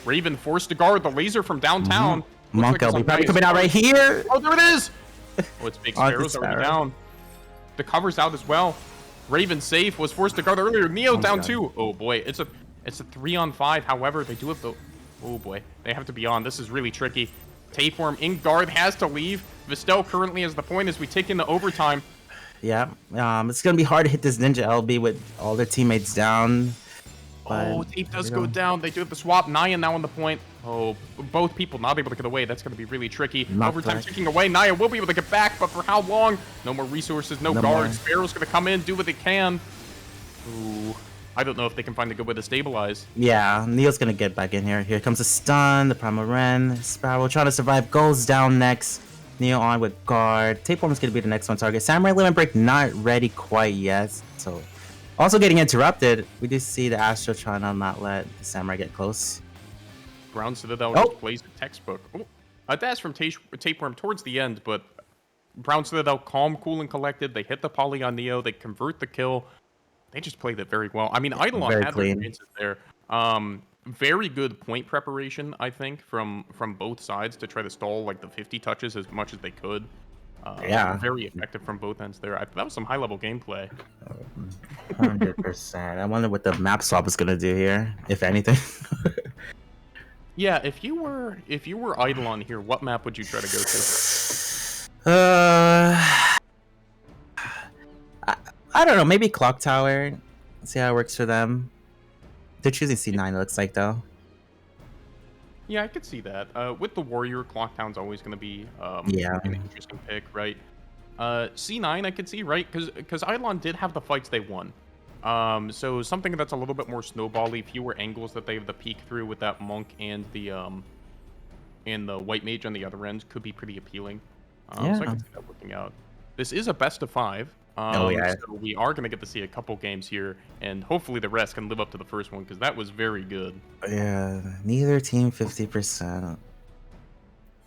Raven forced to guard the laser from downtown. Looks Monk like it's LB on probably Naya's coming out right here. Oh, there it is! Oh, it's Big On to Sparrow's already Sparrow. down. The cover's out as well. Raven safe, was forced to guard earlier. Neo down God. too. Oh boy, it's a 3-on-5. However, they do have the... Oh boy, they have to be on. This is really tricky. Tapeworm in guard has to leave. Vestel currently has the point as we take into overtime. Yeah, it's gonna be hard to hit this Ninja LB with all their teammates down. Oh, tape does go down. They do have the swap. Naya now on the point. Oh, both people not able to get away. That's going to be really tricky. Overtime ticking away. Naya will be able to get back, but for how long? No more resources, no guards. Sparrow's going to come in, do what they can. Ooh, I don't know if they can find a good way to stabilize. Yeah, Neo's going to get back in here. Here comes a stun. The Primal Ren. Sparrow trying to survive. Goes down next. Neo on with guard. Tapeworm's going to be the next one target. Samurai Limit Break not ready quite yet. So, also getting interrupted. We do see the Astro trying to not let the Samurai get close. Brown Citadel just plays a textbook. Oh, a dash from Tapeworm towards the end, but Brown Citadel calm, cool, and collected. They hit the poly on Neo. They convert the kill. They just played it very well. I mean, Eidolon had their chances there. Very good point preparation, I think, from both sides to try to stall like the 50 touches as much as they could. Yeah. Very effective from both ends there. That was some high-level gameplay. 100%. I wonder what the map swap is gonna do here, if anything. Yeah, if you were Eidolon here, what map would you try to go to? I don't know. Maybe Clock Tower. See how it works for them. They're choosing C9. It looks like though. Yeah, I could see that. With the Warrior, Clock Town's always going to be an interesting pick, right? C9 I could see, right? Because Eidolon did have the fights they won. So something that's a little bit more snowbally, fewer angles that they have to peek through with that Monk and the White Mage on the other end could be pretty appealing. So I can see that working out. This is a best of 5. So we are going to get to see a couple games here, and hopefully the rest can live up to the first one, because that was very good. Yeah, neither team 50%.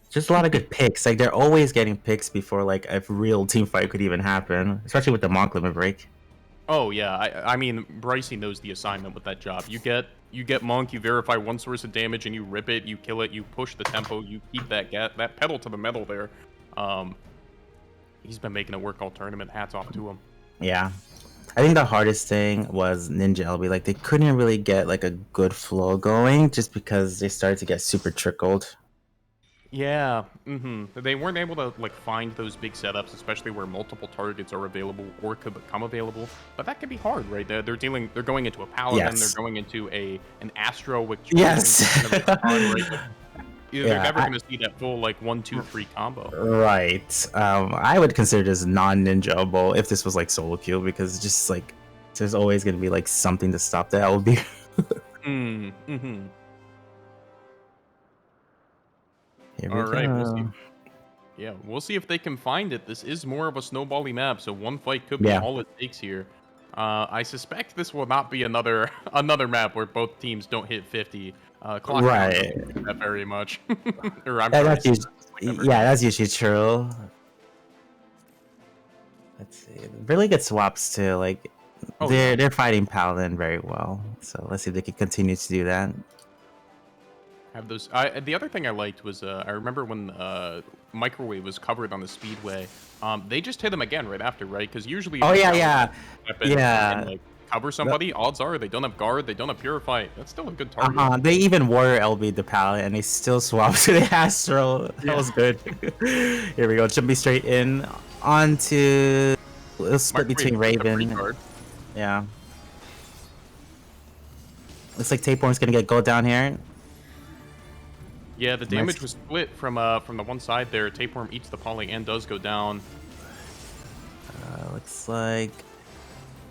Just a lot of good picks. Like, they're always getting picks before, like, a real team fight could even happen, especially with the Monk limit break. Oh, yeah. I mean, Brycey knows the assignment with that job. You get Monk, you verify one source of damage, and you rip it, you kill it, you push the tempo, you keep that pedal to the metal there. He's been making it work all tournament. Hats off to him. Yeah. I think the hardest thing was Ninja LB. Like, they couldn't really get, like, a good flow going just because they started to get super trickled. Yeah. They weren't able to, like, find those big setups, especially where multiple targets are available or could become available. But that can be hard, right? They're going into a Paladin, they're going into an Astro, which yes. They're never going to see that full, like, 1-2-3 combo. Right. I would consider this non-ninjable if this was, like, solo queue, because just, like, there's always going to be, like, something to stop the LB. All right, we'll see. Yeah, we'll see if they can find it. This is more of a snowbally map, so one fight could be all it takes here. I suspect this will not be another map where both teams don't hit 50. Clock right. Doesn't that very much. That's usually true. Let's see. Really good swaps too. Like they're fighting Paladin very well. So let's see if they can continue to do that. Have those. The other thing I liked was I remember when Microwave was covered on the Speedway. They just hit him again right after, right? Because usually. Cover somebody, odds are they don't have guard, they don't have purify. That's still a good target. They even were LB the pallet and they still swapped to the Astro. That was good. Here we go, jumping straight in onto. It'll split between Raven. Yeah. Looks like Tapeworm's gonna get gold down here. Yeah, the damage was split from the one side there. Tapeworm eats the poly and does go down. Looks like.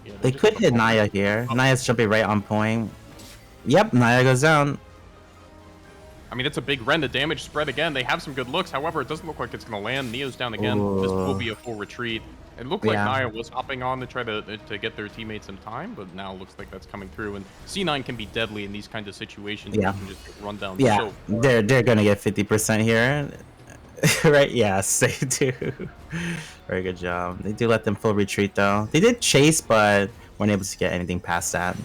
Yeah, they could hit Naya here. Naya's jumping right on point. Yep, Naya goes down. I mean, it's a big Ren. The damage spread again. They have some good looks. However, it doesn't look like it's going to land. Neo's down again. This will be a full retreat. It looked like Naya was hopping on to try to get their teammates some time, but now it looks like that's coming through. And C9 can be deadly in these kinds of situations. Yeah. You can just run down. Yeah, they're going to get 50% here. Right? Yes, they do. Very good job. They do let them full retreat though. They did chase, but weren't able to get anything past that.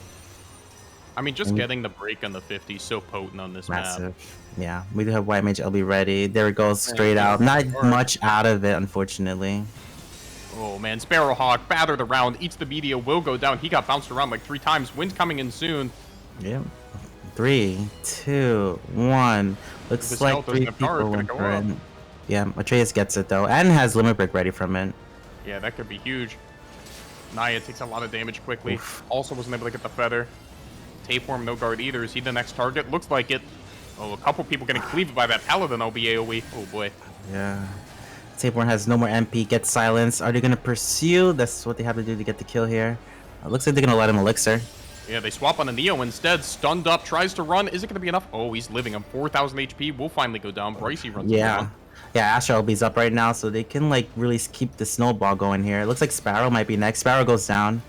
I mean, just getting the break on the 50 is so potent on this map. Yeah, we do have White Mage LB ready. There it goes, straight out. Not much out of it, unfortunately. Oh man, Sparrowhawk battered around, eats the media, will go down. He got bounced around like 3 times. Wind's coming in soon. Yeah. 3, 2, 1. Looks like 3 people went for it. Yeah, Atreus gets it though, and has limit break ready from it. Yeah, that could be huge. Naya takes a lot of damage quickly. Also wasn't able to get the feather. Tapeworm, no guard either. Is he the next target? Looks like it. Oh, a couple people getting cleaved by that Paladin AoE. Oh boy. Yeah. Tapeworm has no more MP, gets silenced. Are they gonna pursue? That's what they have to do to get the kill here. Looks like they're gonna let him elixir. Yeah, they swap on a Neo instead. Stunned up, tries to run. Is it gonna be enough? Oh, he's living on 4,000 HP. Will finally go down. Bricey runs down. Yeah, Astra LB's up right now, so they can like really keep the snowball going here. It looks like Sparrow might be next. Sparrow goes down.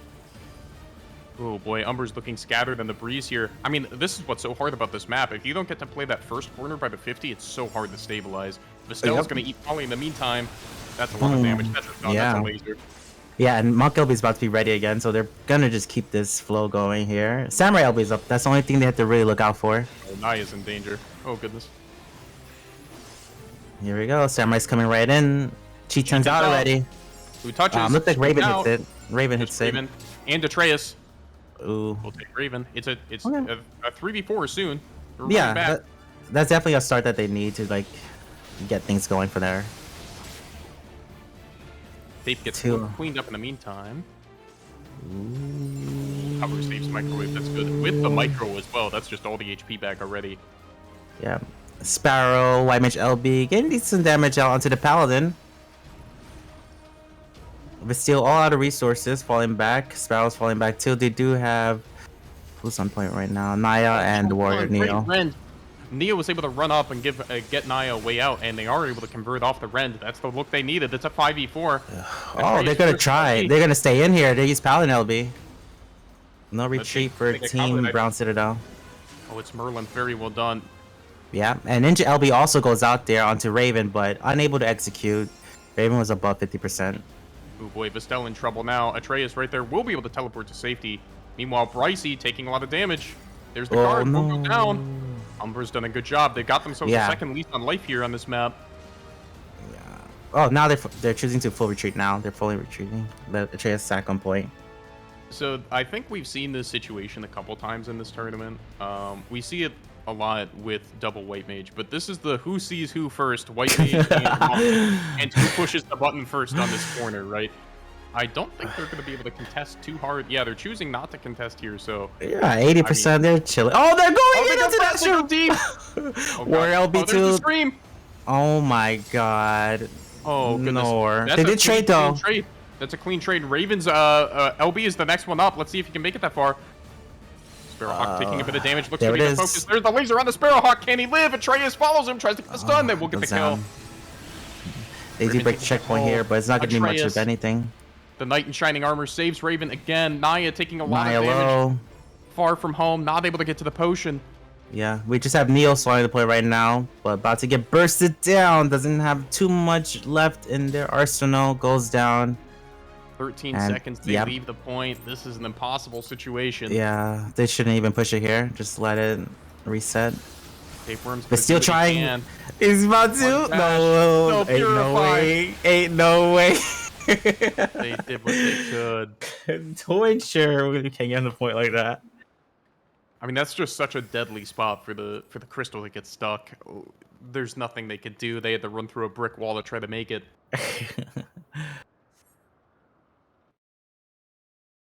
Oh boy, Umber's looking scattered in the breeze here. I mean, this is what's so hard about this map. If you don't get to play that first corner by the 50, it's so hard to stabilize. Vistell's gonna eat Polly in the meantime. That's a lot of damage. That's a, that's a laser. Yeah, and Monk LB is about to be ready again, so they're gonna just keep this flow going here. Samurai LB is up. That's the only thing they have to really look out for. Oh, Naya's in danger. Oh goodness. Here we go. Samurai's coming right in. Chi turns out already. Who touches? Looks like Raven hits it. Raven hits it. Raven and Atreus. Ooh. We'll take Raven. It's a 3v4 soon. Yeah, that's definitely a start that they need to like get things going for there. Tape gets cleaned up in the meantime. Cover saves microwave. That's good. With the micro as well. That's just all the HP back already. Yeah. Sparrow, White Mage LB, getting decent damage out onto the Paladin. Bastille all out of resources, falling back. Sparrow's falling back too. They do have who's on point right now? Naya and the Warrior Neo. Neo was able to run up and get Naya a way out, and they are able to convert off the Rend. That's the look they needed. It's a 5v4. Oh, they're gonna try. They're gonna stay in here. They use Paladin LB. No retreat for Team Brown Citadel. Oh, it's Merlin. Very well done. Yeah, and Ninja LB also goes out there onto Raven, but unable to execute. Raven was above 50%. Oh boy, Vistel in trouble now. Atreus right there will be able to teleport to safety. Meanwhile, Bricey taking a lot of damage. There's the guard. No. Will go down. Umber's done a good job. They got themselves a second lease on life here on this map. Yeah. Oh, now they're choosing to full retreat now. They're fully retreating. The Atreus sack on point. So I think we've seen this situation a couple times in this tournament. We see it a lot with double White Mage, but this is the who sees who first, White Mage and who pushes the button first on this corner, right? I don't think they're going to be able to contest too hard. Yeah, they're choosing not to contest here, so... Yeah, 80% they're chilling. Oh, they're going into that shoot! Deep! Warrior LB2. The scream! Oh my god. Oh, goodness. No. They did trade, though. That's a clean trade. Ravens, LB is the next one up. Let's see if he can make it that far. Sparrowhawk taking a bit of damage. Looks to be the focus. There's the laser on the Sparrowhawk. Can he live? Atreus follows him, tries to get the stun. Then we'll get the kill. They do break the checkpoint here, but it's not going to be much of anything. The Knight in Shining Armor saves Raven again. Naya taking a lot of damage. Far from home, not able to get to the potion. Yeah, we just have Neo slowing to play right now, but about to get bursted down. Doesn't have too much left in their arsenal. Goes down. 13 seconds, they leave the point. This is an impossible situation. Yeah, they shouldn't even push it here. Just let it reset. Tapeworm's but still trying. He's about to. No, ain't no way. Ain't no way. They did what they could. To ensure we can't get on the point like that. I mean, that's just such a deadly spot for the crystal to get stuck. There's nothing they could do. They had to run through a brick wall to try to make it.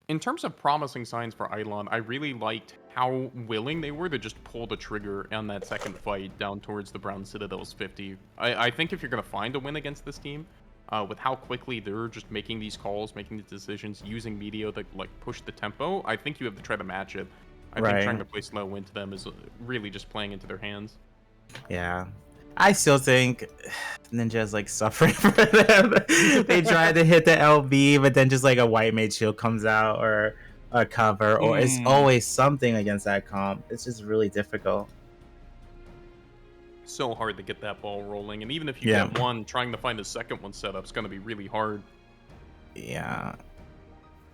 In terms of promising signs for Eidolon, I really liked how willing they were to just pull the trigger on that second fight down towards the Brown Citadel's 50. I think if you're going to find a win against this team, with how quickly they're just making these calls, making the decisions, using Meteor to like push the tempo, I think you have to try to match it. I think trying to play slow into them is really just playing into their hands. Yeah. I still think Ninja's like suffering for them. They try to hit the LB, but then just like a White Mage shield comes out or a cover, or it's always something against that comp. It's just really difficult. So hard to get that ball rolling, and even if you get one, trying to find a second one set up is going to be really hard. Yeah.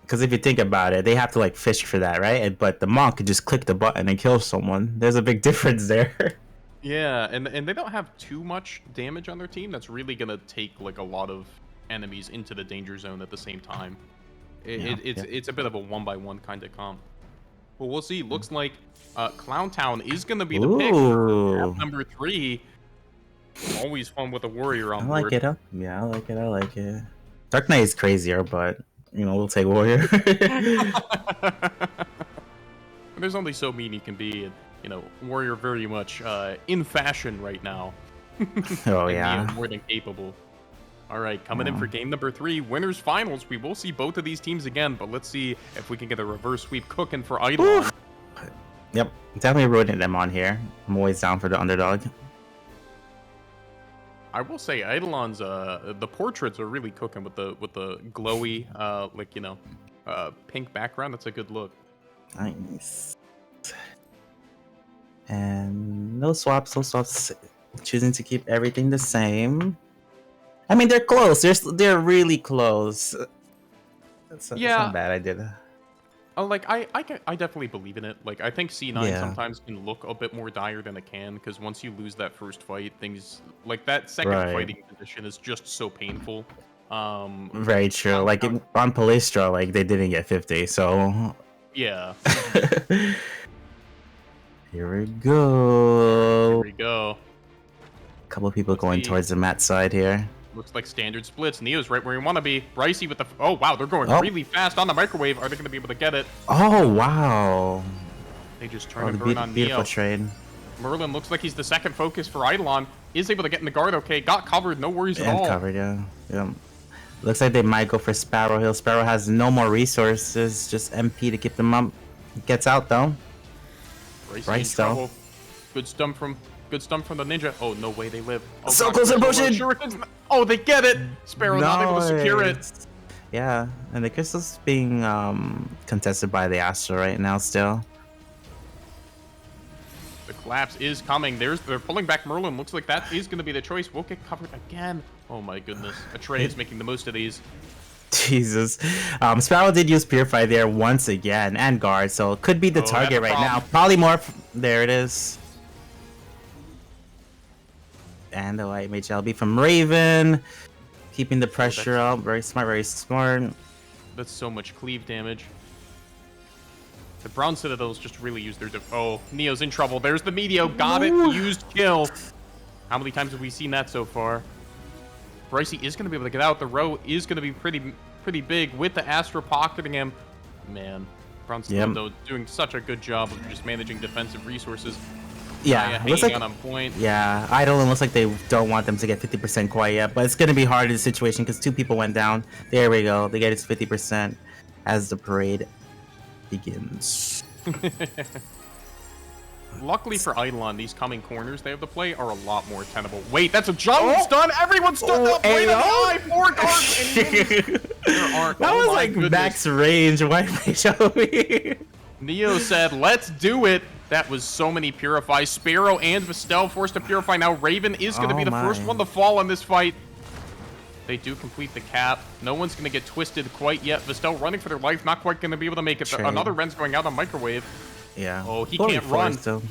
Because if you think about it, they have to like fish for that, right? But the Monk could just click the button and kill someone. There's a big difference there. Yeah, and they don't have too much damage on their team. That's really going to take like a lot of enemies into the danger zone at the same time. It's a bit of a one-by-one kind of comp. Well, we'll see. Looks like Clown Town is going to be the pick for number 3. Always fun with a warrior on board. I like it. Yeah, I like it. I like it. Dark Knight is crazier, but you know, we'll take warrior. there's only so mean he can be. And, you know, Warrior very much in fashion right now. Oh And yeah. Neo more than capable. All right, coming in for game number 3, winners finals. We will see both of these teams again, but let's see if we can get a reverse sweep cooking for Eidolon. Yep, definitely rooting them on here. I'm always down for the underdog. I will say Eidolon's the portraits are really cooking with the glowy like, you know, pink background. That's a good look. Nice. And no swaps, no swaps. Choosing to keep everything the same. I mean, they're close. They're really close. That's not bad. I did. Like I definitely believe in it. Like I think C9 Yeah. sometimes can look a bit more dire than it can, because once you lose that first fight, things like that second Right. fighting position is just so painful. Very true. Like on Palestra, like they didn't get 50. So Yeah. here we go. Here we go. Couple people Let's going see. towards the mat side here. Looks like standard splits. Neo's right where you want to be. Bricey with the... Oh, wow. They're going Oh. really fast on the microwave. Are they going to be able to get it? Oh wow! They just turn Oh, and the burn on beautiful Neo. trade. Merlin looks like he's the second focus for Eidolon. Is able to get in the guard okay. Got covered. No worries at And all. covered, yeah. Yeah. Looks like they might go for Sparrow Hill. Sparrow has no more resources, just MP to keep them up. Gets out though. Bricey Bryce, in though. trouble. Good stump from the ninja. Oh, no way they live. Oh, So God, close to the Crystal potion! Shurikens. Oh, they get it. Sparrow not able to secure it. Nice. Yeah, and the crystal's being contested by the Astra right now still. The collapse is coming. They're pulling back Merlin. Looks like that is going to be the choice. We'll get covered again. Oh my goodness. Atreus is making the most of these. Jesus. Sparrow did use Purify there once again, and Guard, so it could be the Oh, target that's a right now. problem. Probably more. There it is. And the White Mage LB from Raven. Keeping the pressure up. Very smart, very smart. That's so much cleave damage. The Brown Citadels just really used their... Oh, Neo's in trouble. There's the Meteo. Got it. Used kill. How many times have we seen that so far? Bricey is going to be able to get out. The row is going to be pretty big with the Astra pocketing him. Man, Brown Citadel doing such a good job of just managing defensive resources. Yeah, looks hanging like on point. yeah, Eidolon looks like they don't want them to get 50% quite yet, but it's gonna be hard in this situation because 2 people went down. There we go. They get its 50% as the parade begins. Luckily for Eidolon, these coming corners they have to play are a lot more tenable. Wait, that's a jump stun! Everyone's stunned up! Wait on the eye! 4 guards! And there aren't. That Oh was my like goodness. max range. Why did they show me? Neo said, let's do it. That was so many purifies. Sparrow and Vestel forced to purify. Now Raven is going to be the first one to fall in this fight. They do complete the cap. No one's going to get twisted quite yet. Vestel running for their life. Not quite going to be able to make it. Trade. Another Ren's going out on microwave. Yeah. Oh, he can't run. Still.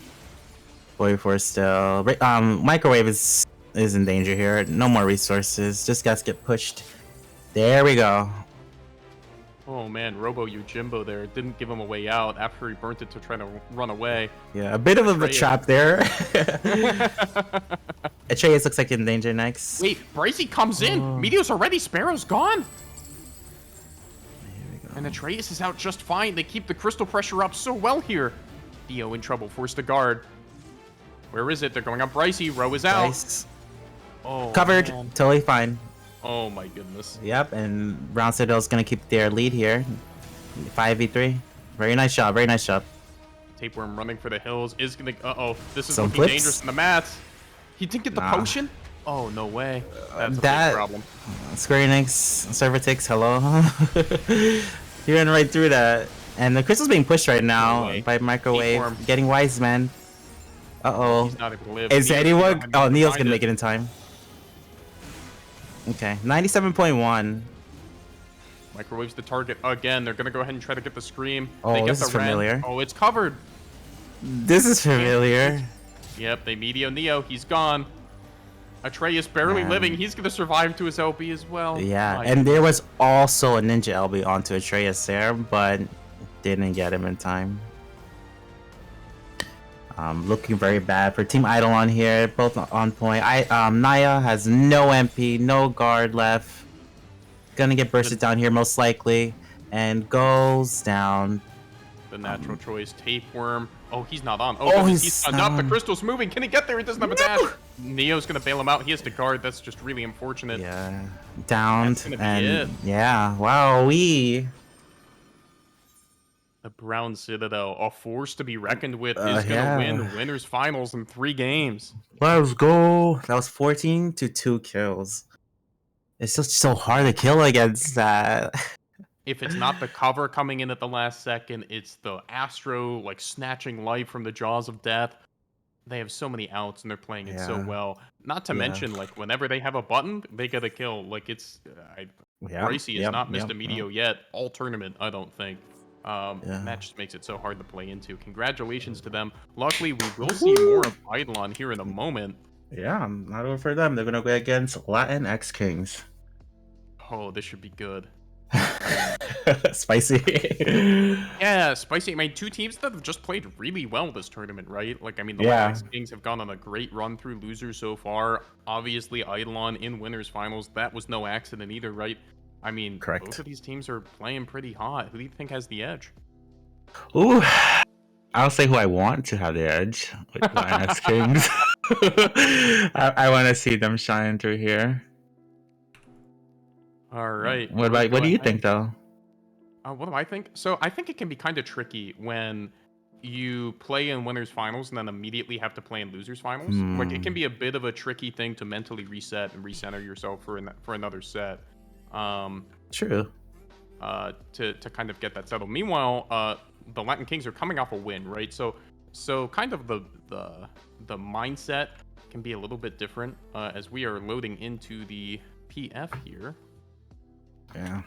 44 still. Microwave is in danger here. No more resources. Just guys get pushed. There we go. Oh man, Robo Yojimbo there didn't give him a way out after he burnt it to try to run away. Yeah, a bit of a Atreus. trap there. Atreus looks like in danger next. Wait, Bricey comes in. Meteor's already. Sparrow's gone. And Atreus is out just fine. They keep the crystal pressure up so well here. Dio in trouble, forced to guard. Where is it? They're going on Bricey. Row is out. Nice. Oh, Covered. man. Totally fine. Oh my goodness. Yep, and Brown Citadel's gonna keep their lead here. 5v3. Very nice shot. Very nice shot. Tapeworm running for the hills is gonna. Uh-oh. This is Some looking flips? dangerous in the mats. He didn't get the Nah. potion? Oh, no way. That's a that- big problem. Square Enix, Servertix, hello. He ran right through that. And the crystal's being pushed right No now way. by Microwave. Tapeworm. Getting Wise Man. Uh-oh. He's not able to live. Is Neo's anyone? gonna Oh, Neil's find gonna make it in time. Okay, 97.1. Microwave's the target again. They're gonna go ahead and try to get the scream. Oh, they get this the is familiar. Ren. Oh, it's covered. This is familiar. Yep, they Meteo Neo. He's gone. Atreus barely Man. living. He's gonna survive to his LB as well. Yeah, My and there was also a Ninja LB onto Atreus there, but didn't get him in time. Looking very bad for Team Eidolon here, both on point. Naya has no MP, no guard left. Gonna get bursted down here most likely, and goes down. the natural choice. Tapeworm. Oh, he's not on. Oh, goodness, he's he's stunned up. The not. crystal's moving. Can he get there? He doesn't have a dash. Neo's gonna bail him out. He has to guard. That's just really unfortunate. Yeah, downed. That's gonna be And it. yeah, wow, The Brown Citadel, a force to be reckoned with, is gonna yeah. win winners finals in 3 games. Let's go. That was 14 to 2 kills. It's just so hard to kill against that. If it's not the cover coming in at the last second, it's the Astro like snatching life from the jaws of death. They have so many outs and they're playing it so Yeah. well. Not to Yeah. mention, like whenever they have a button, they get a kill. Like it's Yeah, Pricey has yep, not missed yep, a medio yet all tournament. I don't think. That just makes it so hard to play into. Congratulations to them. Luckily, we will see more of Eidolon here in a moment. Yeah, I'm not over for them. They're gonna go against Latin X Kings. Oh, this should be good. Spicy. Yeah, spicy. I mean, 2 teams that have just played really well this tournament, right? Like, I mean, the Yeah. Latinx Kings have gone on a great run through losers so far. Obviously, Eidolon in winners finals. That was no accident either, right? I mean, Correct. both of these teams are playing pretty hot. Who do you think has the edge? Ooh, I'll say who I want to have the edge with Latin X Kings. I want to see them shine through here. All right. What do you think though? What do I think? So I think it can be kind of tricky when you play in winners finals and then immediately have to play in losers finals. Like it can be a bit of a tricky thing to mentally reset and recenter yourself for another set. True. To kind of get that settled. Meanwhile, the Latin Kings are coming off a win, right? So kind of the mindset can be a little bit different as we are loading into the PF here. Yeah.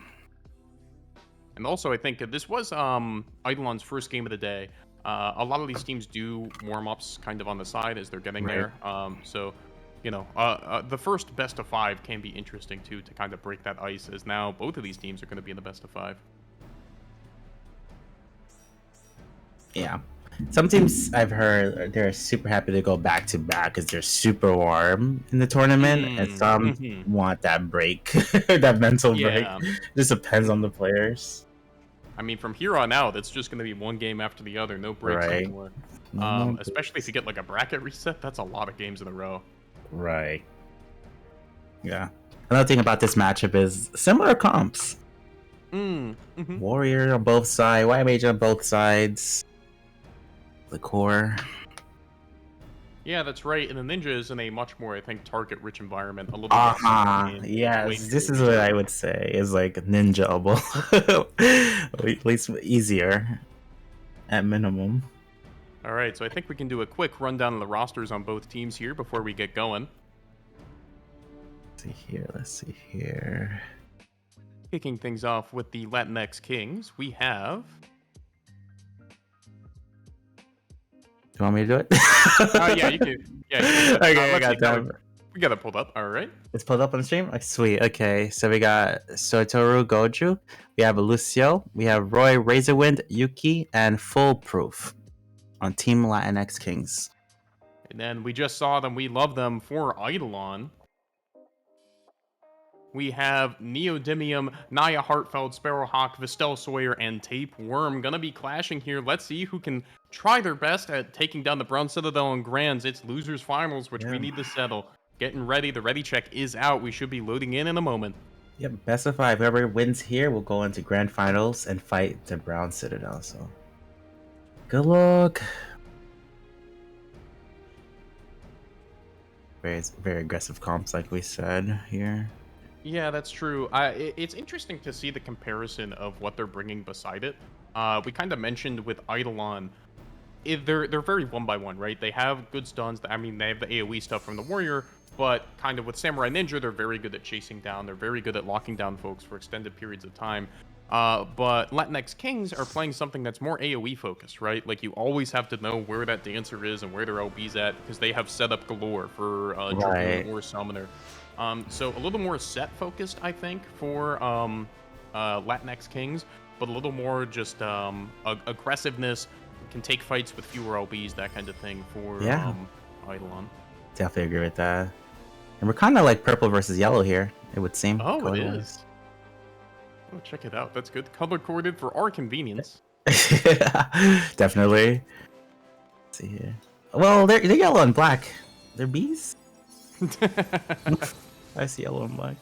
And also, I think this was Eidolon's first game of the day. A lot of these teams do warm-ups kind of on the side as they're getting there. So, you know, the first best of 5 can be interesting too to kind of break that ice, as now both of these teams are going to be in the best of 5. Yeah. Some teams I've heard they're super happy to go back to back because they're super warm in the tournament, and some want that break, that mental break. Just depends on the players. I mean, from here on out, it's just going to be one game after the other, no breaks anymore. Especially if you get like a bracket reset, that's a lot of games in a row. Right. Yeah. Another thing about this matchup is similar comps. Warrior on both sides, White Mage on both sides. The core. Yeah, that's right. And the Ninja is in a much more, I think, target-rich environment. A little bit. Yes, this is what I would say is like ninja-able. At least easier, at minimum. All right, so I think we can do a quick rundown of the rosters on both teams here before we get going. Let's see here. Kicking things off with the Latinx Kings, we have... You want me to do it? Yeah, you can. Yeah. Okay, I got that. We got it pulled up. All right. It's pulled up on the stream? Like, sweet. Okay, so we got Sotoru Goju, we have Lucio, we have Roy Razorwind, Yuki, and Foolproof on Team Latinx Kings. And then we just saw them. We love them for Eidolon. We have Neodymium, Naya Hartfeld, Sparrowhawk, Vistel Sawyer, and Tapeworm gonna be clashing here. Let's see who can try their best at taking down the Brown Citadel and Grands. It's losers finals, which we need to settle. Getting ready. The ready check is out. We should be loading in a moment. Yep, best of 5. Whoever wins here will go into grand finals and fight the Brown Citadel. So, good luck. Very aggressive comps, like we said here. Yeah, that's true. It's interesting to see the comparison of what they're bringing beside it. We kind of mentioned with Eidolon, they're very one by one, right? They have good stuns. I mean, they have the AoE stuff from the Warrior, but kind of with Samurai Ninja, they're very good at chasing down. They're very good at locking down folks for extended periods of time. But Latinx Kings are playing something that's more AoE focused, right? Like, you always have to know where that dancer is and where their LB's at, because they have setup galore for Dragoon or Summoner. So a little more set focused, I think, for Latinx Kings, but a little more just aggressiveness, can take fights with fewer LBs, that kind of thing for Eidolon. Definitely agree with that. And we're kind of like purple versus yellow here, it would seem. Oh, it is. Oh, check it out. That's good. Color coded for our convenience. Definitely. Let's see here. Well, they're yellow and black. They're bees. I see yellow and black.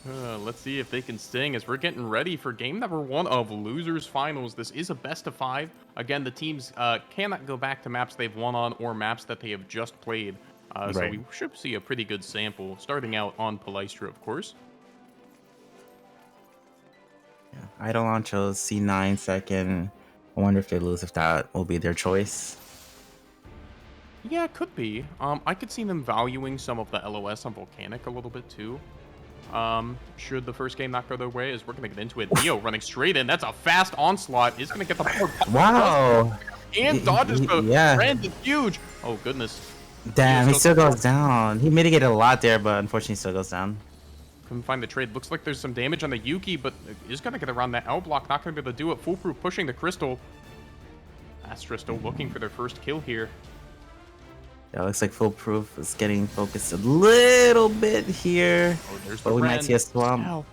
Let's see if they can sting as we're getting ready for game number 1 of Losers Finals. This is a best of 5. Again, the teams cannot go back to maps they've won on or maps that they have just played. So Right. we should see a pretty good sample, starting out on Palestra, of course. Yeah. Eidolon chose C9 second. I wonder if they lose, if that will be their choice. Yeah, it could be. I could see them valuing some of the LOS on Volcanic a little bit too. Should the first game not go their way, as we're gonna get into it. Neo running straight in. That's a fast onslaught. Is gonna get the board. Wow. And dodges the Yeah. random huge. Oh goodness. Damn, he Neo's still still- goes down. He mitigated a lot there, but unfortunately still goes down. Couldn't find the trade. Looks like there's some damage on the Yuki, but is gonna get around that L block. Not gonna be able to do it. Foolproof pushing the Crystal. Astra still looking for their first kill here. Yeah, looks like Foolproof is getting focused a little bit here. Oh, there's the But we might Ren. see a swamp. Ow.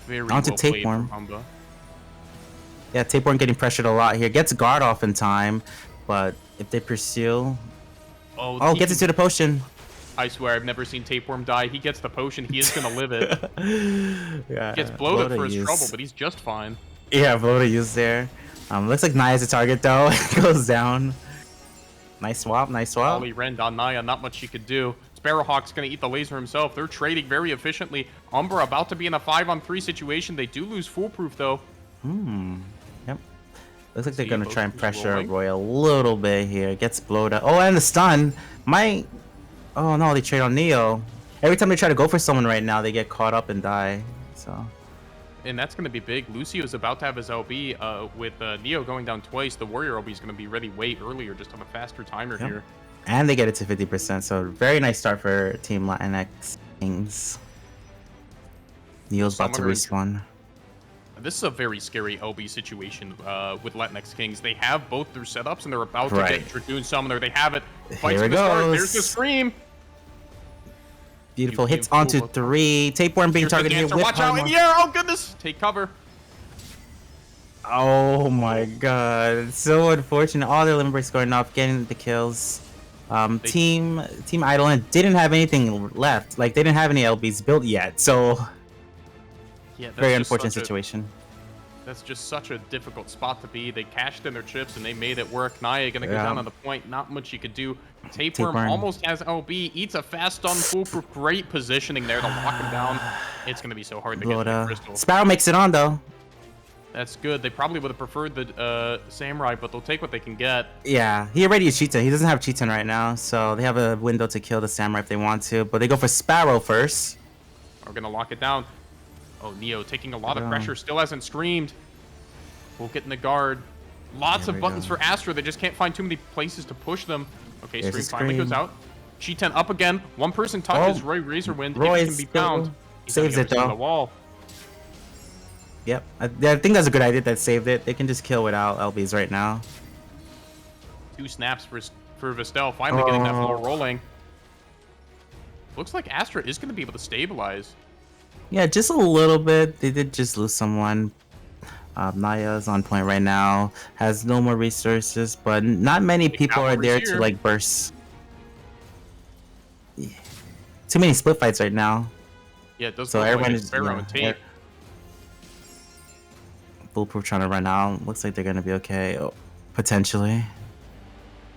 Very Onto well played Tapeworm. from Humba. Yeah, Tapeworm getting pressured a lot here. Gets guard off in time, but if they pursue... Oh, gets into the potion. I swear, I've never seen Tapeworm die. He gets the potion. He is gonna live it. Yeah, He gets bloated blow to for his use. trouble, but he's just fine. Yeah, blow to use there. Looks like Naya's a target though. Goes down. Nice swap, nice swap. Ollie Rend on Naya, not much she could do. Sparrowhawk's gonna eat the laser himself. They're trading very efficiently. Umbra about to be in a 5-on-3 situation. They do lose Foolproof though. Yep. Looks like they're See gonna both try and teams pressure rolling. Roy a little bit here. Gets blowed up. Oh, and the stun. Might... Oh no, they trade on Neo. Every time they try to go for someone right now, they get caught up and die. So... And that's going to be big. Lucio's about to have his LB with Neo going down twice. The Warrior LB is going to be ready way earlier, just on a faster timer Yep. here. And they get it to 50%, so very nice start for Team Latinx Kings. Neo's about to Summoner- respawn. This is a very scary LB situation with Latinx Kings. They have both their setups, and they're about to Right. get Dragoon Summoner. They have it. Fights Here for it the start. goes. There's the Scream. Beautiful You hits can't onto fool with- 3. Tapeworm being Here's the targeted here dancer. with Watch out in armor. the air. Oh, goodness. Take cover. Oh my god, it's so unfortunate. All their limit breaks going off, getting the kills. Team Eidolon didn't have anything left. Like, they didn't have any LBs built yet, so Yeah, that's very just unfortunate such a- situation. That's just such a difficult spot to be. They cashed in their chips and they made it work. Naya gonna go Yeah. down on the point. Not much you could do. Tapeworm Tapeworm. almost has LB. Eats a fast stun. Foolproof. Great positioning there to lock him down. It's gonna be so hard to get to the Bloda. crystal. Sparrow makes it on though. That's good. They probably would have preferred the Samurai, but they'll take what they can get. Yeah, he already used Cheetah. He doesn't have Cheetah right now, so they have a window to kill the Samurai if they want to. But they go for Sparrow first. We're gonna lock it down. Oh, Neo taking a lot of Yeah. pressure. Still hasn't screamed. We'll get in the guard. Lots There of we buttons go. for Astra. They just can't find too many places to push them. Okay, There's Scream a finally goes Scream. out. Cheetan up again. One person touches Oh, Roy Razorwind. Roy if he can be still found. He's on saves the it, other side of though. The wall. Yep, I think that's a good idea that saved it. They can just kill without LBs right now. 2 snaps for Vestel. Finally getting that floor Oh. rolling. Looks like Astra is going to be able to stabilize. Yeah, just a little bit. They did just lose someone. Naya's on point right now. Has no more resources, but not many people are Cavalry's there here. to like burst. Yeah. Too many split fights right now. Yeah, it does So look like everyone a is Sparrow and Tape. Foolproof trying to run out. Looks like they're gonna be okay. Oh, potentially.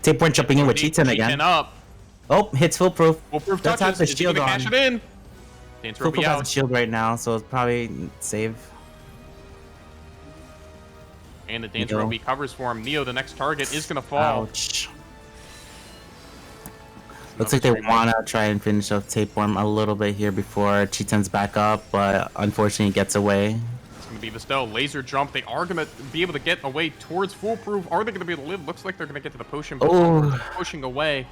Tapeworm jumping in with Cheetan again. Up. Oh, hits Foolproof. Foolproof That's touches. how the Is he shield gonna on. cash it in? Dancer will Foolproof be has a out. shield right now, so it's probably save. And the Dancer go. will be covers for him. Neo, the next target, is gonna fall. Ouch. Looks like they Another wanna try and finish off Tapeworm a little bit here before Cheetan's back up, but unfortunately he gets away. It's gonna be Vestel. Laser jump. They are gonna be able to get away towards Foolproof. Are they gonna be able to live? Looks like they're gonna get to the potion, but Oh. they're pushing away.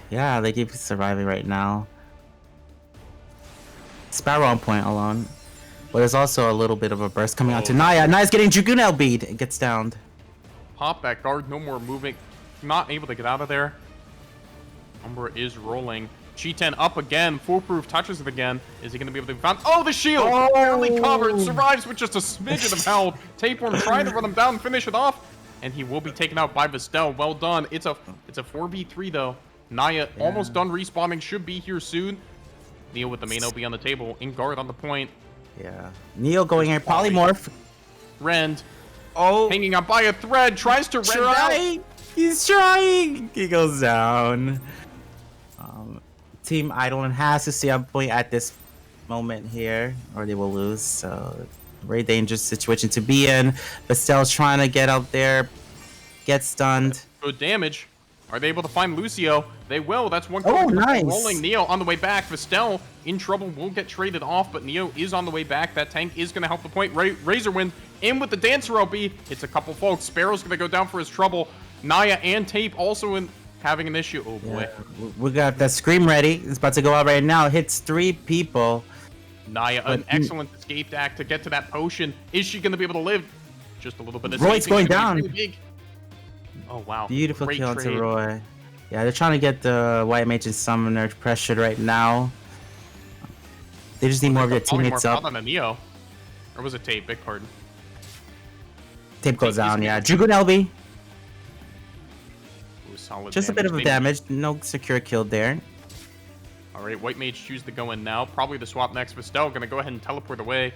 Yeah, they keep surviving right now. Sparrow on point alone. But there's also a little bit of a burst coming out to Oh. Naya. Naya's getting Dragoon LB'd. It gets downed. Pop that guard. No more moving. Not able to get out of there. Umbra is rolling. Cheetan up again. Foolproof touches it again. Is he going to be able to be found? Oh, the shield! Barely covered. Survives with just a smidgen of health. Tapeworm trying to run him down and finish it off. And he will be taken out by Vestel. Well done. It's a 4v3 though. Naya almost done respawning. Should be here soon. Neil with the main OB on the table. In guard on the point. Yeah. Neil going here. Polymorph. Rend. Oh. Hanging on by a thread. Tries to rend out. He's trying. He goes down. Team Eidolon has to stay on point at this moment here, or they will lose. So, very dangerous situation to be in. Vestel's trying to get out there, get stunned. Good damage. Are they able to find Lucio? They will. That's one. Oh, nice. Rolling Neo on the way back. Vestel in trouble. Will get traded off, but Neo is on the way back. That tank is going to help the point. Razorwind in with the Dancer OB. Hits a couple folks. Sparrow's going to go down for his trouble. Naya and Tape also having an issue. Oh boy. Yeah. We got that Scream ready. It's about to go out right now. Hits 3 people. Naya, an excellent escape act to get to that potion. Is she going to be able to live? Just a little bit of Roy's going down. Really oh wow. Beautiful Great kill trade. to Roy. Yeah, they're trying to get the White Mage and Summoner pressured right now. They just need more of their teammates up. On a Neo. Or was it Tape? Big pardon. Tape goes down, yeah. Jugun LB. Solid Just a bit of a damage. No secure kill there. All right, White Mage choose to go in now. Probably the swap next. Vestel going to go ahead and teleport away.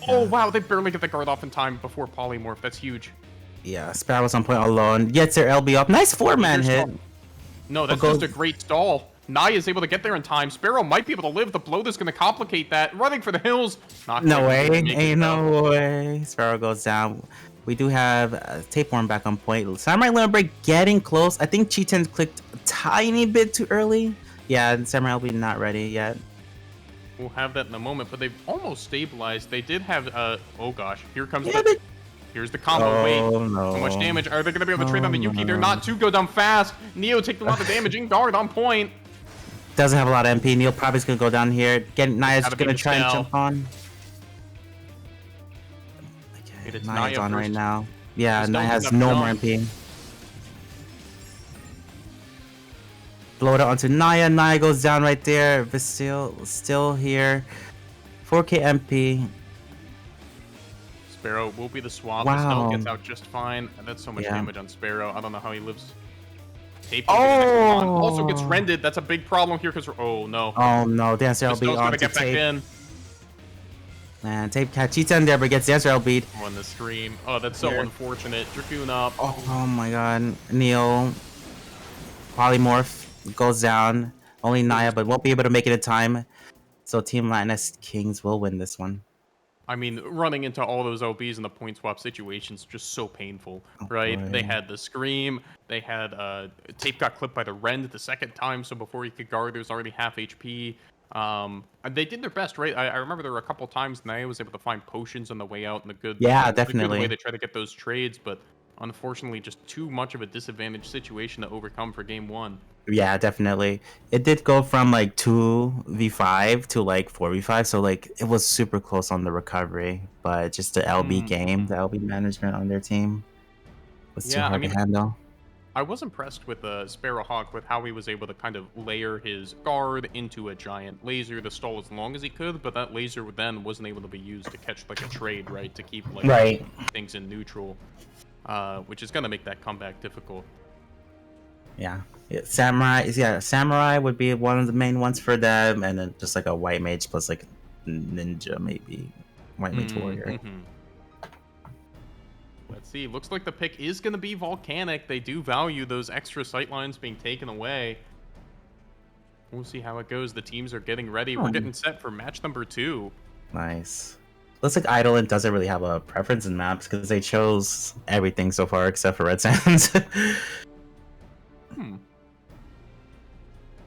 Oh, wow. They barely get the guard off in time before Polymorph. That's huge. Yeah, Sparrow's on point alone. Gets their LB up. Nice 4-man hit. No, that's just a great stall. Naya is able to get there in time. Sparrow might be able to live. The blow that's going to complicate that. Running for the hills. No way. Ain't no way. Sparrow goes down. We do have Tapeworm back on point. Samurai Limit getting close. I think Cheetan clicked a tiny bit too early. Yeah, and Samurai will be not ready yet. We'll have that in a moment, but they've almost stabilized. They did have, oh gosh, here comes the... Here's the combo. Wait, no. so much damage. Are they going to be able to trade on the Yuki? They're not. 2 go down fast. Neo taking a lot of damage. In guard on point. Doesn't have a lot of MP. Neil probably is going to go down here. Naya's going to try and jump on. Okay, Naya's on right now. Yeah, Naya has no more MP. Blow it onto Naya. Naya goes down right there. Vasile still here. 4k MP. Sparrow will be the swap. Wow. The Snow gets out just fine. And that's so much damage on Sparrow. I don't know how he lives. Tape also gets rended. That's a big problem here because oh no. Oh no, Dancer LB on to get back Tape. in. Man, Tape catch Cheetan there, but gets Dancer LB'd. On the stream. Oh, that's so unfortunate. Dragoon up. Oh my god. Neil. Polymorph goes down. Only Naya, but won't be able to make it in time. So Team Latinx Kings will win this one. I mean, running into all those OBs in the point swap situations just so painful, right? Boy. They had the Scream, they had Tape got clipped by the Rend the second time, so before he could guard, there's already half HP. And they did their best, right? I remember there were a couple times Naya was able to find potions on the way out in the good, definitely. The way they try to get those trades, but unfortunately, just too much of a disadvantaged situation to overcome for game 1. Yeah, definitely. It did go from like 2v5 to like 4v5, so like it was super close on the recovery. But just the LB game, the LB management on their team was too hard to handle. I was impressed with Sparrowhawk with how he was able to kind of layer his guard into a giant laser to stall as long as he could, but that laser then wasn't able to be used to catch like a trade, right? To keep like things in neutral, which is gonna make that comeback difficult. Yeah. Samurai would be one of the main ones for them, and then just like a White Mage plus like Ninja, maybe White Mage Warrior. Let's see. Looks like the pick is going to be Volcanic. They do value those extra sightlines being taken away. We'll see how it goes. The teams are getting ready. We're getting set for match number 2. Nice. Looks like Eidolon doesn't really have a preference in maps because they chose everything so far except for Red Sands.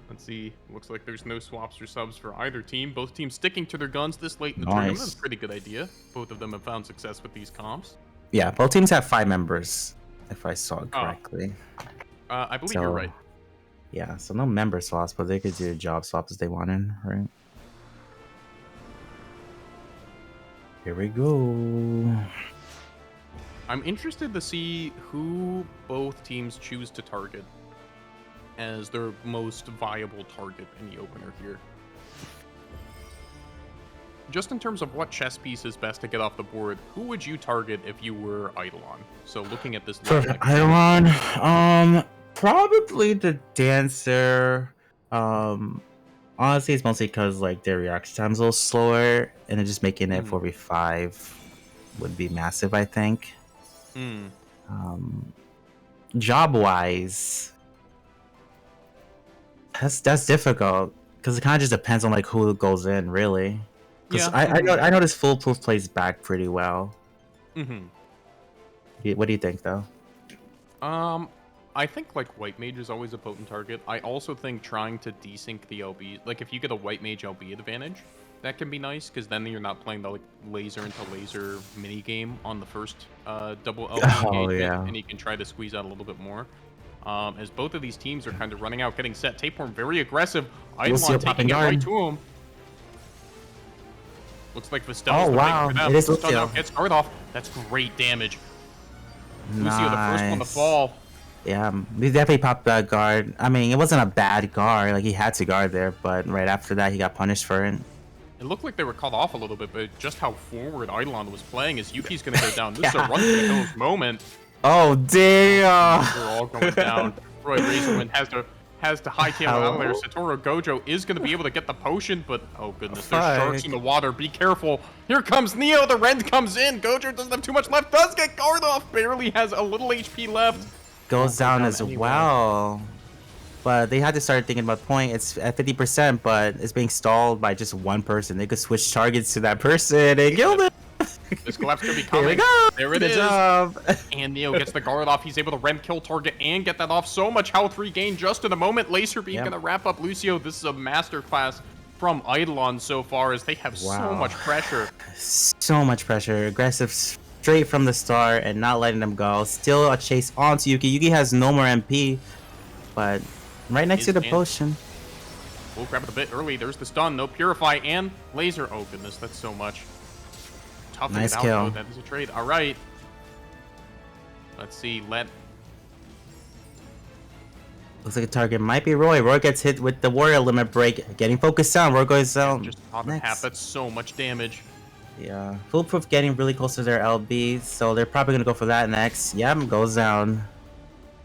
Let's see. Looks like there's no swaps or subs for either team. Both teams sticking to their guns this late in the tournament. That's a pretty good idea. Both of them have found success with these comps. Yeah, both teams have 5 members, if I saw it correctly. I believe you're right. Yeah, so no member swaps, but they could do job swaps if they wanted, right? Here we go. I'm interested to see who both teams choose to target. as their most viable target in the opener here. Just in terms of what chess piece is best to get off the board, who would you target if you were Eidolon? So looking at this For line, Eidolon, probably the dancer. Honestly, it's mostly because like their reaction time's a little slower, and then just making it 4v5 would be massive, I think. Job wise, that's difficult because it kind of just depends on like who goes in, really. Because I know this foolproof plays back pretty well. What do you think, though? I think like white mage is always a potent target. I also think trying to desync the LB, like if you get a white mage LB advantage, that can be nice because then you're not playing the like laser into laser mini game on the first double LB engagement, and you can try to squeeze out a little bit more. As both of these teams are kind of running out, getting set. Tapeworm very aggressive. Eidolon taking it right to him. Looks like Vestel's the pick for them. It is Lucio gets guard off. That's great damage. Lucio, the first one to fall. Yeah, he definitely popped that guard. I mean, it wasn't a bad guard. Like, he had to guard there, but right after that, he got punished for it. It looked like they were called off a little bit, but just how forward Eidolon was playing as Yuki's going to go down. This is a run for the hills moment. Oh, damn! They're all going down. Roy Razorwind has to hightail out of there. Satoru Gojo is going to be able to get the potion, but oh goodness, there's sharks in the water. Be careful. Here comes Neo. The Rend comes in. Gojo doesn't have too much left. Does get guard off. Barely has a little HP left. Goes down as well. But they had to start thinking about point. It's at 50%, but it's being stalled by just one person. They could switch targets to that person and kill them. This collapse could be coming. There it is. And Neo gets the guard off. He's able to rend kill target and get that off. So much health regain just in a moment. Laser Beam gonna wrap up Lucio. This is a masterclass from Eidolon so far as they have so much pressure. So much pressure. Aggressive straight from the start and not letting them go. Still a chase onto Yuki. Yuki has no more MP, but right next to the potion. We'll grab it a bit early. There's the stun. No Purify and Laser. Oh goodness, that's so much. Nice kill. That is a trade. All right. Let's see. Looks like a target might be Roy. Roy gets hit with the warrior limit break. Getting focused down. Roy goes down. Just on the half. That's so much damage. Yeah. Foolproof getting really close to their LB, so they're probably gonna go for that next. Yep, goes down.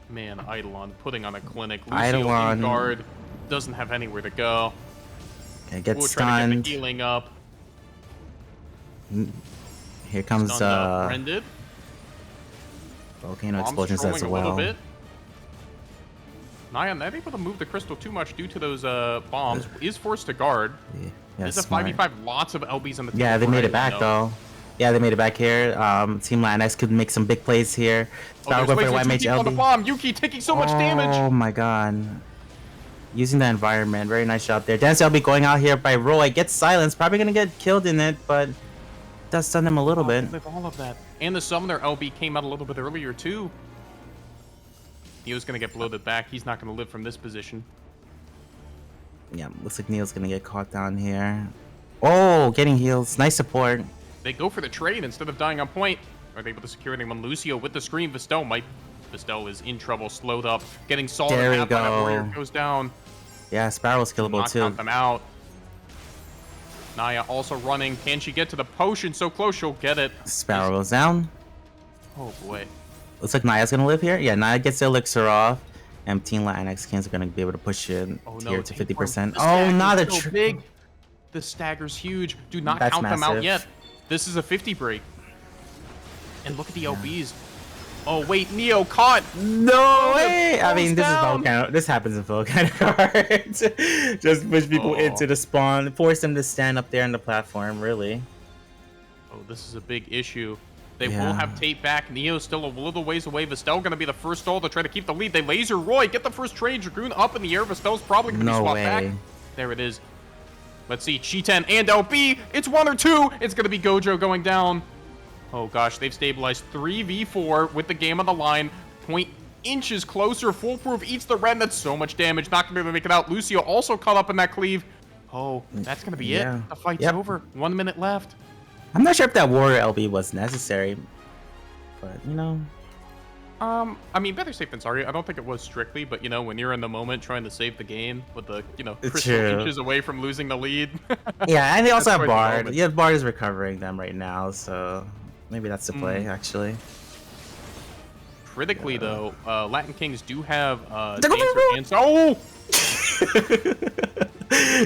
Man, Eidolon putting on a clinic. Lucio in guard. Doesn't have anywhere to go. Okay, gets trying to stunned. get the healing up. Here comes Rended. Volcano explosions as well. Naya not able to move the crystal too much due to those bombs. Is forced to guard. Yeah, it's a 5v5. Lots of LBs on the team. Yeah, they made it back though. Yeah, they made it back here. Team Latinx could make some big plays here. There's for White Mage on the bomb. Yuki taking so much damage. Oh my god. Using the environment. Very nice job there. Dance LB going out here by Roy. Gets silenced. Probably gonna get killed in it, but does stun him a little bit. With all of that. And the summoner LB came out a little bit earlier too. Neo's gonna get bloated back. He's not gonna live from this position. Yeah, looks like Neo's gonna get caught down here. Oh, getting heals. Nice support. They go for the trade instead of dying on point. Are they able to secure anyone? Lucio with the scream. Vestel is in trouble, slowed up, getting solid. There we go. go. That warrior goes down. Yeah, Sparrow's killable too. Count them out. Naya also running. Can she get to the potion? So close, she'll get it. Sparrow goes down. Oh boy. Looks like Naya's gonna live here. Yeah, Naya gets the elixir off. And Team Latinx Kings are gonna be able to push it here to 50%. Oh, not a so big. The stagger's huge. Do not count them out yet. This is a 50 break. And look at the LBs. Oh wait, Neo caught. No way! I mean, this is Volcano. This happens in Volcano cards. Just push people into the spawn, force them to stand up there on the platform. Really. Oh, this is a big issue. They will have tape back. Neo's still a little ways away. Vestel gonna be the first stall to try to keep the lead. They laser Roy, get the first trade. Dragoon up in the air. Vestel's probably gonna be swapped back. There it is. Let's see, Cheetan and LB. It's 1 or 2. It's gonna be Gojo going down. Oh gosh, they've stabilized 3v4 with the game on the line. Point inches closer. Foolproof eats the Ren. That's so much damage. Not gonna be able to make it out. Lucio also caught up in that cleave. Oh, that's gonna be it. The fight's over. 1 minute left. I'm not sure if that warrior LB was necessary, but you know, I mean, better safe than sorry. I don't think it was strictly, but you know, when you're in the moment trying to save the game with the, you know, crystal True. inches away from losing the lead. Yeah, and they also That's have quite the Bard. moment. Yeah, Bard is recovering them right now, so maybe that's the play, Mm. actually. Critically, though, Latin Kings do have They're going Dancer and oh!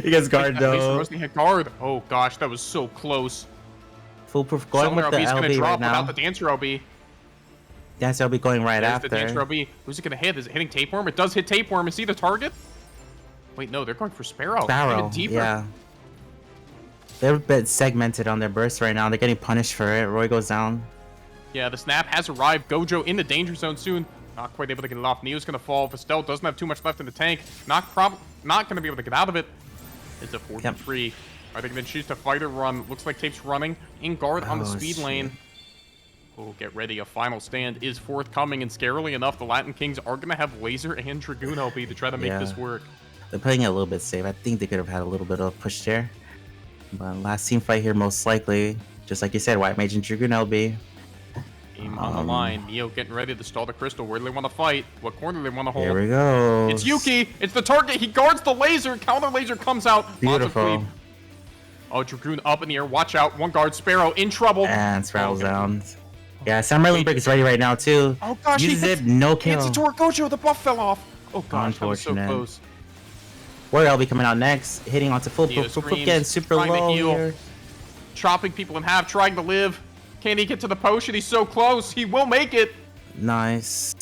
He gets guard At least though. mostly hit guard. Oh gosh, that was so close. Foolproof going Summoner with the LB is gonna LB drop right now. without the Dancer LB. Dancer LB going right There's after. the Dancer LB. Who's it gonna hit? Is it hitting Tapeworm? It does hit Tapeworm. Is he the target? Wait, no, they're going for Sparrow. Sparrow, Even deeper. yeah. They're a bit segmented on their burst right now. They're getting punished for it. Roy goes down. Yeah, the snap has arrived. Gojo in the danger zone soon. Not quite able to get it off. Neo's gonna fall. Vestel doesn't have too much left in the tank. Not gonna be able to get out of it. It's a 4-3. Are they gonna choose to fight or run? Looks like Tape's running. In guard on the speed shit. lane. Oh, get ready. A final stand is forthcoming, and scarily enough, the Latin Kings are gonna have Laser and Dragoon LB to try to make this work. They're playing it a little bit safe. I think they could have had a little bit of push there. But last team fight here, most likely, just like you said, White Mage and Dragoon LB. Game on the line. Neo getting ready to stall the crystal. Where do they want to fight? What corner do they want to hold? Here we go. It's Yuki. It's the target. He guards the laser. Counter laser comes out. Lots of Beautiful. creep. Oh, Dragoon up in the air. Watch out. One guard. Sparrow in trouble. And Sparrow's Okay. down. Yeah, Samurai Break is ready right now too. Oh gosh, Uses it, no kill. It's a Gojo. The buff fell off. Oh gosh, that was so Unfortunate. close. Warrior LB coming out next, hitting onto full Neo getting screams, super trying to low heal. here. Chopping people in half, trying to live. Can he get to the potion? He's so close. He will make it. Nice.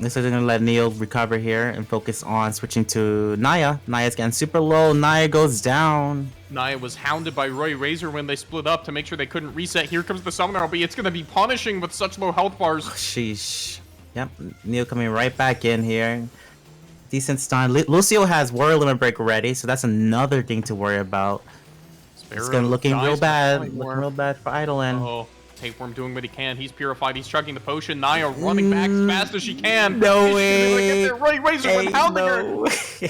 Looks like they're gonna let Neo recover here and focus on switching to Naya. Naya's getting super low. Naya goes down. Naya was hounded by Roy Razor when they split up to make sure they couldn't reset. Here comes the Summoner LB. It's going to be punishing with such low health bars. Sheesh. Yep. Neo coming right back in here. Decent stun. Lucio has Warrior Limit Break ready, so that's another thing to worry about. It's gonna looking real bad. Looking real bad for Eidolon. Oh, Tapeworm doing what he can. He's purified. He's chugging the potion. Naya running back as fast as she can. No She's way. gonna get there. Roy Razor went hounding her.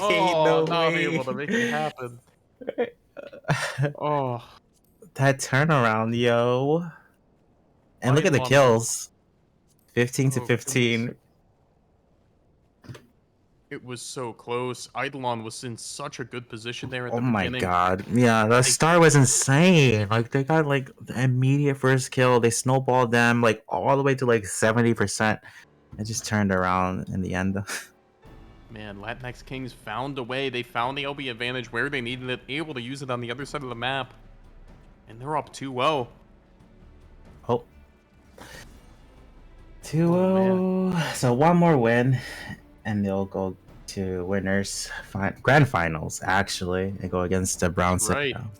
Oh, no not way. able to make it happen. Oh, That turnaround, yo. And look at the Eidolon. kills. 15 to Oh, 15. it was so close. Eidolon was in such a good position there at Oh the my beginning. god. Yeah, the start was insane. Like they got like the immediate first kill. They snowballed them like all the way to like 70%. It just turned around in the end. Man, Latinx Kings found a way. They found the LB advantage where they needed it, able to use it on the other side of the map. And they're up 2-0. Oh. 2-0. So one more win. And they'll go to winners grand finals actually and go against the Brown Right. Citadel.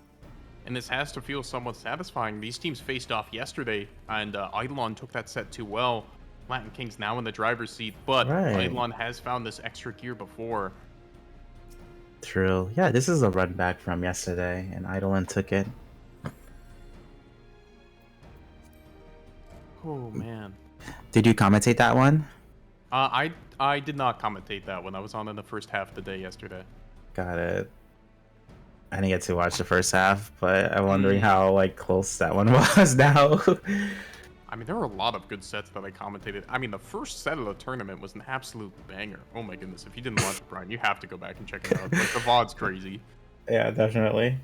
And this has to feel somewhat satisfying. These teams faced off yesterday, and Eidolon took that set too well. Latin Kings now in the driver's seat, but Right. Eidolon has found this extra gear before. True. Yeah, this is a run back from yesterday, and Eidolon took it. Oh man. Did you commentate that one? I did not commentate that one. I was on in the first half of the day yesterday. Got it. I didn't get to watch the first half, but I'm wondering how like close that one was now. I mean, there were a lot of good sets that I commentated. I mean, the first set of the tournament was an absolute banger. Oh my goodness. If you didn't watch it, Brian, you have to go back and check it out. Like, the VOD's crazy. Yeah, definitely.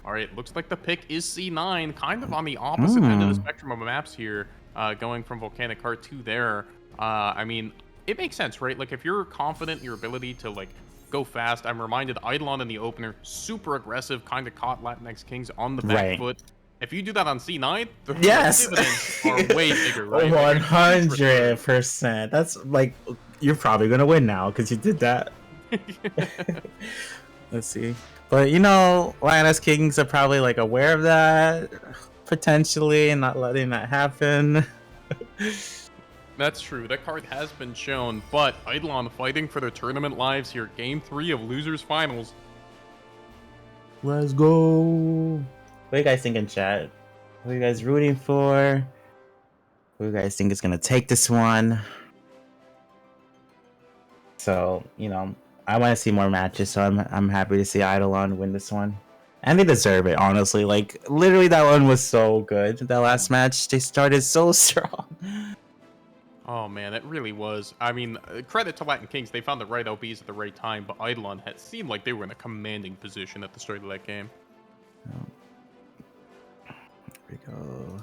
All right, looks like the pick is C9, kind of on the opposite end of the spectrum of maps here, going from Volcanic Heart to there. I mean, it makes sense, right? Like, if you're confident in your ability to, like, go fast, I'm reminded Eidolon in the opener, super aggressive, kind of caught Latinx Kings on the back Right. foot. If you do that on C9, the Yes. dividends are way bigger, right? 100%. That's like you're probably gonna win now because you did that. Let's see. But you know, Lioness Kings are probably like aware of that, potentially, and not letting that happen. That's true. That card has been shown, but Eidolon fighting for their tournament lives here. Game 3 of Losers Finals. Let's go. What do you guys think in chat? What are you guys rooting for? Who do you guys think is gonna take this one? So, you know, I want to see more matches, so I'm happy to see Eidolon win this one. And they deserve it, honestly. Like, literally, that one was so good. That last match, they started so strong. Oh man, it really was. I mean, credit to Latin Kings. They found the right LBs at the right time, but Eidolon had seemed like they were in a commanding position at the start of that game. Here we go.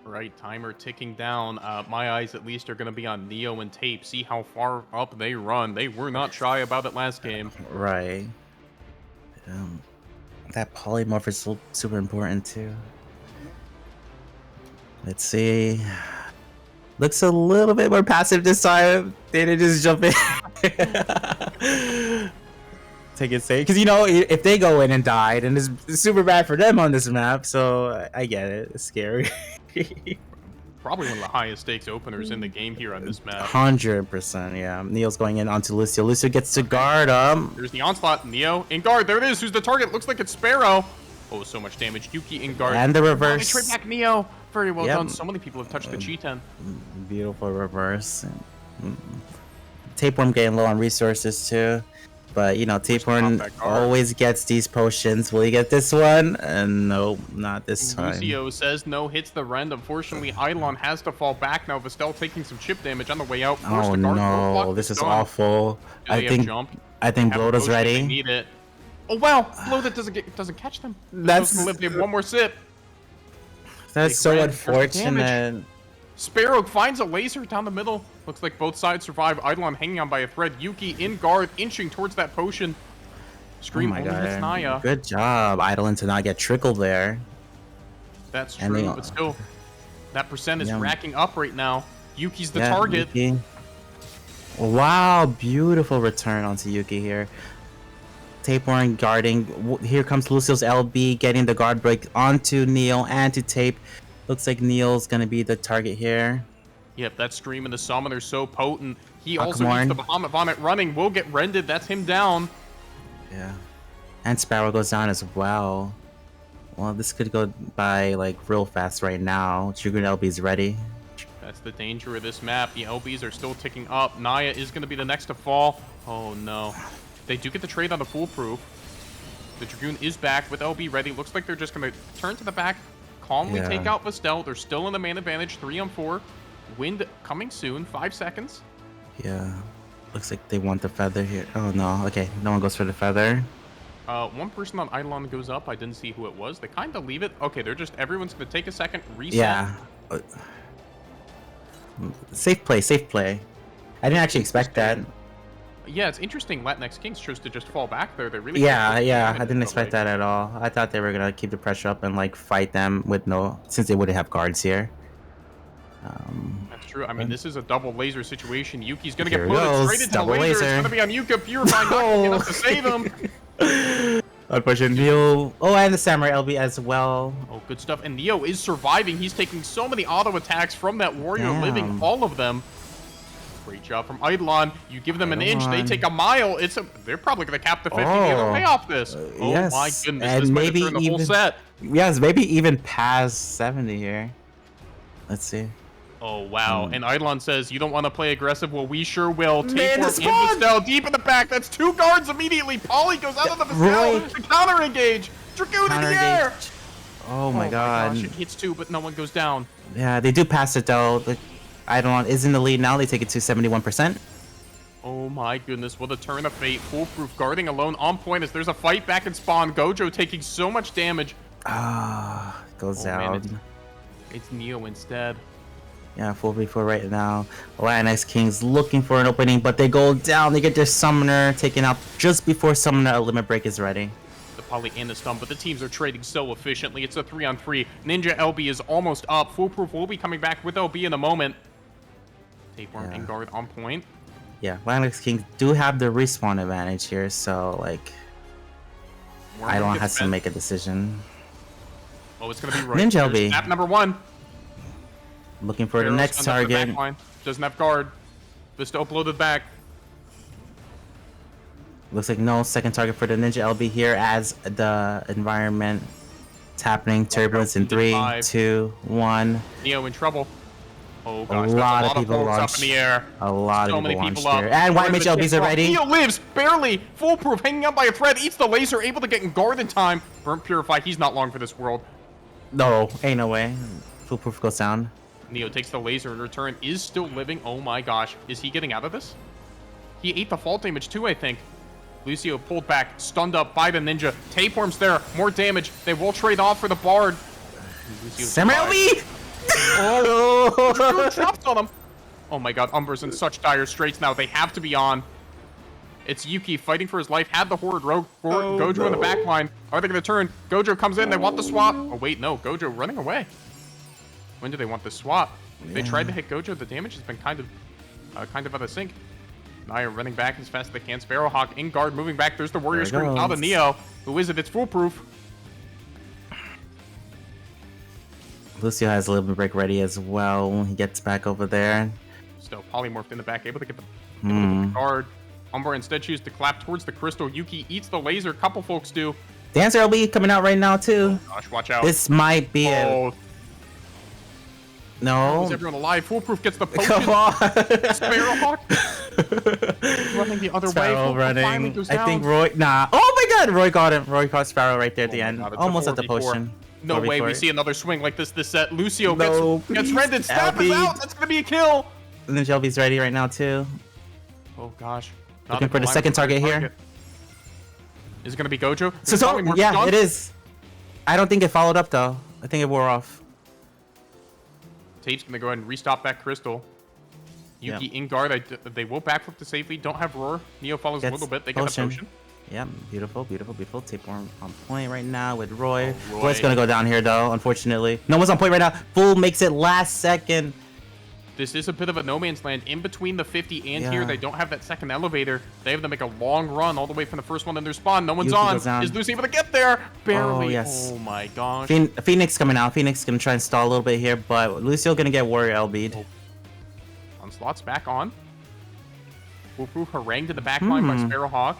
Right, timer ticking down. My eyes, at least, are going to be on Neo and Tape. See how far up they run. They were not shy about it last game. Right. That polymorph is super important, too. Let's see. Looks a little bit more passive this time. They didn't just jump in. Take it safe. Because, you know, if they go in and die, then it's super bad for them on this map. So I get it. It's scary. Probably one of the highest stakes openers in the game here on this map. 100%, yeah. Neo's going in onto Lucio. Lucio gets to guard him. There's the onslaught. Neo in guard. There it is. Who's the target? Looks like it's Sparrow. Oh, so much damage. Yuki in guard. And the reverse. They trade back Neo. Very well done. So many people have touched the Cheetan. Beautiful reverse. Tapeworm getting low on resources too. But, you know, Tapeworm always gets these potions. Will he get this one? No, not this time. Lucio says no, hits the rend. Unfortunately, Eidolon has to fall back now. Vestel taking some chip damage on the way out. Oh no, this is awful. I think Bloda's ready. They need it. Oh wow, Bloda doesn't catch them. That's gonna live. They have one more sip. That's so unfortunate. Sparrow finds a laser down the middle. Looks like both sides survive. Eidolon hanging on by a thread. Yuki in guard, inching towards that potion. Scream only hits Naya. Good job, Eidolon, to not get trickled there. That's true, but still, that percent is racking up right now. Yuki's the target. Yuki. Wow, beautiful return onto Yuki here. Tapeworm guarding. Here comes Lucio's LB, getting the guard break onto Neo and to Tape. Looks like Neil's gonna be the target here. Yep, that Scream and the Summoner so potent. He also needs the Bahamut Vomit running. Will get rended. That's him down. Yeah. And Sparrow goes down as well. Well, this could go by like real fast right now. Trigger LB's ready. That's the danger of this map. The LBs are still ticking up. Naya is going to be the next to fall. Oh no. They do get the trade on the Foolproof. The Dragoon is back with LB ready. Looks like they're just going to turn to the back, calmly take out Vestel. They're still in the man advantage, 3-on-4. Wind coming soon, 5 seconds. Yeah. Looks like they want the feather here. Oh no, okay. No one goes for the feather. One person on Eidolon goes up. I didn't see who it was. They kind of leave it. Okay, they're just, everyone's going to take a second, reset. Yeah. Safe play, safe play. I didn't actually expect that. Yeah, it's interesting. Latinx Kings chose to just fall back there. They really. Yeah. I didn't expect that at all. I thought they were gonna keep the pressure up and like fight them with since they wouldn't have guards here. That's true. I mean, this is a double laser situation. Yuki's gonna get bloated straight into the laser. It's gonna be on Yuka. Purifying not gonna get enough to save him. Unfortunately, Neo. Oh, and the Samurai LB as well. Oh, good stuff. And Neo is surviving. He's taking so many auto attacks from that warrior, living all of them. Great job from Eidolon. You give them an inch, they take a mile. They're probably gonna cap the 50 the other way off this. Oh yes. My goodness, and this maybe might have turned the whole set. Yes, maybe even past 70 here. Let's see. Oh wow! And Eidolon says, "You don't want to play aggressive? Well, we sure will." Tapeworm and Vestel deep in the back. That's 2 guards immediately. Polly goes out of the Vestel. The counter engage. Dragoon in the air. Oh my god! Gosh, it hits 2, but no one goes down. Yeah, they do pass it though. Eidolon is in the lead now. They take it to 71%. Oh my goodness! What a turn of fate. Foolproof guarding alone on point as there's a fight back in spawn. Gojo taking so much damage. Goes out. Man, it's Neo instead. Yeah, 4v4 right now. Latinx Kings looking for an opening, but they go down. They get their Summoner taken out just before Summoner a limit break is ready. The Poly and the Stun, but the teams are trading so efficiently. It's a 3-on-3. Ninja LB is almost up. Foolproof will be coming back with LB in a moment. Tapeworm and guard on point. Yeah, Latinx Kings do have the respawn advantage here, so like Eidolon has to make a decision. Oh, it's gonna be right. Ninja LB. Snap number 1. Looking for the next target. Doesn't have guard. Vestel uploaded back. Looks like no second target for the Ninja LB here as the environment is happening. Turbulence in 3, 2, 1. Neo in trouble. Oh A gosh, lot that's of people folks up launched. in the air. A lot So of many people people launched up. here. And white mage LBs are ready. Neo lives, barely, foolproof, hanging out by a thread, eats the laser, able to get in guard in time. Burnt Purify, he's not long for this world. No, ain't no way. Foolproof goes down. Neo takes the laser in return, is still living. Oh my gosh, is he getting out of this? He ate the fall damage too, I think. Lucio pulled back, stunned up by the ninja. Tapeworm's there, more damage. They will trade off for the bard. Samurai LB! Oh, traps on him. Oh my god, Umber's in such dire straits now. They have to be on. It's Yuki fighting for his life. Had the Horde rogue. Gojo in the back line. Are they going to turn? Gojo comes in. They want the swap. Oh wait, no. Gojo running away. When do they want the swap? They tried to hit Gojo. The damage has been kind of out of sync. Naya running back as fast as they can. Sparrowhawk in guard, moving back. There's the Warrior Scream. Now the Neo. Who is it? It's foolproof. Lucio has a little bit break ready as well. He gets back over there. Still polymorphed in the back, able to get the guard. Umber instead chooses to clap towards the crystal. Yuki eats the laser. Couple folks do. Dancer LB coming out right now too. Gosh, watch out. This might be Oh, it. No. is everyone alive? Foolproof gets the potion. Come on. Sparrowhawk running the other Sparrow way. Foolproof finally running. goes I down. think Roy. Nah. Oh my God. Roy got him. Roy caught Sparrow right there at the my end. God, it's a Almost at the 4v4. potion. No way 4v4. we see another swing like this set. Lucio No, gets please, rendered. Snap is LB. out. That's gonna be a kill. And then Shelby's ready right now too. Oh gosh. Looking for the second target here. Is it gonna be Gojo? So yeah, it is. I don't think it followed up though. I think it wore off. Tape's gonna go ahead and restop that crystal. Yuki in guard. They will backflip to safely. Don't have roar. Neo follows a little bit. They get the potion. Yep, beautiful, beautiful, beautiful. Tapeworm on point right now with Roy. Oh, Roy. Roy's gonna go down here though, unfortunately. No one's on point right now. Fool makes it last second. This is a bit of a no man's land. In between the 50 and Yeah. here, they don't have that second elevator. They have to make a long run all the way from the first one in their spawn. No one's Yuki on. goes down. Is Lucy able to get there? Barely. Oh, yes. Oh my gosh. Phoenix coming out. Phoenix gonna try and stall a little bit here, but Lucio gonna get Warrior LB'd. Onslaught's back on. Foolproof harangued in the back line by Sparrowhawk.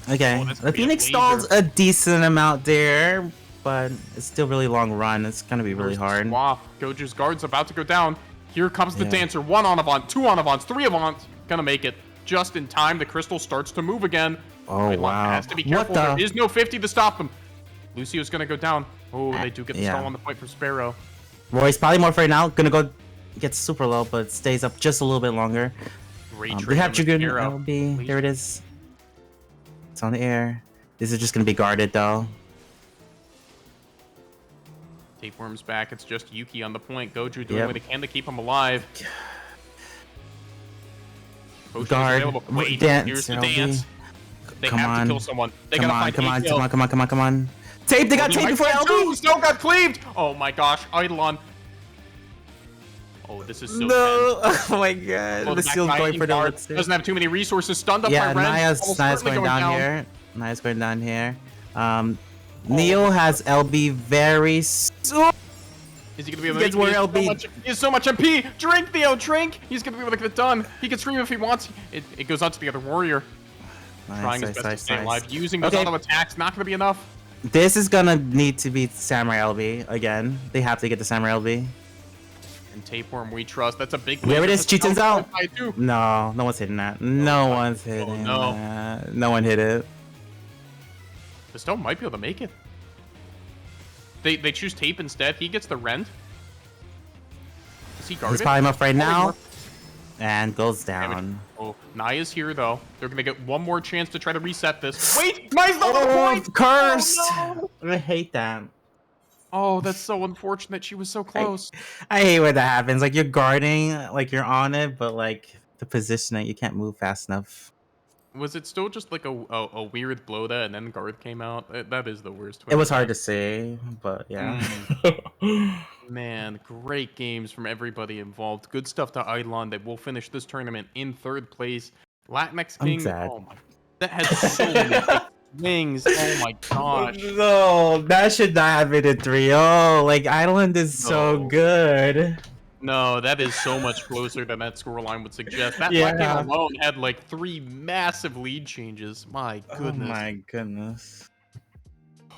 Okay, that's the gonna be a Phoenix laser. stalls a decent amount there, but it's still really long run. It's gonna be really hard. Swap. Gojo's guard's about to go down. Here comes the Yeah. dancer. 1 on Avant, 2 on Avants, 3 Avants. Gonna make it. Just in time, the crystal starts to move again. Oh, White Lock wow. has to be What careful. the- There is no 50 to stop them. Lucio's gonna go down. Oh, they do get the Yeah. stall on the point for Sparrow. Roy's polymorph right now. Gonna go gets super low, but stays up just a little bit longer. Great They trade have on the Dragoon Sparrow. LB. There it is. It's on the air. This is just gonna be guarded though. Tapeworm's back. It's just Yuki on the point. Gojo doing Yep. what they can to keep him alive. Potion is Guard. available. Wait, Dance, here's the LB. dance. They Come have on. to kill someone. They Come gotta on, find come on, a come on, come on, come on, come on. Tape, they got He tape might before get LB. two. Snow got cleaved. Oh my gosh, Eidolon. Oh, this is so No, tense. oh my god. Well, The back seal's by going for the guard. elixir. Doesn't have too many resources. Stunned up Yeah, by Ren. Naya's Almost going certainly down here. Naya's going down here. Neo has LB very soon. Is he gonna be able He to gets make it? more He has so LB. much- He has so much MP. Drink, Theo, drink. He's gonna be able to get it done. He can scream if he wants. It goes out to the other warrior. Trying his best to stay alive. Using those auto attacks. Not gonna be enough. This is gonna need to be Samurai LB again. They have to get the Samurai LB. And Tapeworm, we trust. That's a big There it is. Cheatin's out. Too. No, no one's hitting that. No one's hitting no. that. No one hit it. The stone might be able to make it. They choose Tape instead. He gets the rend. Is he guarded? He's probably up right now. Polymorph. And goes Damage. down. Oh, Naya's here though. They're gonna get one more chance to try to reset this. Wait, Naya's not on the point. Cursed! Oh, no. I hate that. Oh, that's so unfortunate. She was so close. I hate when that happens. Like you're guarding, like you're on it, but like the positioning, you can't move fast enough. Was it still just like a weird blow that and then guard came out? That is the worst. It was hard to see, but yeah. Man, great games from everybody involved. Good stuff to Eidolon that will finish this tournament in 3rd place. Latinx I'm King, sad. oh my, that had so many big swings. Oh my gosh. No, that should not have been a 3-0. Like Island is so No. good. No, that is so much closer than that scoreline would suggest. That Yeah. game alone had like 3 massive lead changes. My goodness. Oh my goodness.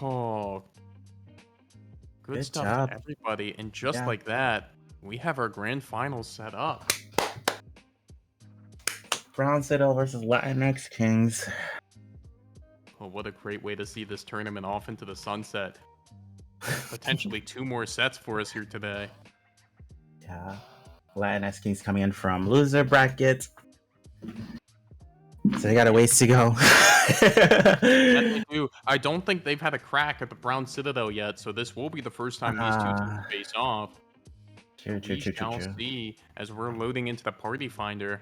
Oh. Good Good stuff job. to everybody. And just Yeah. like that, We have our grand finals set up. Brown Citadel versus Latinx Kings. Oh, what a great way to see this tournament off into the sunset. Potentially 2 more sets for us here today. Yeah. Latinx Kings coming in from loser bracket. So they got a ways to go. Yes, they do. I don't think they've had a crack at the Brown Citadel yet, so this will be the first time these two teams face off. True. We shall see as we're loading into the party finder.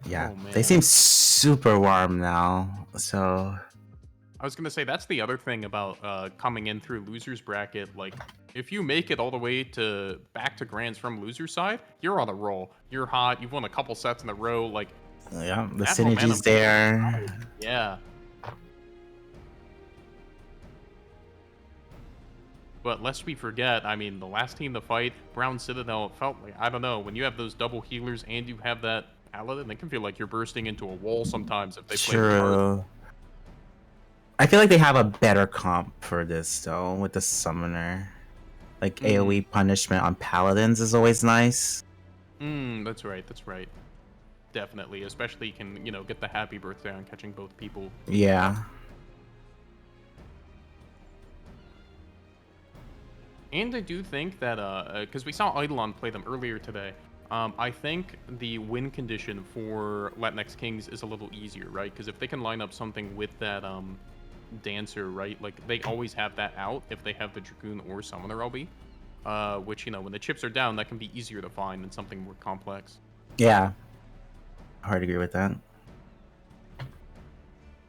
Yeah, Oh, man. they seem super warm now. So I was gonna say that's the other thing about coming in through losers bracket. Like, if you make it all the way to back to grands from loser side, you're on a roll. You're hot. You've won a couple sets in a row. Like, yeah, the that synergy's momentum- there. Yeah. But lest we forget, I mean, the last team to fight, Brown Citadel, it felt like, I don't know, when you have those double healers and you have that paladin, it can feel like you're bursting into a wall sometimes if they play the card. True. I feel like they have a better comp for this though with the summoner. Like AoE punishment on paladins is always nice. That's right, that's right. Definitely, especially you can, you know, get the happy birthday on catching both people. Yeah. And I do think that, because we saw Eidolon play them earlier today, I think the win condition for Latinx Kings is a little easier, right? Because if they can line up something with that Dancer, right? Like, they always have that out if they have the Dragoon or Summoner LB. Which, you know, when the chips are down, that can be easier to find than something more complex. Yeah. Hard to agree with that.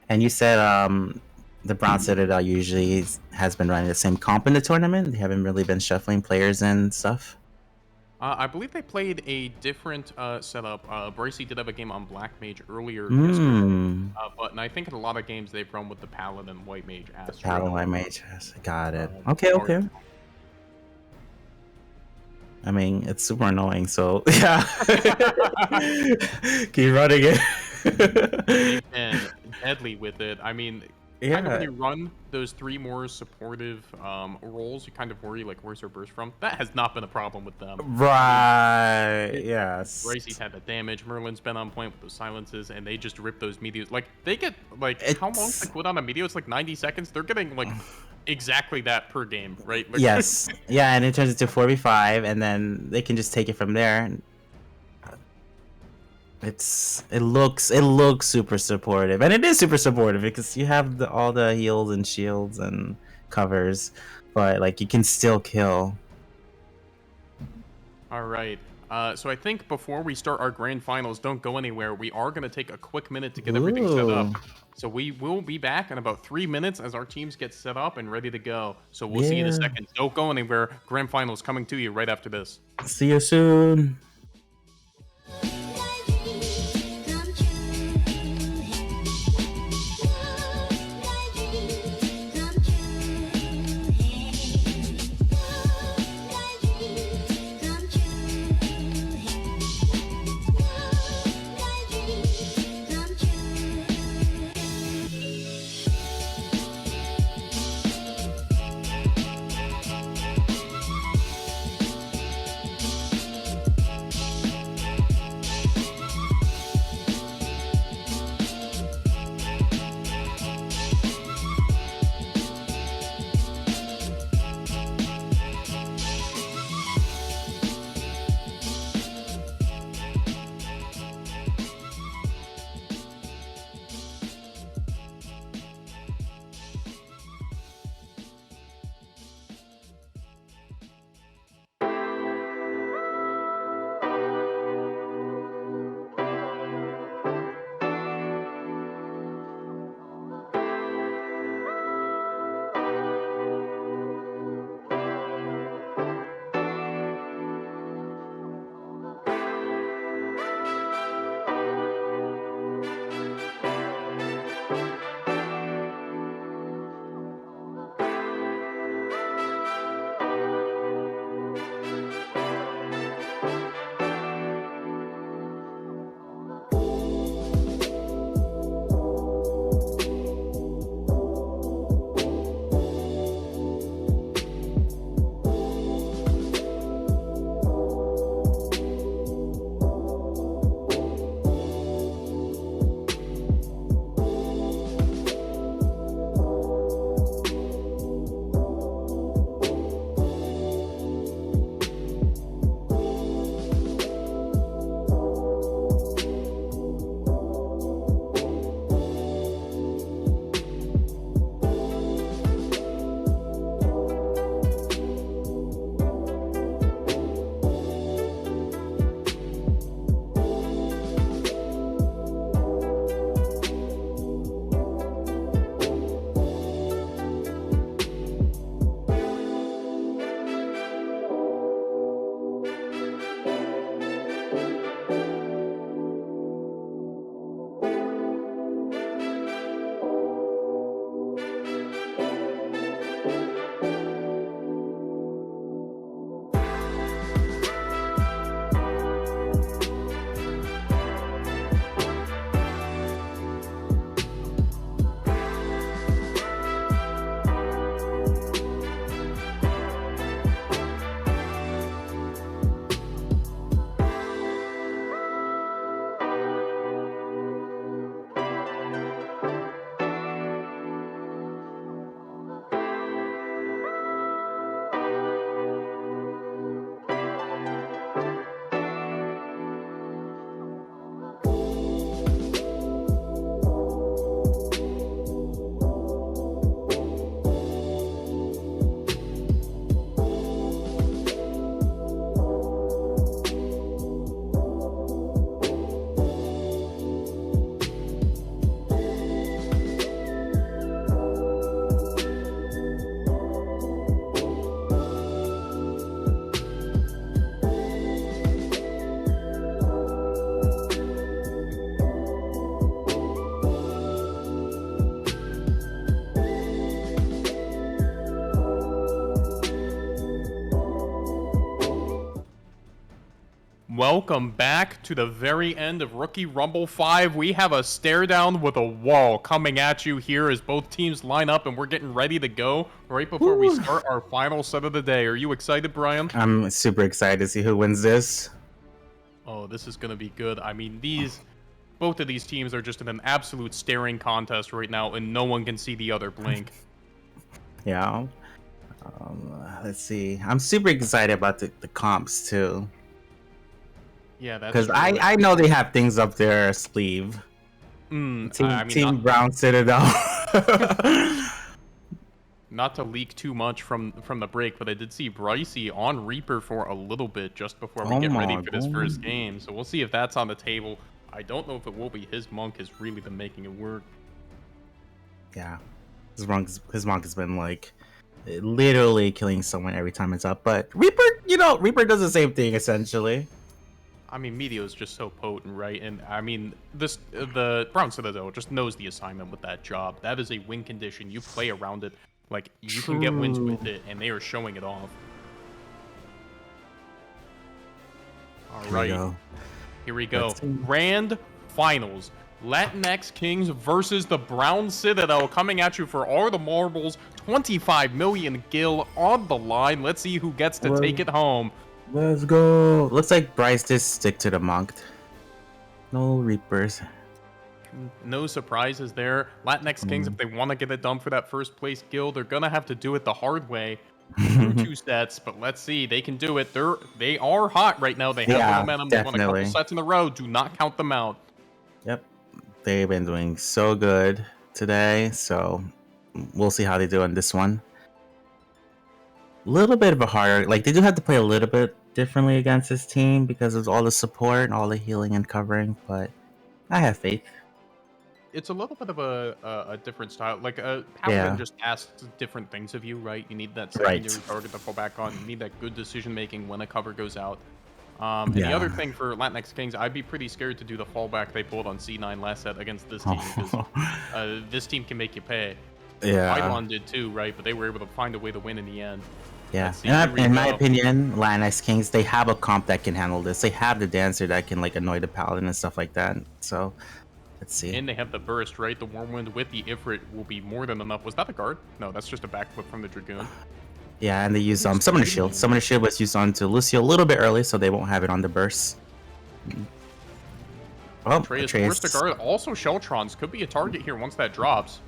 And you said the Brown Citadel usually has been running the same comp in the tournament. They haven't really been shuffling players and stuff. I believe they played a different setup. Bracey did have a game on Black Mage earlier yesterday. But and I think in a lot of games they've run with the Paladin White Mage as Paladin White Mage. Got it. Okay. I mean, it's super annoying, so yeah. Keep running it. They've been deadly with it. I mean, kind of when you run those 3 more supportive roles, you kind of worry, like, where's their burst from? That has not been a problem with them. Right. Yes. Bracey's had the damage. Merlin's been on point with those silences, and they just rip those meteors. Like, they get, like, how long they put on a meteor? It's like 90 seconds. They're getting, like, exactly that per game, right? Like, yes. Yeah, and it turns into 4v5, and then they can just take it from there. It looks super supportive, and it is super supportive because you have all the heals and shields and covers, but like you can still kill. All right. So I think before we start our grand finals, don't go anywhere. We are going to take a quick minute to get everything set up. So we will be back in about 3 minutes as our teams get set up and ready to go. So we'll see you in a second. Don't go anywhere. Grand finals coming to you right after this. See you soon. Welcome back to the very end of Rookie Rumble 5. We have a stare down with a wall coming at you here as both teams line up and we're getting ready to go right before we start our final set of the day. Are you excited, Brian? I'm super excited to see who wins this. Oh, this is going to be good. I mean, both of these teams are just in an absolute staring contest right now and no one can see the other blink. Yeah. Let's see. I'm super excited about the comps too. Yeah, that's because true. I know they have things up their sleeve. Team Brown Citadel. Not to leak too much from the break, but I did see Brycey on Reaper for a little bit just before we get ready for this first game. So we'll see if that's on the table. I don't know if it will be. His monk has really been making it work. Yeah, his monk has been like literally killing someone every time it's up. But Reaper, Reaper does the same thing essentially. I mean, Meteor is just so potent, right? And I mean, the Brown Citadel just knows the assignment with that job. That is a win condition. You play around it. Like, you can get wins with it, and they are showing it off. All right. Here we go. Grand Finals. Latinx Kings versus the Brown Citadel coming at you for all the marbles. 25 million gil on the line. Let's see who gets to take it home. Let's go. Looks like Bryce just stick to the monk. No Reapers. No surprises there. Latinx Kings, if they want to get it done for that first place guild, they're going to have to do it the hard way through 2 sets. But let's see. They can do it. They are hot right now. They have the momentum. They won a couple sets in a row. Do not count them out. Yep. They've been doing so good today. So we'll see how they do on this one. Little bit of a harder, like they do have to play a little bit differently against this team because of all the support and all the healing and covering, but I have faith. It's a little bit of a different style. Like Paladin just asks different things of you, right? You need that secondary target to fall back on. You need that good decision making when a cover goes out. And the other thing for Latinx Kings, I'd be pretty scared to do the fallback they pulled on C9 last set against this team because this team can make you pay. Yeah, Eidolon did too, right? But they were able to find a way to win in the end. Yeah, in my opinion, Latinx Kings, they have a comp that can handle this. They have the dancer that can like annoy the paladin and stuff like that. So let's see. And they have the burst, right? The Wormwind with the Ifrit will be more than enough. Was that a guard? No, that's just a backflip from the Dragoon. Yeah, and they use Summoner Shield. Summoner Shield was used onto Lucio a little bit early, so they won't have it on the burst. Oh, Atreus forced a guard. Also, Sheltrons could be a target here once that drops.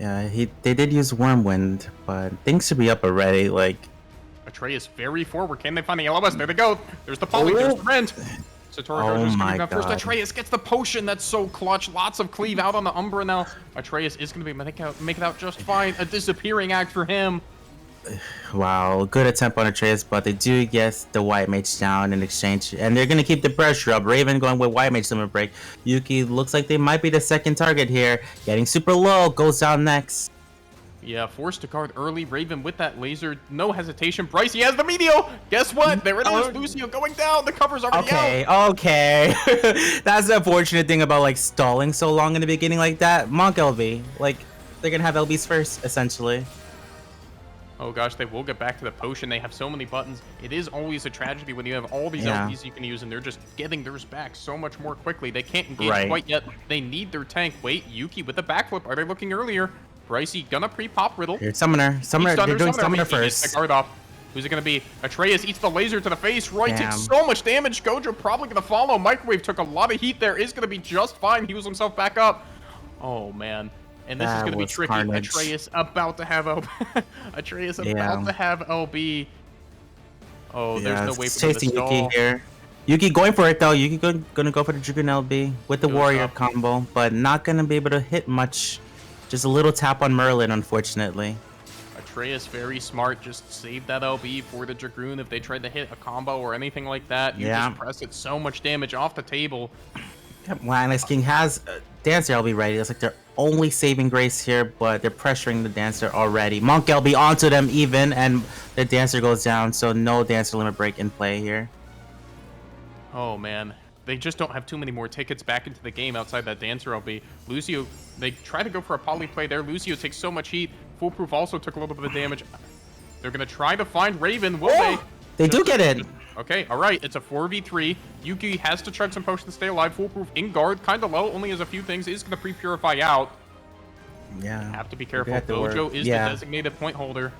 Yeah, they did use Wormwind, but things should be up already. Like Atreus very forward. Can they find the LOS? There they go. There's the Poly. There's the Rent. Satori goes coming down first. Atreus gets the potion. That's so clutch. Lots of cleave out on the Umbra now. Atreus is going to be make it out just fine. A disappearing act for him. Wow, good attempt on Atreus, but they do get the White Mage down in exchange, and they're going to keep the pressure up. Raven going with White Mage Limit Break. Yuki looks like they might be the second target here. Getting super low, goes down next. Yeah, forced to guard early. Raven with that laser, no hesitation. Bryce, he has the Meteor. Guess what? There it is. Lucio going down. The cover's already out. Okay. That's the unfortunate thing about like stalling so long in the beginning like that. Monk LB, like they're gonna have LBs first, essentially. Oh gosh, they will get back to the potion. They have so many buttons. It is always a tragedy when you have all these LBs you can use and they're just getting theirs back so much more quickly. They can't engage quite yet. They need their tank. Wait, Yuki with the backflip. Are they looking earlier? Brycey gonna pre-pop Riddle. Here, Summoner. They're doing Summoner first. Guard off. Who's it gonna be? Atreus eats the laser to the face. Roy takes so much damage. Gojo probably gonna follow. Microwave took a lot of heat there. Is gonna be just fine. He was himself back up. Oh man. And this is going to be tricky. Carnage. Atreus about to have LB. Atreus about to have LB. Oh, there's no way for him to stall. Yuki here. Yuki going for it though. Yuki going to go for the Dragoon LB with the Warrior combo, but not going to be able to hit much. Just a little tap on Merlin, unfortunately. Atreus very smart. Just save that LB for the Dragoon if they tried to hit a combo or anything like that. You just press it. So much damage off the table. Latinx King has Dancer LB ready. That's like their only saving grace here, but they're pressuring the Dancer already. Monk LB onto them even, and the Dancer goes down, so no Dancer limit break in play here. Oh man, they just don't have too many more tickets back into the game outside that Dancer LB. Lucio, they try to go for a poly play there. Lucio takes so much heat. Foolproof also took a little bit of damage. They're going to try to find Raven, will they? They do get it. Okay, all right. It's a 4v3. Yuki has to chug some potion to stay alive. Foolproof in guard, kind of low. Only has a few things. Is going to pre-purify out. Yeah. Have to be careful. have to work. Dojo is Yeah. the designated point holder.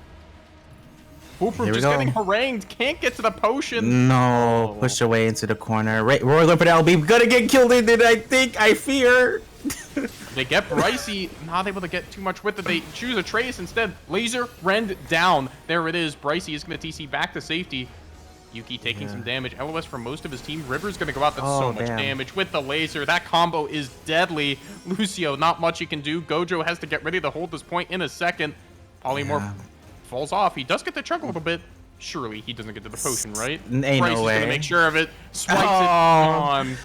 Foolproof Here we just go. getting harangued. Can't get to the potion. No, Oh. push away into the corner. Roy going for the LB. Gonna get killed in it, I think. I fear. They get Brycey, not able to get too much with it. They choose Atreus instead. Laser rend down. There it is. Brycey is going to TC back to safety. Yuki taking some damage. LOS from most of his team. River's going to go out. That's so much damage with the laser. That combo is deadly. Lucio, not much he can do. Gojo has to get ready to hold this point in a second. Polymorph falls off. He does get to chug a little bit. Surely he doesn't get to the potion, right? Ain't Bryce no is way. going to make sure of it. Swipes it Oh. on.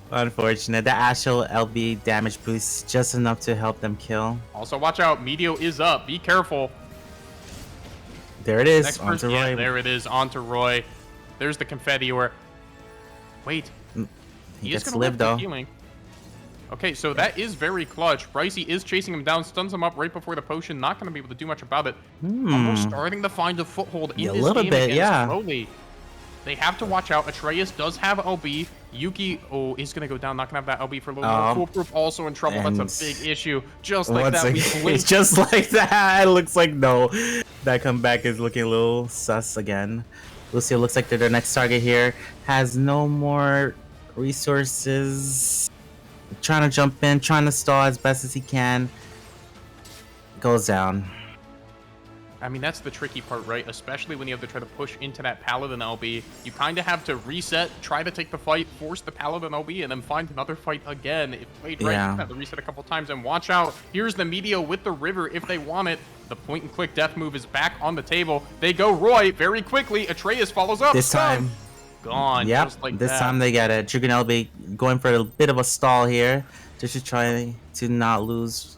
Unfortunate. The actual LB damage boost just enough to help them kill. Also, watch out. Meteor is up. Be careful. There it is. Next Onto person, yeah, Roy. there it is. Onto Roy. There's the confetti. Or wait, He is gets gonna live live the though. healing. Okay, so that is very clutch. Brycey is chasing him down, stuns him up right before the potion. Not going to be able to do much about it. Almost starting to find a foothold in A this little game bit, again yeah. slowly. They have to watch out. Atreus does have LB. Yuki, is going to go down. Not going to have that LB for a little more. Foolproof also in trouble. That's a big issue. Just like that, we It's blinked. just like that. It looks like no. That comeback is looking a little sus again. Lucio looks like they're their next target here. Has no more resources. Trying to jump in, trying to stall as best as he can. Goes down. I mean, that's the tricky part, right? Especially when you have to try to push into that Paladin LB. You kind of have to reset, try to take the fight, force the Paladin LB, and then find another fight again. If played right, Yeah. you have to reset a couple times. And watch out. Here's the Meteor with the River if they want it. The point-and-click death move is back on the table. They go Roy very quickly. Atreus follows up. This time. Gone. Yep, Just like this that. time they get it. Trigon LB going for a bit of a stall here. Just to try to not lose.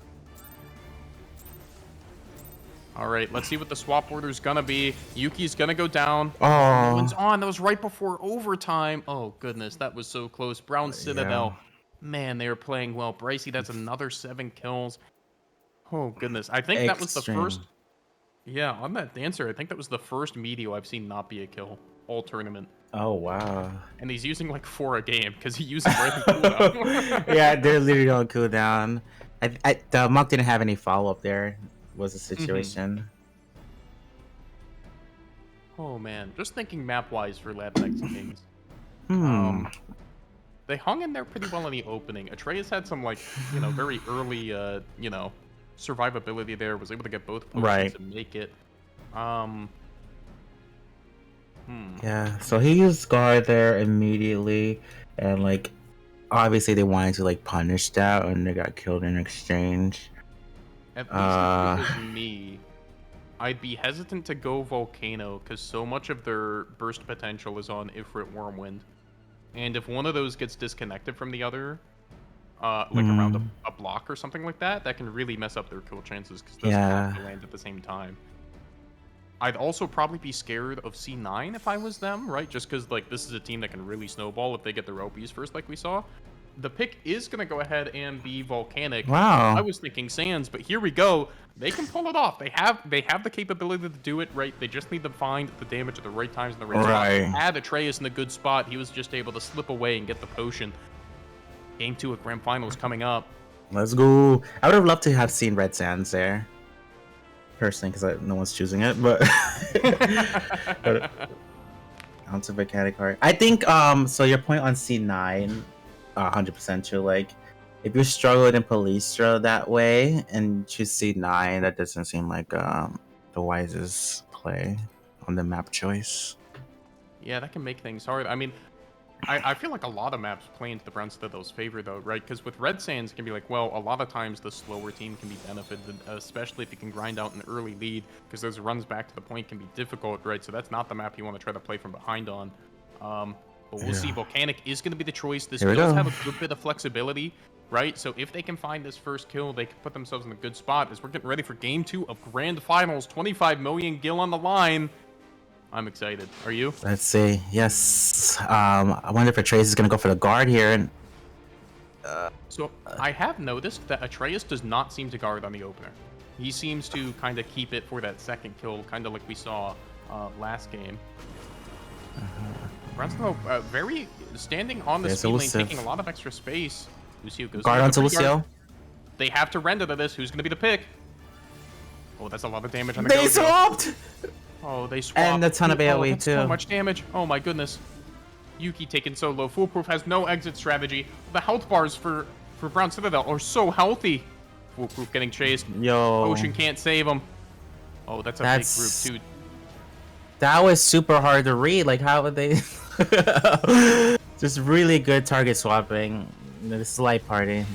All right, let's see what the swap order's gonna be. Yuki's gonna go down. Oh. One's on. That was right before overtime. Oh, goodness. That was so close. Brown Citadel. Man, they were playing well. Brycey, that's another 7 kills. Oh, goodness. I think that was the Extreme. first... Yeah, on that dancer, I think that was the first Meteor I've seen not be a kill all tournament. Oh, wow. And he's using like 4 a game because he used them right in cooldown. Yeah, they're literally on cooldown. The monk didn't have any follow-up there, was the situation. Oh, man. Just thinking map-wise for Latinx Kings. Hmm. They hung in there pretty well in the opening. Atreus had some, like, you know, very early, survivability there. Was able to get both potions Right. and make it. Yeah, so he used guard there immediately, and like, obviously they wanted to like punish that, and they got killed in exchange. At least if it was me, I'd be hesitant to go Volcano, because so much of their burst potential is on Ifrit Wormwind. And if one of those gets disconnected from the other, like around a block or something like that, that can really mess up their kill chances, because those have to land at the same time. I'd also probably be scared of C9 if I was them, right? Just because, like, this is a team that can really snowball if they get their LPs first, like we saw. The pick is going to go ahead and be Volcanic. Wow. I was thinking Sands, but here we go. They can pull it off. They have the capability to do it, right? They just need to find the damage at the right times and the right spot. Had Atreus in a good spot, he was just able to slip away and get the potion. Game 2 at Grand Finals coming up. Let's go. I would have loved to have seen Red Sands there. Personally, because no one's choosing it, but ounce of volcanic heart. I think so your point on C9, 100% true. Like, if you struggled in Palestra that way and choose C9, that doesn't seem like the wisest play on the map choice. Yeah, that can make things hard. I mean, I feel like a lot of maps play into the Brown Citadel's favor, though, right? Because with Red Sands, it can be like, well, a lot of times the slower team can be benefited, especially if you can grind out an early lead, because those runs back to the point can be difficult, right? So that's not the map you want to try to play from behind on. But we'll see. Volcanic is going to be the choice. This does have a good bit of flexibility, right? So if they can find this first kill, they can put themselves in a good spot as we're getting ready for Game 2 of Grand Finals. 25 million gil on the line. I'm excited. Are you? Let's see. Yes. I wonder if Atreus is gonna go for the guard here. And So I have noticed that Atreus does not seem to guard on the opener. He seems to kind of keep it for that second kill, kind of like we saw last game. Brunson, very standing on the There's speed lane, Elusive. taking a lot of extra space. Lucio goes Guard in onto with the pre-guard. Lucio. They have to render to this. Who's going to be the pick? Oh, that's a lot of damage on the They Gojo. swapped! Oh, they swapped. And a ton of AoE that's so too. much damage. Oh my goodness. Yuki taken so low. Foolproof has no exit strategy. The health bars for Brown Citadel are so healthy. Foolproof getting chased. Yo. Ocean can't save him. Oh, that's a big group too. That was super hard to read. Like, how would they? Just really good target swapping. This is light party.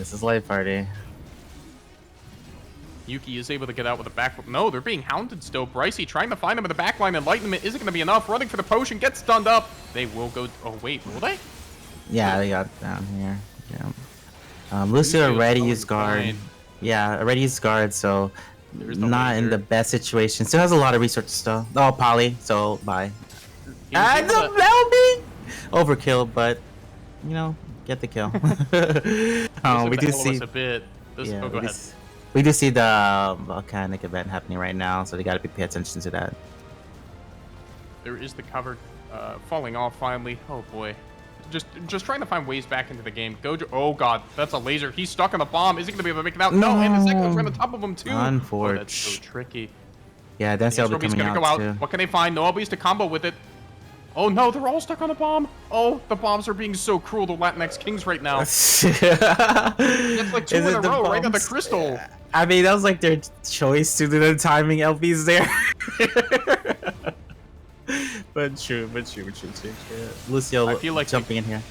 Yuki is able to get out with a back. No, they're being hounded still. Brycey trying to find him in the back line. Enlightenment isn't going to be enough. Running for the potion, gets stunned up. They will go. Oh, wait, will they? Yeah, they got down here. Yeah. Lucio already used guard. fine. Yeah, already used guard, so There's the not in laser. the best situation. Still has a lot of resources still. Oh, Poly, so bye. He was And able the to- Melby! Overkill, but, you know, get the kill. We do see... a bit. This, Yeah, oh, go we, ahead. we do see the volcanic event happening right now, so they gotta pay attention to that. There is the cover falling off finally. Oh boy. Just trying to find ways back into the game. Gojo. Oh god, that's a laser. He's stuck on the bomb. Is he gonna be able to make it out? No, and the second one's right on top of him too. Oh, that's so tricky. Yeah, that's He's will be coming gonna out go out. too. What can they find? No LBs to combo with it. Oh no, they're all stuck on a bomb. Oh, the bombs are being so cruel to Latinx Kings right now. That's like two in a row right on the crystal. I mean, that was like their choice to do the timing LBs there. but true. Yeah. Lucio I feel like jumping in here.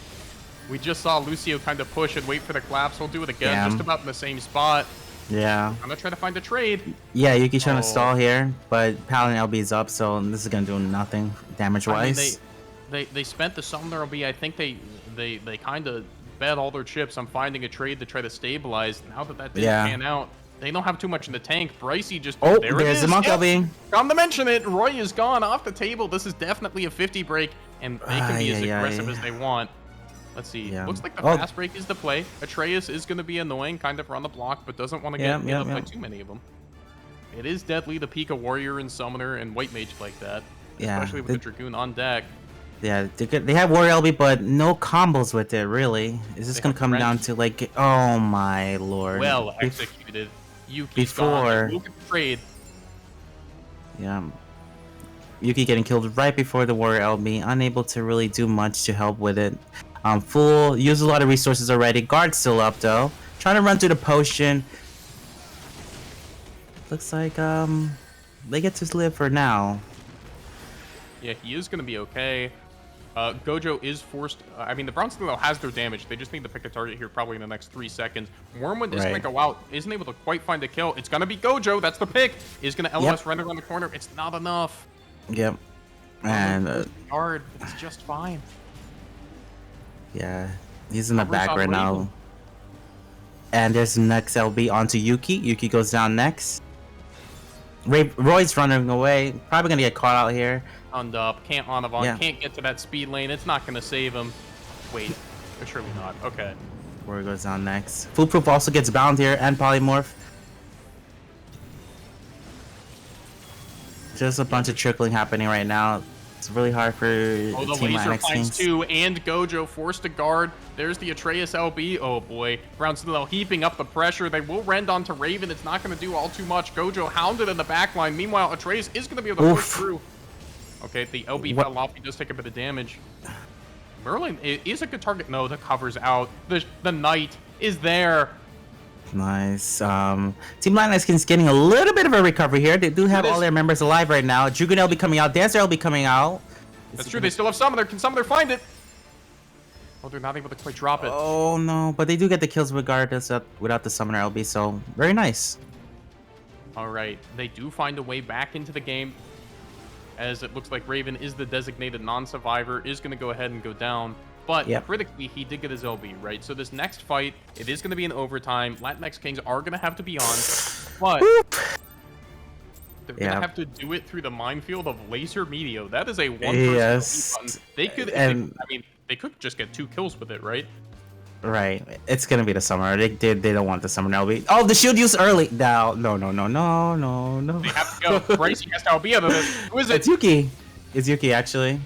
We just saw Lucio kind of push and wait for the collapse. He'll do it again, Yeah. just about in the same spot. Yeah. I'm gonna try to find a trade. Yeah, Yuki's trying Oh. to stall here, but Paladin LB is up, so this is gonna do nothing damage-wise. I mean, they spent the Summoner LB. I think they kind of bet all their chips on finding a trade to try to stabilize. Now that didn't pan out, they don't have too much in the tank. Brycey just Oh, there it there's is. the Monk Yep. LB. Come to mention it, Roy is gone off the table. This is definitely a 50 break, and they can be as aggressive as they want. Let's see. Yeah. Looks like the Oh. fast break is the play. Atreus is going to be annoying, kind of run the block, but doesn't want to get hit up by too many of them. It is deadly to peek a warrior and summoner and white mage like that, Yeah, especially with the dragoon on deck. Yeah, they have Warrior LB, but no combos with it, really. Is this They gonna have come French. down to, like, oh my lord. Well Bef- executed. Yuki's before- gone. Look at the trade. Yeah. Yuki getting killed right before the Warrior LB, unable to really do much to help with it. Fool used a lot of resources already. Guard still up though. Trying to run through the potion. Looks like they get to live for now. Yeah, he is going to be okay. Gojo is forced. I mean, the Brown Citadel has their damage. They just need to pick a target here probably in the next 3 seconds. Wormwind is going to go out. Isn't able to quite find a kill. It's going to be Gojo. That's the pick. Is going to LOS render around the corner. It's not enough. Yep. And Guard. It's just fine. yeah, he's in the Covers back on right now. Raven. And there's next LB onto Yuki. Yuki goes down next. Roy's running away. Probably gonna get caught out here. Unned up. Can't Onavon. Yeah. Can't get to that speed lane. It's not going to save him. Wait. Surely not. Okay. Roy goes down next. Foolproof also gets bound here and polymorph. Just a bunch of trickling happening right now. It's really hard for Oh, the Team laser Linux finds Kings. two, and Gojo forced to guard. There's the Atreus LB. Oh boy. Brown Citadel heaping up the pressure. They will rend onto Raven. It's not going to do all too much. Gojo hounded in the backline. Meanwhile, Atreus is going to be able to push through. Okay, the LB What- fell off. He does take a bit of damage. Merlin is a good target. No, the cover's out. The Knight is there. Nice. Team Linux Kings getting a little bit of a recovery here. They do have It all is- their members alive right now. Jugan will be coming out. Dancer will be coming out. That's true. They still have Summoner. Can Summoner find it? Oh, they're not able to quite drop it. Oh no, but they do get the kills regardless of without the Summoner LB, so very nice. All right, they do find a way back into the game, as it looks like Raven is the designated non-survivor, is going to go ahead and go down. But Yep. critically, he did get his LB, right? So this next fight, it is going to be in overtime. Latinx Kings are going to have to be on, but they're going to Yeah. have to do it through the minefield of Laser Meteor. That is a one-person Yes. LB button. They could, And- I mean, they could just get 2 kills with it, right? Right, it's gonna be the Summoner. They don't want the Summoner LB. Oh, the shield use early. No. They have to go. Brycey has to LB out of this. Who is it? It's Yuki. It's Yuki actually.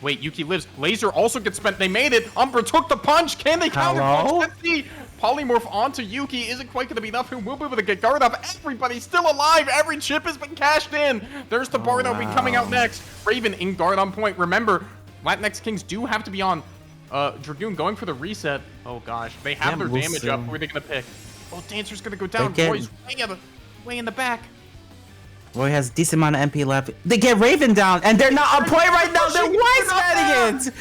Wait, Yuki lives. Laser also gets spent. They made it. Umbra took the punch. Can they counter punch? Hello? Let's see. Polymorph onto Yuki isn't quite going to be enough. Who will be able to get guard up? Everybody's still alive. Every chip has been cashed in. There's the bar that'll be coming out next. Raven in guard on point. Remember, Latinx Kings do have to be on. Dragoon going for the reset. Oh gosh, they have their damage up. Who are they going to pick? Oh, Dancer's going to go down. Roy's way in the back. Roy has a decent amount of MP left. They get Raven down, and they're not on point right now. They're wise it.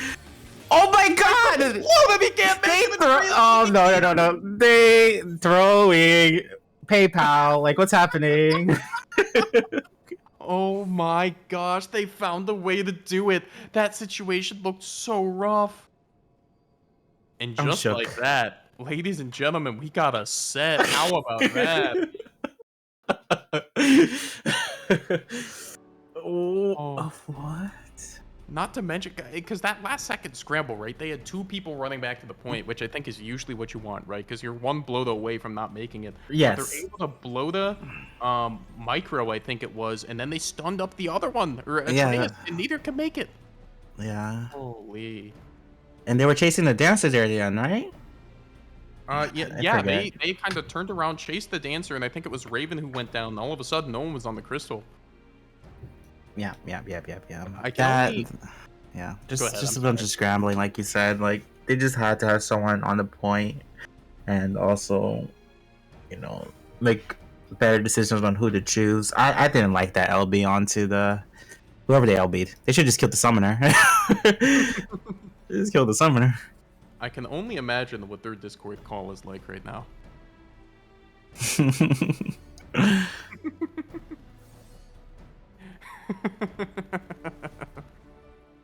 Oh my god! Whoa, he can't make it. Oh no! They throwing PayPal. Like, what's happening? Oh my gosh, they found a way to do it. That situation looked so rough. And just like that, ladies and gentlemen, we got a set. How about that? What? Not to mention, because that last second scramble, right? They had 2 people running back to the point, which I think is usually what you want, right? Because you're 1 blow away from not making it. Yes. But they're able to blow the micro, I think it was, and then they stunned up the other one, or Atreus, and neither can make it. Yeah. Holy. And they were chasing the dancers earlier on, right? Yeah. They kind of turned around, chased the dancer, and I think it was Raven who went down. And all of a sudden, no one was on the crystal. Yeah. Just a bunch of scrambling, like you said. Like, they just had to have someone on the point, and also, make better decisions on who to choose. I didn't like that LB onto the whoever they LB'd. They should just kill the summoner. Just kill the summoner. I can only imagine what their Discord call is like right now.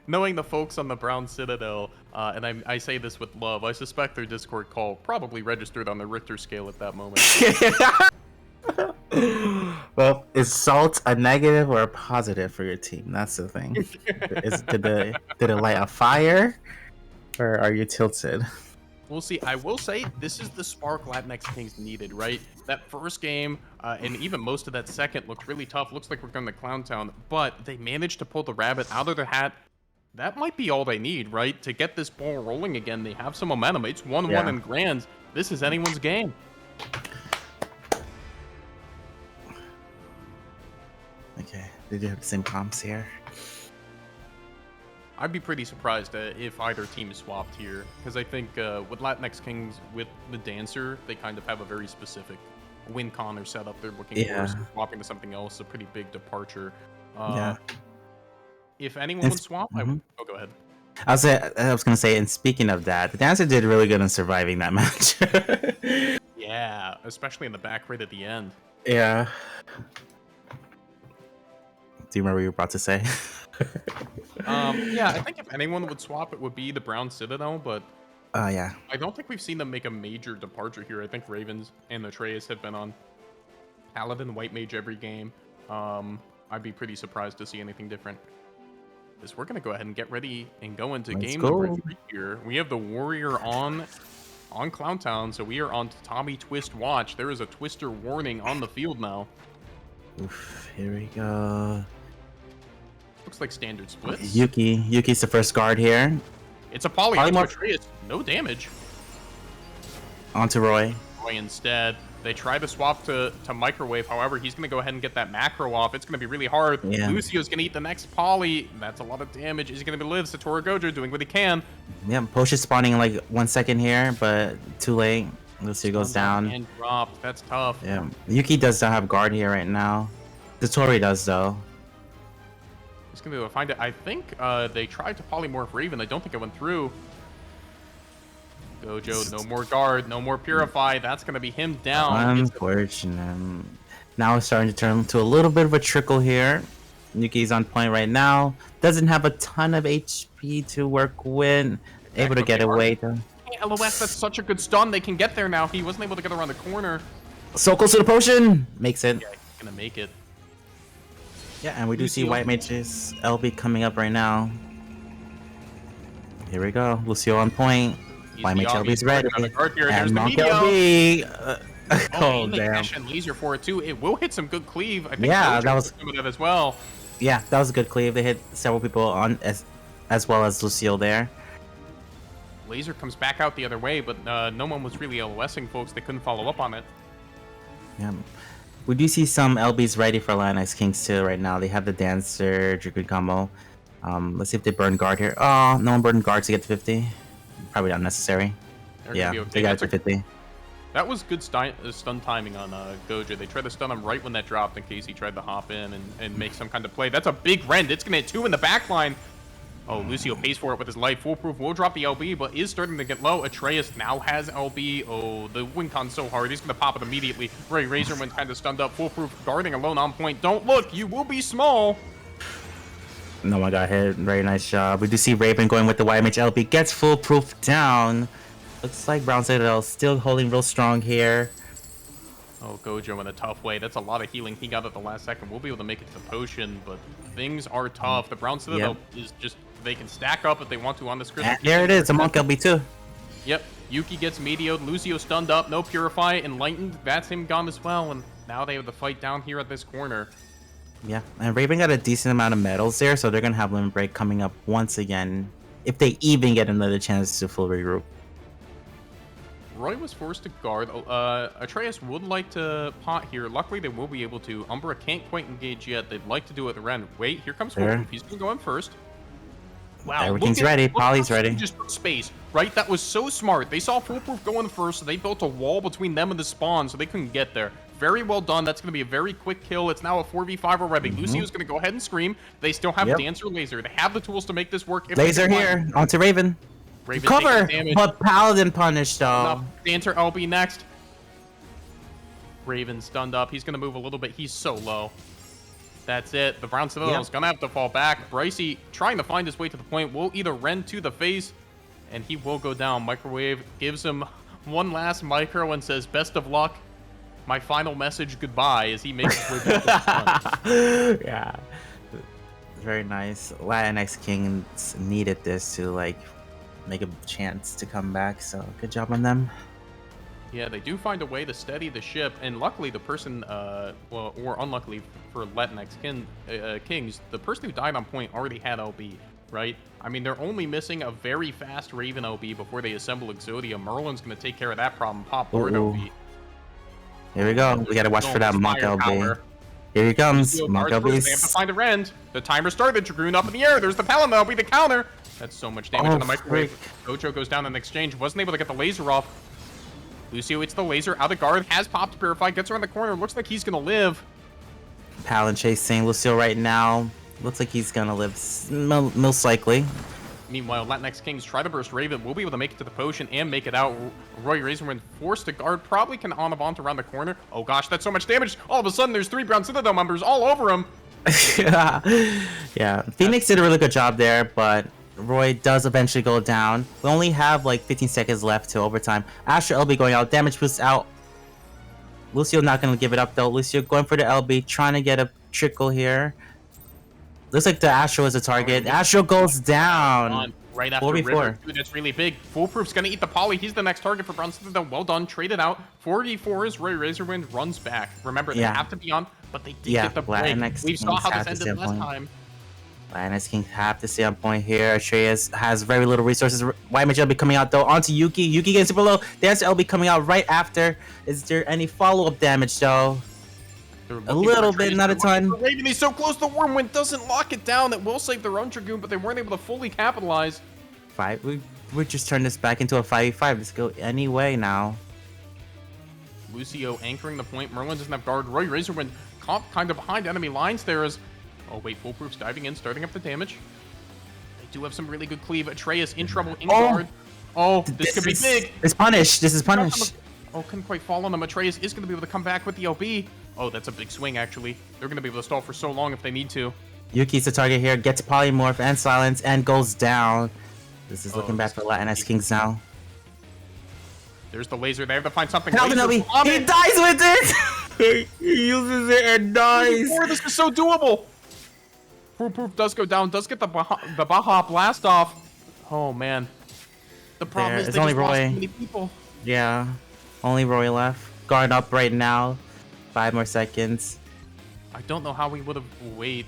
Knowing the folks on the Brown Citadel, and I say this with love, I suspect their Discord call probably registered on the Richter scale at that moment. Well, is salt a negative or a positive for your team? That's the thing. Did it light a fire, or are you tilted? We'll see. I will say this is the spark Latinx Kings needed, right? That first game, and even most of that second looked really tough. Looks like we're going to Clown Town, but they managed to pull the rabbit out of their hat. That might be all they need, right? To get this ball rolling again. They have some momentum. It's 1-1 in Grands. This is anyone's game. Okay, they do have the same comps here. I'd be pretty surprised if either team is swapped here, because I think with Latinx Kings, with the Dancer, they kind of have a very specific win con or setup they're looking for, so swapping to something else is a pretty big departure. If anyone would swap, I would... Oh, go ahead. I was gonna say, and speaking of that, the Dancer did really good in surviving that match. Yeah, especially in the back right at the end. Yeah. Do you remember what you were about to say? Yeah, I think if anyone would swap, it would be the Brown Citadel, but yeah. I don't think we've seen them make a major departure here. I think Ravens and Atreus have been on Paladin, White Mage every game. I'd be pretty surprised to see anything different. Because we're going to go ahead and get ready and go into game number 3 here. We have the Warrior on Clown Town, so we are on Tommy Twist watch. There is a Twister warning on the field now. Oof, here we go. Looks like standard splits. Yuki's the first guard here. It's a poly onto Atreus. No damage. Onto Roy. Roy instead. They try to swap to Microwave. However, he's going to go ahead and get that macro off. It's going to be really hard. Yeah. Lucio's going to eat the next poly. That's a lot of damage. Is he going to live? Satoru Gojo doing what he can. Yeah, Posh is spawning in like 1 second here, but too late. Lucio goes down. And dropped. That's tough. Yeah, Yuki does not have guard here right now. Satori does though. He's going to go find it. I think they tried to polymorph Raven. I don't think it went through. Gojo, no more guard, no more purify. That's going to be him down. Unfortunate. Now it's starting to turn into a little bit of a trickle here. Yuki's on point right now. Doesn't have a ton of HP to work with. Able to get away though. Hey, LOS, that's such a good stun. They can get there now. He wasn't able to get around the corner. So close to the potion. Makes it. Yeah, he's going to make it. Yeah, and we do see White Mage's LB coming up right now. Here we go. Lucio on point. White Mage LB's ready. And Monk LB. Oh, damn. And laser for it too. It will hit some good cleave. I think that was some of that as well. Yeah, that was a good cleave. They hit several people on as well as Lucio there. Laser comes back out the other way, but no one was really LOSing, folks. They couldn't follow up on it. Yeah. We do see some LBs ready for Lioness Kings too right now. They have the Dancer, Dragoon combo. Let's see if they burn guard here. Oh, no one burned guard to get to 50. Probably not necessary. They're Yeah, gonna be okay. they got to 50. That was good stun timing on Gojo. They tried to stun him right when that dropped in case he tried to hop in and make some kind of play. That's a big rend. It's going to hit 2 in the back line. Oh, Lucio pays for it with his life. Foolproof will drop the LB, but is starting to get low. Atreus now has LB. Oh, the win con's so hard. He's going to pop it immediately. Ray Razorwind kind of stunned up. Foolproof guarding alone on point. Don't look. You will be small. No one got hit. Very nice job. We do see Raven going with the YMH LB. Gets Foolproof down. Looks like Brown Citadel still holding real strong here. Oh, Gojo in a tough way. That's a lot of healing he got at the last second. We'll be able to make it to the potion, but things are tough. The Brown Citadel is just, they can stack up if they want to on this crystal. There it is, a Monk LB too. Yep, Yuki gets medioed, Lucio stunned up, no Purify, Enlightened, that's him gone as well, and now they have the fight down here at this corner. Yeah, and Raven got a decent amount of medals there, so they're going to have Limit Break coming up once again, if they even get another chance to full regroup. Roy was forced to guard. Atreus would like to pot here. Luckily, they will be able to. Umbra can't quite engage yet. They'd like to do it at the Ren. Wait, here comes Foolproof. He's going to go in first. Wow, everything's ready. Polly's ready. Just took space, right? That was so smart. They saw Foolproof go in first, so they built a wall between them and the spawn, so they couldn't get there. Very well done. That's going to be a very quick kill. It's now a 4v5 already. Lucio's going to go ahead and scream. They still have Dancer Laser. They have the tools to make this work. If Laser here. Onto Raven. Raven Cover, but Paladin punished though. Dancer LB next. Raven stunned up. He's going to move a little bit. He's so low. That's it. The Brown Citadel is going to have to fall back. Bricey trying to find his way to the point. Will either rend to the face, and he will go down. Microwave gives him one last micro and says, best of luck. My final message, goodbye, as he makes his way back to the front. Yeah. Very nice. Latinx Kings needed this to, like, make a chance to come back, so good job on them. Yeah, they do find a way to steady the ship, and luckily the person, well, or unluckily for Latinx Kings, the person who died on point already had LB, right? I mean, they're only missing a very fast Raven LB before they assemble Exodia. Merlin's going to take care of that problem, pop Lord LB. Here we go. We got to watch for that Monk LB. Here he comes. Monk LB. They have to find a rend. The timer started. Dragoon up in the air. There's the Paladin LB, the counter. That's so much damage on the microwave. Gojo goes down in exchange. Wasn't able to get the laser off. Lucio hits the laser out of guard. Has popped Purify. Gets around the corner. Looks like he's going to live. Paladin chasing Lucio right now. Looks like he's going to live most likely. Meanwhile, Latinx Kings try to burst Raven. Will be able to make it to the potion and make it out. Roy Razorwind forced to guard. Probably can on avant around the corner. Oh gosh, that's so much damage. All of a sudden, there's 3 Brown Citadel members all over him. Yeah, Phoenix did a really good job there, but Roy does eventually go down. We only have like 15 seconds left to overtime. Astra LB going out. Damage boost out. Lucio not going to give it up though. Lucio going for the LB, trying to get a trickle here. Looks like the Astro is a target. Astro goes down. Right after River, dude, that's really big. Foolproof's gonna eat the poly. He's the next target for Brown Citadel. Well done, traded out. 4v4 is Roy Razorwind runs back. Remember, they have to be on, but they did get the break. We saw how this ended last time. Latinx Kings have to stay on point here. Atreus has very little resources. YMH LB coming out though. Onto Yuki. Yuki getting super low. Dancer LB coming out right after. Is there any follow-up damage though? A little bit, not a ton. Raven, he's so close. The Wormwind doesn't lock it down. It will save their own Dragoon, but they weren't able to fully capitalize. We just turn this back into a 5v5. Let's go anyway now. Lucio anchoring the point. Merlin doesn't have guard. Roy Razorwind caught kind of behind enemy lines there as... Oh, wait. Foolproof's diving in, starting up the damage. They do have some really good cleave. Atreus in trouble in guard. Oh, this could be big. It's punished. This is punished. Oh, couldn't quite fall on them. Atreus is going to be able to come back with the LB. Oh, that's a big swing, actually. They're going to be able to stall for so long if they need to. Yuki's the target here. Gets Polymorph and Silence and goes down. This is looking bad for Latinx Kings now. There's the laser. They have to find something. He dies with it! He uses it and dies. This is so doable. Foolproof does go down. Does get the Baja blast off. Oh, man. The problem is they just lost too many people. Yeah. Only Roy left. Guard up right now. 5 more seconds. I don't know how we would have... Wait.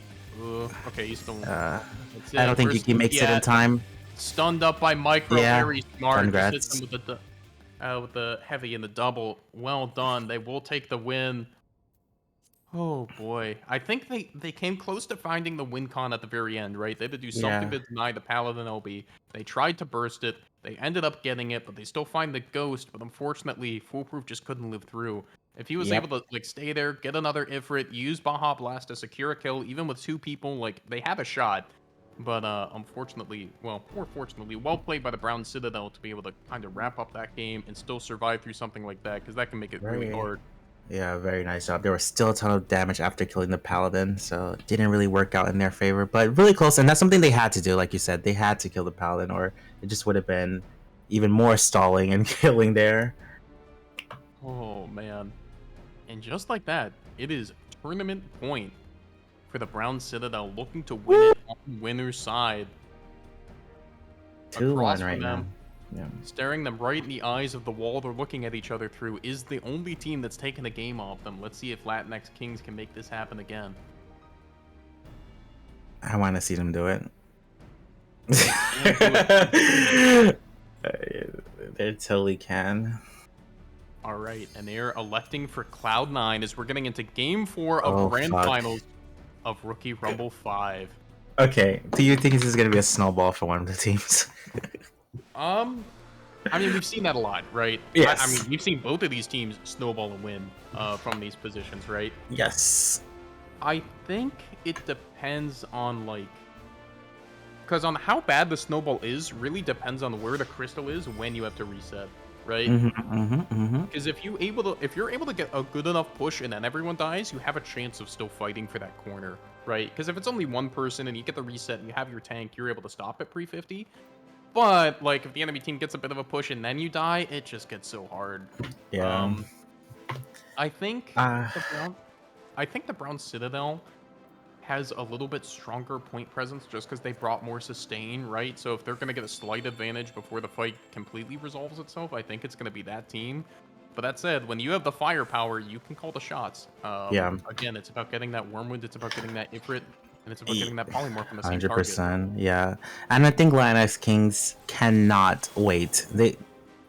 Okay, he's still. I That's don't it. think Where's Yuki makes it in at? time. Stunned up by Micro, Yeah, very smart. congrats. Just hits him with the heavy and the double. Well done. They will take the win. Oh boy, I think they came close to finding the win con at the very end, right? They had to do something Yeah. to deny the Paladin LB. They tried to burst it. They ended up getting it, but they still find the ghost. But unfortunately, Foolproof just couldn't live through. If he was Yep. able to like stay there, get another Ifrit, use Baja Blast to secure a kill, even with 2 people, like they had a shot. But unfortunately, well, more fortunately, well played by the Brown Citadel to be able to kind of wrap up that game and still survive through something like that, because that can make it really Right. hard. Yeah, very nice job. There was still a ton of damage after killing the Paladin, so it didn't really work out in their favor, but really close. And that's something they had to do, like you said. They had to kill the Paladin, or it just would have been even more stalling and killing there. Oh man. And just like that, it is tournament point for the Brown Citadel, looking to win it on the winner's side. 2-1 Across right from now. them, Yeah. staring them right in the eyes of the wall they're looking at each other through, is the only team that's taken a game off them. Let's see if Latinx Kings can make this happen again. I want to see them do it. They totally can. All right, and they're electing for Cloud9 as we're getting into Game 4 of Oh, Grand fuck. Finals of Rookie Rumble 5. Okay, do you think this is going to be a snowball for one of the teams? I mean, we've seen that a lot, right? Yes. I mean, we've seen both of these teams snowball and win from these positions, right? Yes. I think it depends on, like... Because on how bad the snowball is really depends on where the crystal is when you have to reset, right? Because if you're able to get a good enough push and then everyone dies, you have a chance of still fighting for that corner, right? Because if it's only one person and you get the reset and you have your tank, you're able to stop at pre-50. But like if the enemy team gets a bit of a push and then you die, it just gets so hard. Yeah. I think the Brown Citadel has a little bit stronger point presence just because they brought more sustain, right? So if they're going to get a slight advantage before the fight completely resolves itself, I think it's going to be that team. But that said, when you have the firepower, you can call the shots. Yeah. Again, it's about getting that Wormwood, it's about getting that Ifrit, and it's about getting that Polymorph on the same target. 100%. Yeah. And I think Latinx Kings cannot wait. They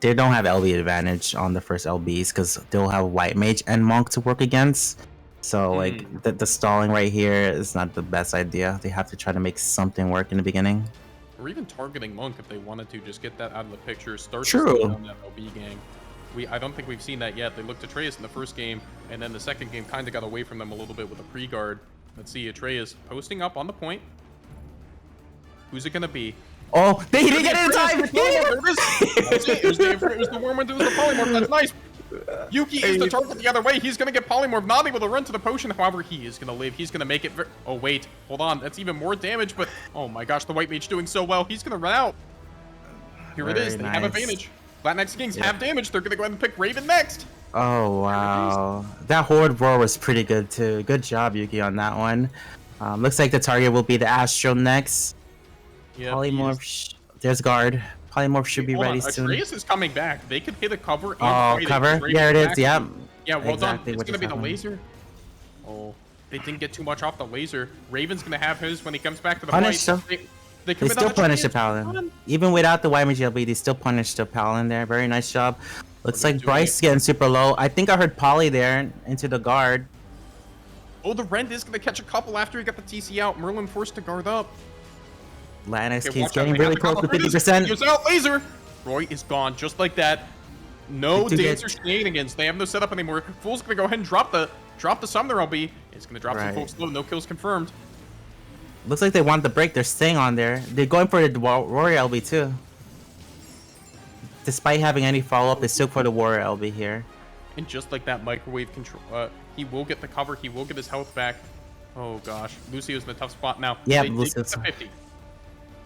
don't have LB advantage on the first LBs because they'll have White Mage and Monk to work against. So like the stalling right here is not the best idea. They have to try to make something work in the beginning. Or even targeting Monk if they wanted to, just get that out of the picture. Start to True. slow down that LB gang. I don't think we've seen that yet. They looked at Atreus in the first game, and then the second game kind of got away from them a little bit with a pre-guard. Let's see, Atreus posting up on the point. Who's it gonna be? Oh, he didn't get it in time! It was the Wormwood, it was the Polymorph, that's nice! Yuki is the target the other way, he's gonna get Polymorph, not able to run to the potion, however, he is gonna live, he's gonna make it oh wait, hold on, that's even more damage, but oh my gosh, the White Mage doing so well, he's gonna run out! Here it is, they have advantage. Latinx Kings have damage, they're gonna go ahead and pick Raven next! Oh wow, that Horde Roar was pretty good too. Good job, Yuki, on that one. Looks like the target will be the Astro next. Yep, Polymorph, there's guard. Polymorph should be ready soon. Atreus is coming back. They could hit a cover. And Oh, cover? There it is. Yep. Yeah, well Exactly done. what It's gonna just be the happened. laser. Oh, they didn't get too much off the laser. Raven's gonna have his when he comes back to the Punish, fight. though. They They commit still on punish the Atreus. Paladin. Even without the White Mage LB, they still punish the Paladin there. Very nice job. Looks they're like doing Bryce is getting super low. I think I heard Polly there into the guard. Oh, the Rend is gonna catch a couple after he got the TC out. Merlin forced to guard up. Latinx Okay, King's watch out, getting they really have the close to cover. 50%. Here's out laser. Roy is gone just like that. No They do dancer get- shenanigans. They have no setup anymore. Fool's gonna go ahead and drop the Summoner LB. It's gonna drop some Right. folks low. No kills confirmed. Looks like they want the break. They're staying on there. They're going for the Warrior LB too. Despite having any follow-up, they still for the Warrior LB here. And just like that microwave control, he will get the cover. He will get his health back. Oh gosh, Lucio's in a tough spot now. Yeah, They did get Lucio's- the 50.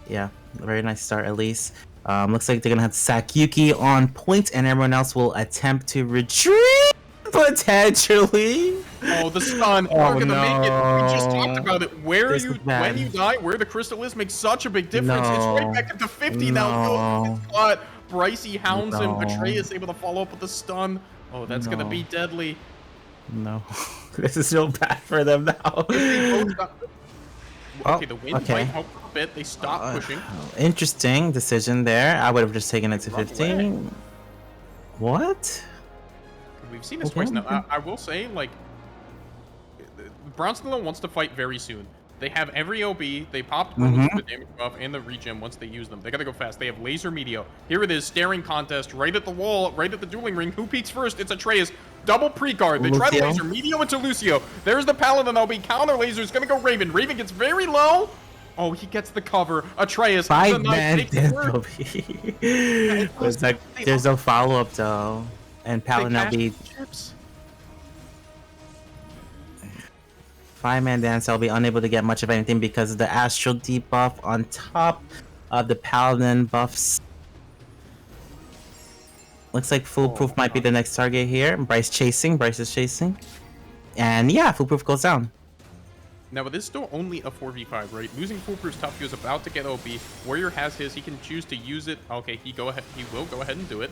Yeah, very nice start at least. Looks like they're gonna have Sakyuki on point, and everyone else will attempt to retreat potentially. Oh, the stun. Oh, We're gonna make it. We just no. talked about it. Where This you is bad. when you die, where the crystal is makes such a big difference. It's No. right back into 50 now. No. Oh, it's caught. Brycey hounds him. No. Atreus able to follow up with the stun. Oh, that's gonna No. be deadly. No, this is so bad for them now. Okay, the wind okay. might help a bit. They stop pushing. Interesting decision there. I would have just taken it to Run 15. What? We've seen this Okay, twice now. okay. I will say, like, Brownstone wants to fight very soon. They have every OB. They popped both the damage buff and the regen once they use them. They gotta go fast. They have laser meteor. Here it is, staring contest right at the wall, right at the dueling ring. Who peeks first? It's Atreus. Double pre-guard. They try the laser. Meteor into Lucio. There's the Paladin OB. Counter laser is gonna go Raven. Raven gets very low. Oh, he gets the cover. Atreus. Five-man dance OB. There's no follow-up though. And Paladin LB. Five-man dance, I'll be unable to get much of anything because of the astral debuff on top of the paladin buffs. Looks like foolproof might be the next target here. Bryce is chasing. And yeah, foolproof goes down. Now, but this is still only a 4v5, right? Losing foolproof's tough. He was about to get OB. Warrior has his. He can choose to use it. Okay, he will go ahead and do it.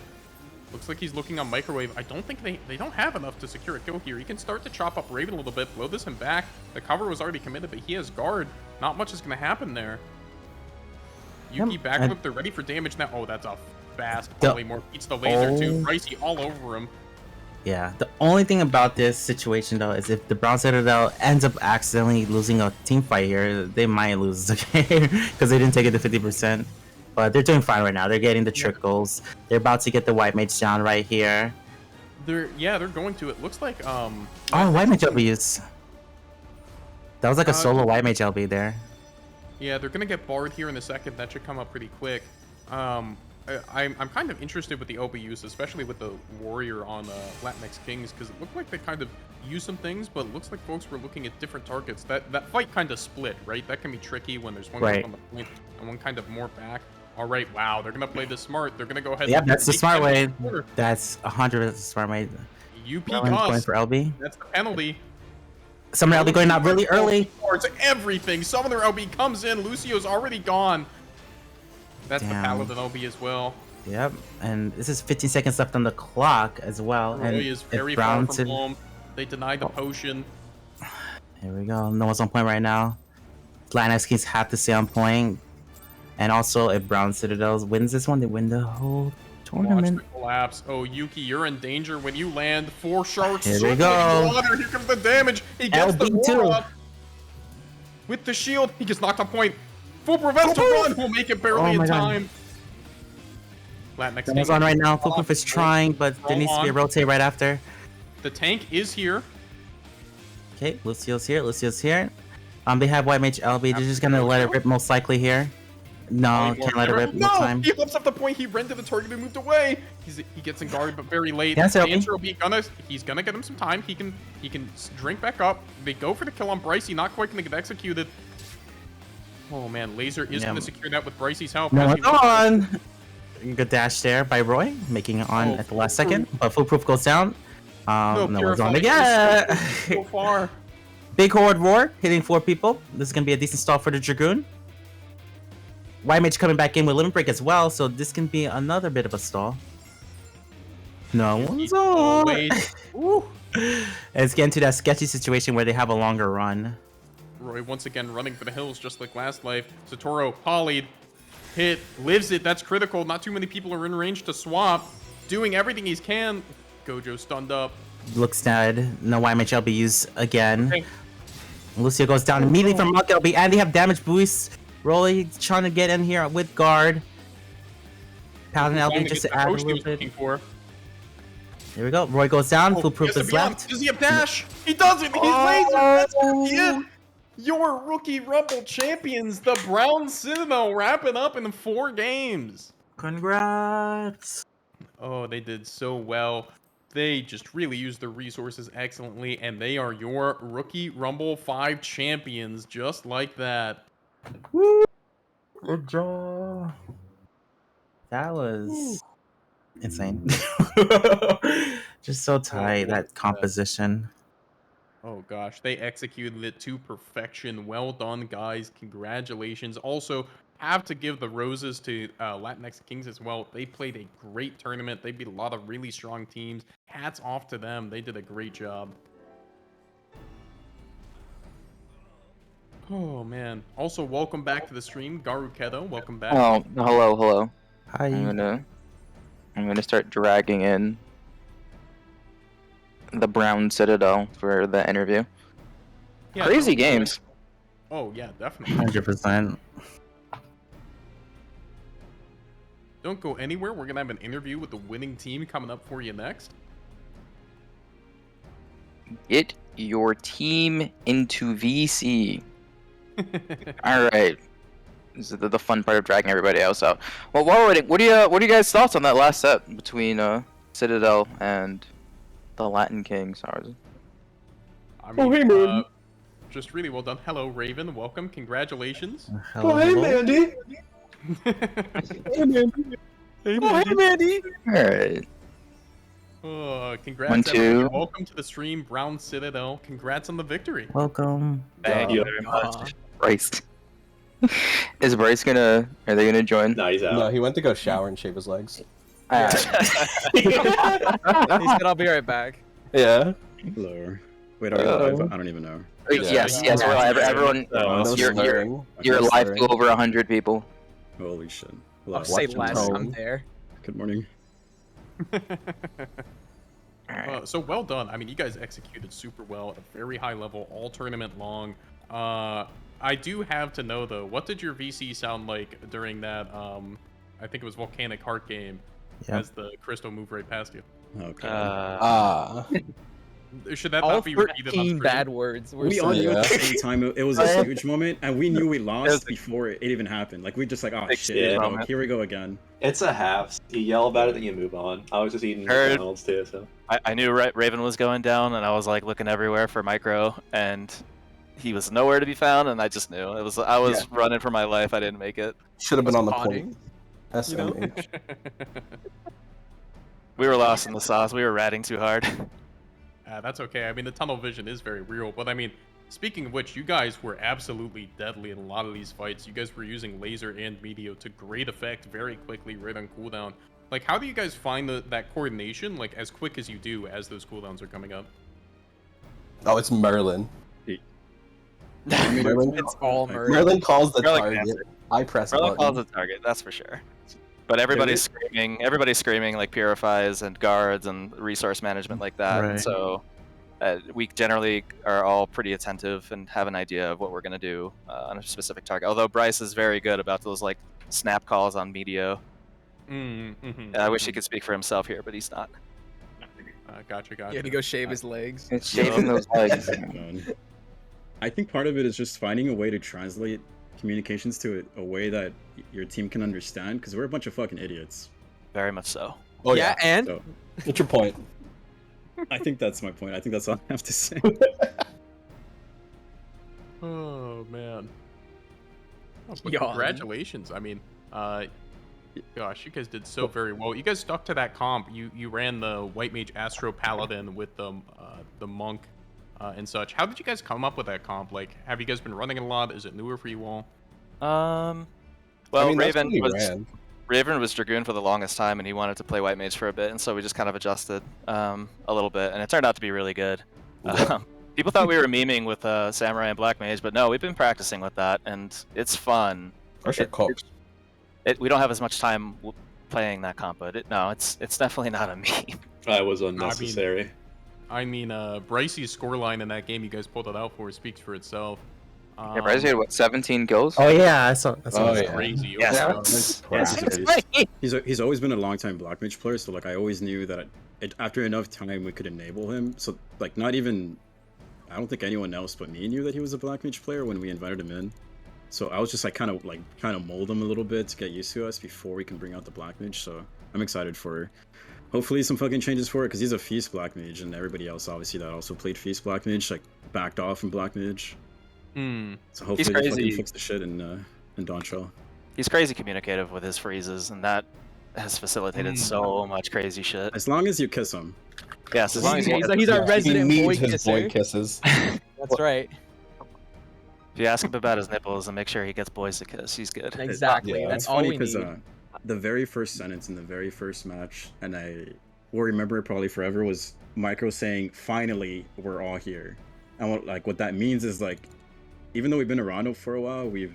Looks like he's looking on microwave. I don't think they don't have enough to secure a kill here. He can start to chop up Raven a little bit, blow this him back. The cover was already committed, but he has guard. Not much is going to happen there. Yuki backflip. They're ready for damage now. Oh, that's a fast polymorph. Eats the laser too. Pricey all over him. Yeah, the only thing about this situation though is if the Brown Citadel ends up accidentally losing a team fight here, they might lose the game because they didn't take it to 50%. But they're doing fine right now. They're getting the trickles. They're about to get the white mage down right here. They're going to. It looks like white mage LB is. That was like a solo white mage LB there. Yeah, they're gonna get barred here in a second. That should come up pretty quick. I'm kind of interested with the OB use, especially with the warrior on Latinx Kings, because it looked like they kind of used some things, but it looks like folks were looking at different targets. That fight kind of split, right? That can be tricky when there's one on the point and one kind of more back. All right, wow, they're gonna play this smart. They're gonna go ahead. Yep, that's the smart way. That's 100% the smart way. UP going for LB. That's the penalty. Summoner LB going out really early. Everything. Summoner LB comes in. Lucio's already gone. That's the Paladin LB as well. Yep, and this is 15 seconds left on the clock as well. Roy is very far from home. They denied the potion. Here we go. No one's on point right now. Latinx Kings have to stay on point. And also, if Brown Citadel wins this one, they win the whole tournament. Watch the collapse. Oh, Yuki, you're in danger when you land. 4 sharks. Here we go. Water. Here comes the damage. He gets the roar up. With the shield, he gets knocked on point. Full prevents to run. Will make it barely in time. Latinx Kings on right now. Foolproof is trying, but there needs to be a rotate right after. The tank is here. Okay, Lucio's here. They have white mage LB. They're just gonna let it rip most likely here. No, can't let it rip. No, time. He flips up the point. He ran to the target and moved away. He gets in guard, but very late. Yes, He's gonna get him some time. He can drink back up. They go for the kill on Brycey. Not quite gonna get executed. Oh man, laser is gonna secure that with Brycey's help. No, on. Good dash there by Roy, making it on at the last second. But foolproof goes down. No one's on again. So far. Big horde roar, hitting 4 people. This is gonna be a decent stall for the Dragoon. White mage coming back in with limit break as well, so this can be another bit of a stall. No one's on. It's getting to that sketchy situation where they have a longer run. Roy once again running for the hills, just like last life. Satoru polyed, hit, lives it. That's critical. Not too many people are in range to swap. Doing everything he can. Gojo stunned up. Looks dead. No white mage LB used again. Okay. Lucio goes down immediately from Muck LB, and they have damage boost. Roy trying to get in here with guard. Paladin LB just to add a little bit. Here we go. Roy goes down. Foolproof is left. Does he have dash? He doesn't. He's laser. That's it. Your rookie Rumble champions, the Brown Citadel, wrapping up in 4 games. Congrats. Oh, they did so well. They just really used their resources excellently, and they are your rookie Rumble 5 champions, just like that. Woo! Good job. That was insane. Just so tight, that composition. Oh gosh, they executed it to perfection. Well done, guys. Congratulations. Also, have to give the roses to Latinx Kings as well. They played a great tournament. They beat a lot of really strong teams. Hats off to them. They did a great job. Oh man. Also, welcome back to the stream, Garukedo. Welcome back. Oh, hello. Hi. I'm gonna start dragging in the Brown Citadel for the interview. Yeah, Crazy don't go games. Oh yeah, definitely. 100%. Don't go anywhere. We're gonna have an interview with the winning team coming up for you next. Get your team into VC. All right. This is the fun part of dragging everybody else out. Well, while we're waiting, what are you guys' thoughts on that last set between Citadel and the Latin Kings? I mean, just really well done. Hello, Raven. Welcome. Congratulations. Hello. Hey, Mandy. Hey, Mandy. All right. Congrats, 1, 2. everybody. Welcome to the stream, Brown Citadel. Congrats on the victory. Welcome. Thank you very much. Bryce. Are they gonna join? No, he's out. No, he went to go shower and shave his legs. He said, "I'll be right back." Yeah. Hello. Wait, are we live? I don't even know. Yes, we're live. Everyone, No you're No live to slurring. over 100 people. Holy shit. Hello. I'll say Watch less. your I'm tone. there. Good morning. So well done. I mean, you guys executed super well at a very high level, all tournament long. I do have to know though, what did your VC sound like during that? I think it was Volcanic Heart game, Yeah. as the crystal moved right past you. Okay. Should that All not be repeated on 13 stream? bad words. Were We all said. knew at the Yeah. same time it was a huge moment, and we knew we lost before it even happened. Like, we just like, oh shit, Yeah. you know, here we go again. It's a half. You yell about it, then you move on. I was just eating Heard. McDonald's too, so. I knew Raven was going down, and I was like looking everywhere for Micro, and he was nowhere to be found, and I just knew I was running for my life. I didn't make it. Should have been on the Spawning. point. You know? SMH. We were lost in the sauce. We were ratting too hard. That's okay. I mean, the tunnel vision is very real. But I mean, speaking of which, you guys were absolutely deadly in a lot of these fights. You guys were using laser and meteor to great effect very quickly, right on cooldown. Like, how do you guys find that coordination, like, as quick as you do as those cooldowns are coming up? Oh, it's Merlin. Merlin, It's all murder. Merlin calls the Merlin can target. I press Merlin button. calls the target, that's for sure. But everybody's screaming. Everybody's screaming like purifies and guards and resource management like that. Right. So we generally are all pretty attentive and have an idea of what we're gonna do on a specific target. Although Bryce is very good about those like snap calls on Meteo. I wish he could speak for himself here, but he's not. Gotcha. He had to go shave his legs. It's shaving those legs. I think part of it is just finding a way to translate communications to a way that your team can understand, because we're a bunch of fucking idiots. Very much so. Oh yeah, yeah. and So What's your point? I think that's my point. I think that's all I have to say. Oh, man. Oh, but Yawn. congratulations. I mean, gosh, you guys did so very well. You guys stuck to that comp. You ran the White Mage Astro Paladin with the Monk and such. How did you guys come up with that comp? Like, have you guys been running it a lot? Is it newer for you all? Well, I mean, that's Raven what we was ran. Raven was Dragoon for the longest time, and he wanted to play White Mage for a bit, and so we just kind of adjusted a little bit, and it turned out to be really good. People thought we were memeing with Samurai and Black Mage, but no, we've been practicing with that, and it's fun. Or your cooks. We don't have as much time playing that comp, but it's definitely not a meme. That was unnecessary. I mean, Bryce's scoreline in that game you guys pulled it out for speaks for itself. Yeah, Bryce had what, 17 kills? Oh yeah, I saw. Oh, that. yeah. Crazy. Yes. He's always been a long time Black Mage player, so like I always knew that after enough time we could enable him. So like not even, I don't think anyone else but me knew that he was a Black Mage player when we invited him in. So I was just like kind of mold him a little bit to get used to us before we can bring out the Black Mage. So I'm excited for hopefully some fucking changes for it, because he's a Feast Black Mage, and everybody else obviously that also played Feast Black Mage like backed off from Black Mage. So hopefully they crazy. fucking fix the shit in Dawntrail. He's crazy communicative with his freezes, and that has facilitated so much crazy shit. As long as you kiss him. Yes, as long as he's our resident he boy needs his boy kisser. kisses. That's right. if you ask him about his nipples and make sure he gets boys to kiss, he's good. Exactly. Yeah. That's It's all funny we because need. the very first sentence in the very first match, and I will remember it probably forever, was Micro saying, "Finally, we're all here." And what that means is like, even though we've been around for a while, we've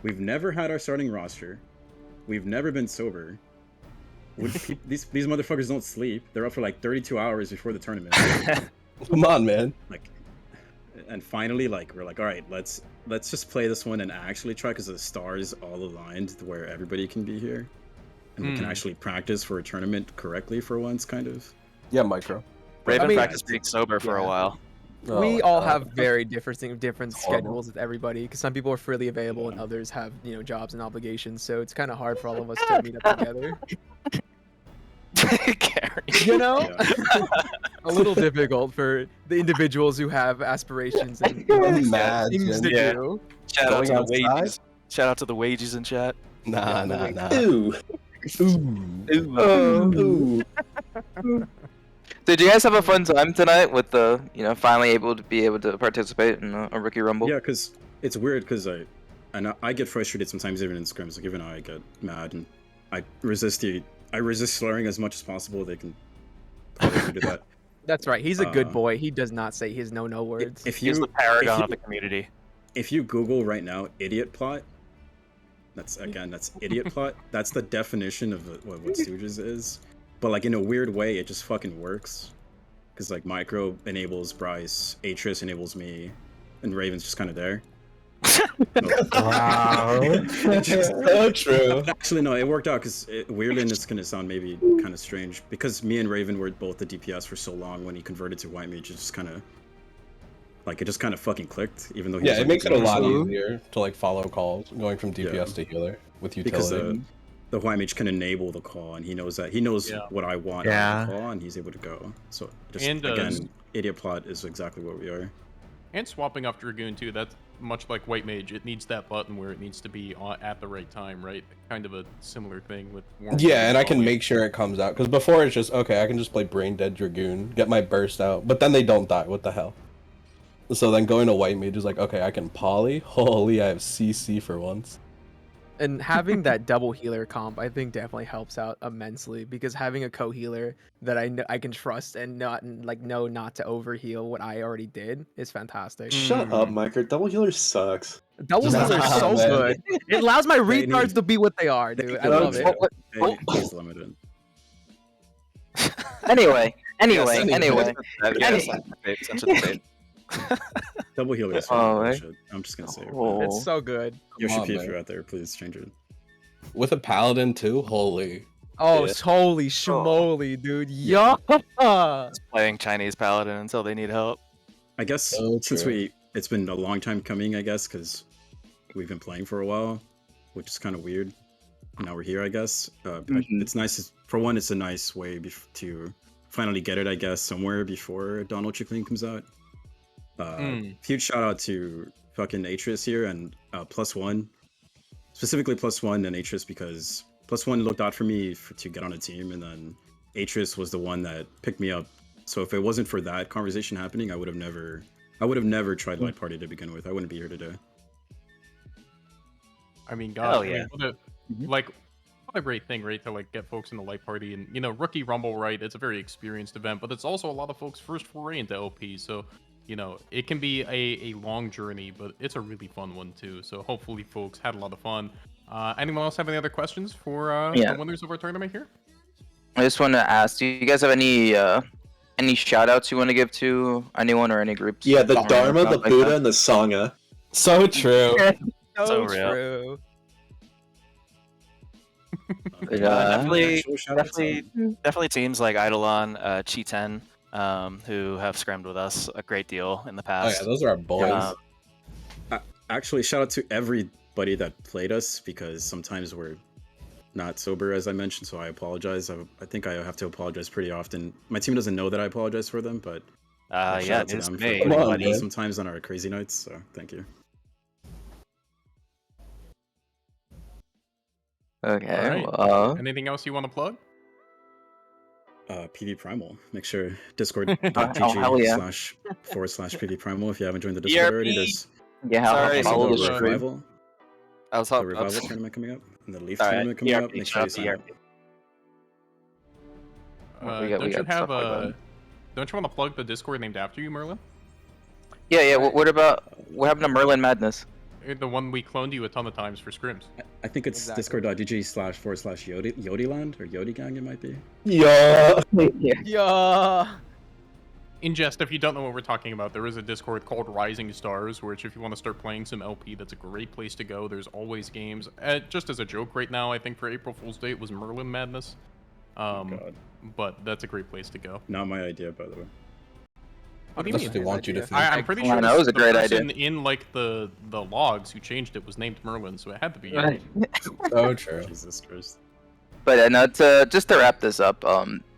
never had our starting roster. We've never been sober. These motherfuckers don't sleep. They're up for like 32 hours before the tournament. Come on, man. Like, and finally, like, we're like, all right, let's just play this one and actually try, because the stars all aligned where everybody can be here, and we can actually practice for a tournament correctly for once, kind of. Yeah, micro. Raven I mean, practiced being sober for a while. Oh we my all God. have very different horrible. schedules with everybody, because some people are freely available and others have, you know, jobs and obligations. So it's kind of hard for all of us to meet up together. Gary. You know, Yeah. a little difficult for the individuals who have aspirations and Imagine. things to Yeah. do. Shout out Going to the outside? wages. Shout out to the wages in chat. Nah. Ooh. Ooh. Did you guys have a fun time tonight with the, finally able to participate in a rookie rumble? Yeah, because it's weird, because I get frustrated sometimes even in scrims. Like, even I get mad, and I resist slurring as much as possible. They can probably do that. That's right. He's a good boy. He does not say his no words. If He's you the paragon of the community. if you Google right now idiot plot, that's idiot plot. That's the definition of what Stooges is. But like in a weird way, it just fucking works. Because like Micro enables Bryce, Atris enables me, and Raven's just kind of there. Wow. It's just so true. Actually, no, it worked out, because weirdly, and it's gonna sound maybe kind of strange, because me and Raven were both the DPS for so long. When he converted to White Mage, it just kind of fucking clicked. Even though Yeah, it makes it a lot easier. easier to like follow calls, going from DPS to healer with utility. Because the White Mage can enable the call, and he knows what I want out of the call, and he's able to go. So just again, idiot plot is exactly what we are. And swapping off Dragoon too, that's much like White Mage. It needs that button where it needs to be at the right time, right? Kind of a similar thing with Warm. Yeah, and I can make sure it comes out, because before it's just, okay, I can just play Brain Dead Dragoon, get my burst out, but then they don't die, what the hell? So then going to White Mage is like, okay, I can poly, holy, I have CC for once. And having that double healer comp, I think, definitely helps out immensely, because having a co-healer that I can trust and know not to overheal what I already did is fantastic. Shut up, Micro. Double healer sucks. Double healers are so man. good. It allows my retards to be what they are, dude. I love it. He's limited. Anyway. Double healer is Oh, fucking right. bullshit. I'm just gonna say it. It's so good. Yoshi Come on, P, if man. you're out there, please change it. With a Paladin too, holy. Oh, Yeah. holy schmoly, dude. Yeah. Playing Chinese Paladin until they need help. I guess So since true. it's been a long time coming, I guess, because we've been playing for a while, which is kind of weird. Now we're here, I guess. But it's nice. For one, it's a nice way to finally get it, I guess, somewhere before Donald Chickling comes out. Huge shout out to fucking Atris here and +1, specifically +1 and Atris, because +1 looked out for me to get on a team, and then Atris was the one that picked me up. So if it wasn't for that conversation happening, I would have never tried Light Party to begin with. I wouldn't be here today. I mean, Hell God, yeah. What a great thing, right? To like get folks in the light party, and Rookie Rumble, right? It's a very experienced event, but it's also a lot of folks' first foray into LP. So, it can be a long journey, but it's a really fun one too. So hopefully, folks had a lot of fun. Anyone else have any other questions for the winners of our tournament here? I just want to ask, do you guys have any shout outs you want to give to anyone or any groups? Yeah, the Or Dharma, the stuff like Buddha, that? and the Sangha. So true. So real. true. Definitely, Actual shout-outs? definitely teams like Eidolon, Chi-Ten, who have scrimmed with us a great deal in the Oh past. yeah, those are our boys. Actually, shout out to everybody that played us, because sometimes we're not sober, as I mentioned, so I apologize. I think I have to apologize pretty often. My team doesn't know that I apologize for them, but shout Yeah, out to it's them me. for Come on, putting man. sometimes on our crazy nights. So thank you. Okay. Alright. Anything else you want to plug? PvPrimal. Make sure hell discord.gg yeah. //PvPrimal. If you haven't joined the Discord already, there's Yeah, Sorry, follow the the stream. revival, I was the hoping. revival tournament coming up, and the Leaf Alright, tournament coming up. ERP, Make sure you shut sign up, up. We got Don't you stuff have like that. don't you want to plug the Discord named after you, Merlin? Yeah. What happened to Merlin Madness? The one we cloned you a ton of times for scrims. I think it's Exactly. discord.gg//Yodi or Yodi Gang, it might be. Yeah. Yeah. In jest, if you don't know what we're talking about, there is a Discord called Rising Stars, which if you want to start playing some LP, that's a great place to go. There's always games. Just as a joke right now, I think for April Fool's Day it was Merlin Madness. God. But that's a great place to go. Not my idea, by the way. What do you That's mean? what they want you to think. I'm pretty Oh, sure that was a the great person in like the logs who changed it was named Merlin, so it had to be you. So true. Jesus Christ. But just to wrap this up,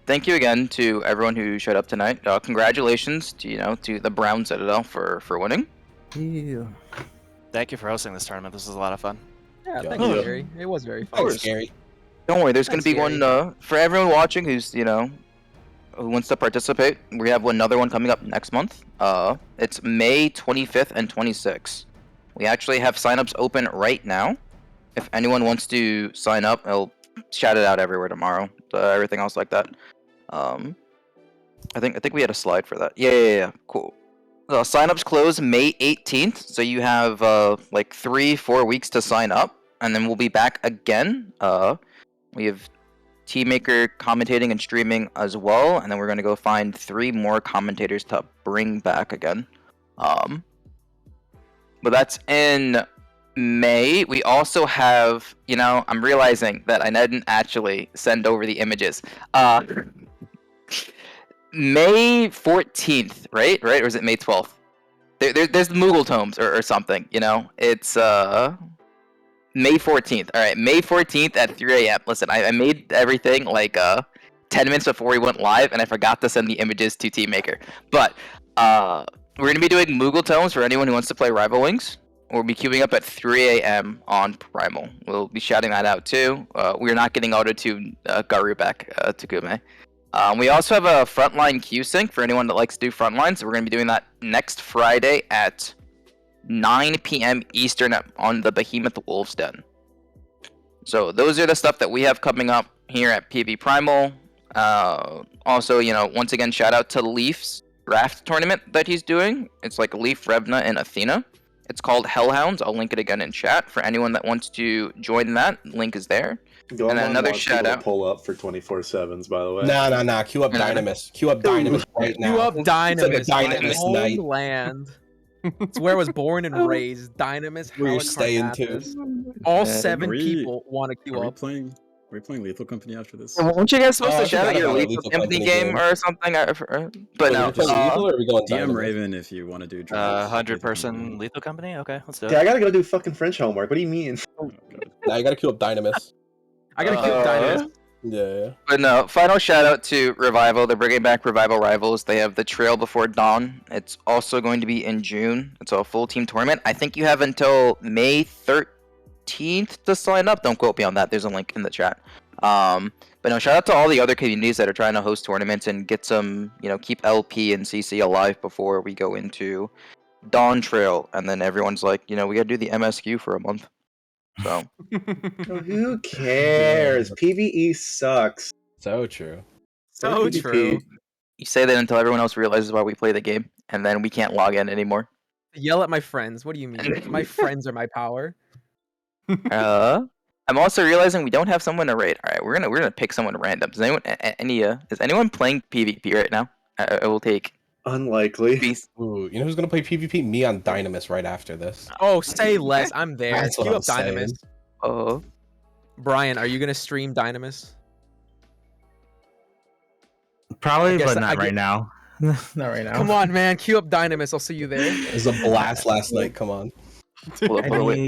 thank you again to everyone who showed up tonight. Congratulations to the Brown Citadel for winning. Yeah. Thank you for hosting this tournament. This was a lot of fun. Yeah, Yeah. thank you, Gary. It was very fun. Thanks, Gary. Don't worry, there's going to Thanks, be Gary. one for everyone watching who's who wants to participate. We have another one coming up next month. It's May 25th and 26th. We actually have signups open right now. If anyone wants to sign up, I'll shout it out everywhere tomorrow. Everything else like that. I think we had a slide for that. Yeah. Cool. Signups close May 18th, so you have like 3-4 weeks to sign up, and then we'll be back again. We have Teammaker commentating and streaming as well, and then we're gonna go find 3 more commentators to bring back again. But that's in May. We also have, I'm realizing that I didn't actually send over the images. May 14th, right? Or is it May 12th? There's the Moogle Tomes or something, It's May 14th. All right, May 14th at 3 a.m. Listen, I made everything like 10 minutes before we went live, and I forgot to send the images to Teammaker. But we're going to be doing Moogle Tomes for anyone who wants to play Rival Wings. We'll be queuing up at 3 a.m. on Primal. We'll be shouting that out too. We're not getting auto-tuned Garu back to Gume. We also have a frontline queue sync for anyone that likes to do frontline, so we're going to be doing that next Friday at 9 p.m. Eastern on the Behemoth Wolves Den. So those are the stuff that we have coming up here at PvPrimal. Also, once again, shout out to Leaf's draft tournament that he's doing. It's like Leaf, Revna, and Athena. It's called Hellhounds. I'll link it again in chat for anyone that wants to join that. Link is there. Go And on another wants shout people to out. pull up for 24/7s, by the way. Nah. Queue up Dynamis. Queue up Dynamis right now. You up Dynamis, It's like a Dynamis my night. homeland. It's where I was born and raised. Dynamis, Where you're Halicarnassus. staying too. All Yeah. 7 Are we- people want to queue Are we up. playing Lethal Company after this? Weren't you guys supposed Oh, to I shout out forgot your about Lethal Lethal Company Company game game. or something? But Wait, no. you're playing Lethal or are we going DM Dynamis? Raven if you want to do drafts. 100-person Lethal Company? Okay, let's do Yeah, I it. gotta go do fucking French homework. What do you mean? Oh, God. Nah, you gotta queue up Dynamis. I gotta queue up Dynamis. Yeah. But no, final shout out to Revival. They're bringing back Revival Rivals. They have the Trail Before Dawn. It's also going to be in June. It's a full team tournament. I think you have until May 13th to sign up. Don't quote me on that. There's a link in the chat. But no, shout out to all the other communities that are trying to host tournaments and get some, keep LP and CC alive before we go into Dawn Trail. And then everyone's like, we gotta do the MSQ for a month. So. Who cares? PvE sucks. So true. So PvP. true. You say that until everyone else realizes why we play the game, and then we can't log in anymore. Yell at my friends. What do you mean? My friends are my power. I'm also realizing we don't have someone to raid. All right, we're gonna pick someone random. Does anyone is anyone playing PvP right now? I will take. Unlikely. Beast. Ooh, you know who's gonna play PvP? Me on Dynamis right after this. Oh, say less. I'm there. That's what Queue I'm up Dynamis. saying. Oh, Brian, are you gonna stream Dynamis? Probably, guess but I not get- right now. Not right now. Come on, man. Queue up Dynamis. I'll see you there. It was a blast last night. Come on. pull up, pull up.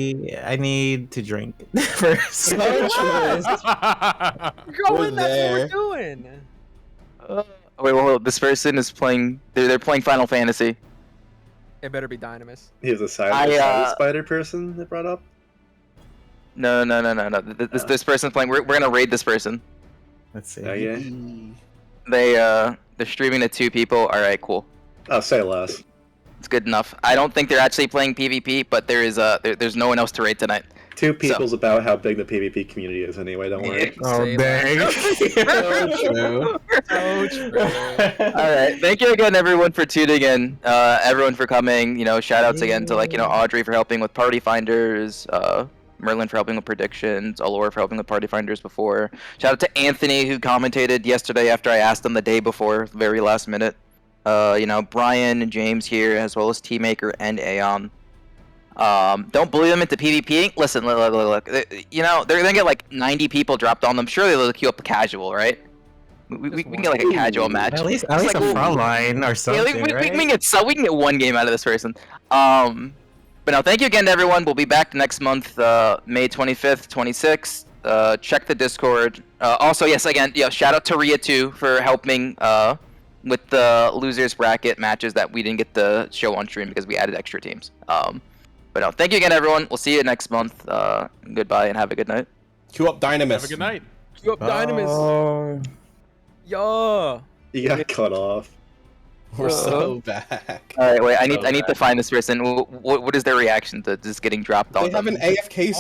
I need to drink first. Go We're in. That's what we're there. doing. Wait, hold. This person is playing. They're playing Final Fantasy. It better be Dynamis. He was a silent I, spider person that brought up. No. This person's playing. We're gonna raid this person. Let's see. Oh yeah. They're streaming to 2 people. All right, cool. Oh, say less. It's good enough. I don't think they're actually playing PvP, but there's no one else to raid tonight. Two people's about how big the PvP community is anyway, don't worry. Oh, dang. So true. All right. Thank you again, everyone, for tuning in. Everyone for coming. You know, shout outs again to Audrey for helping with Party Finders. Merlin for helping with predictions. Allure for helping with Party Finders before. Shout out to Anthony who commentated yesterday after I asked him the day before, very last minute. Brian and James here, as well as T-Maker and Aeon. Don't bully them into PvPing. Listen, look. They're gonna get like 90 people dropped on them. Surely they'll queue up a casual, right? We can get like a casual match. At least like, a front line or something, right? We can get one game out of this person. But no, thank you again to everyone. We'll be back next month, May 25th, 26th. Check the Discord. Also, yes, again, shout out to Rhea too for helping with the losers bracket matches that we didn't get to show on stream because we added extra teams. But no, thank you again, everyone. We'll see you next month. Goodbye and have a good night. Queue up Dynamis. Have a good night. Queue up Dynamis. Yeah. You got cut off. We're so back. All right, wait. I need to find this person. What is their reaction to just getting dropped on? They have an AFK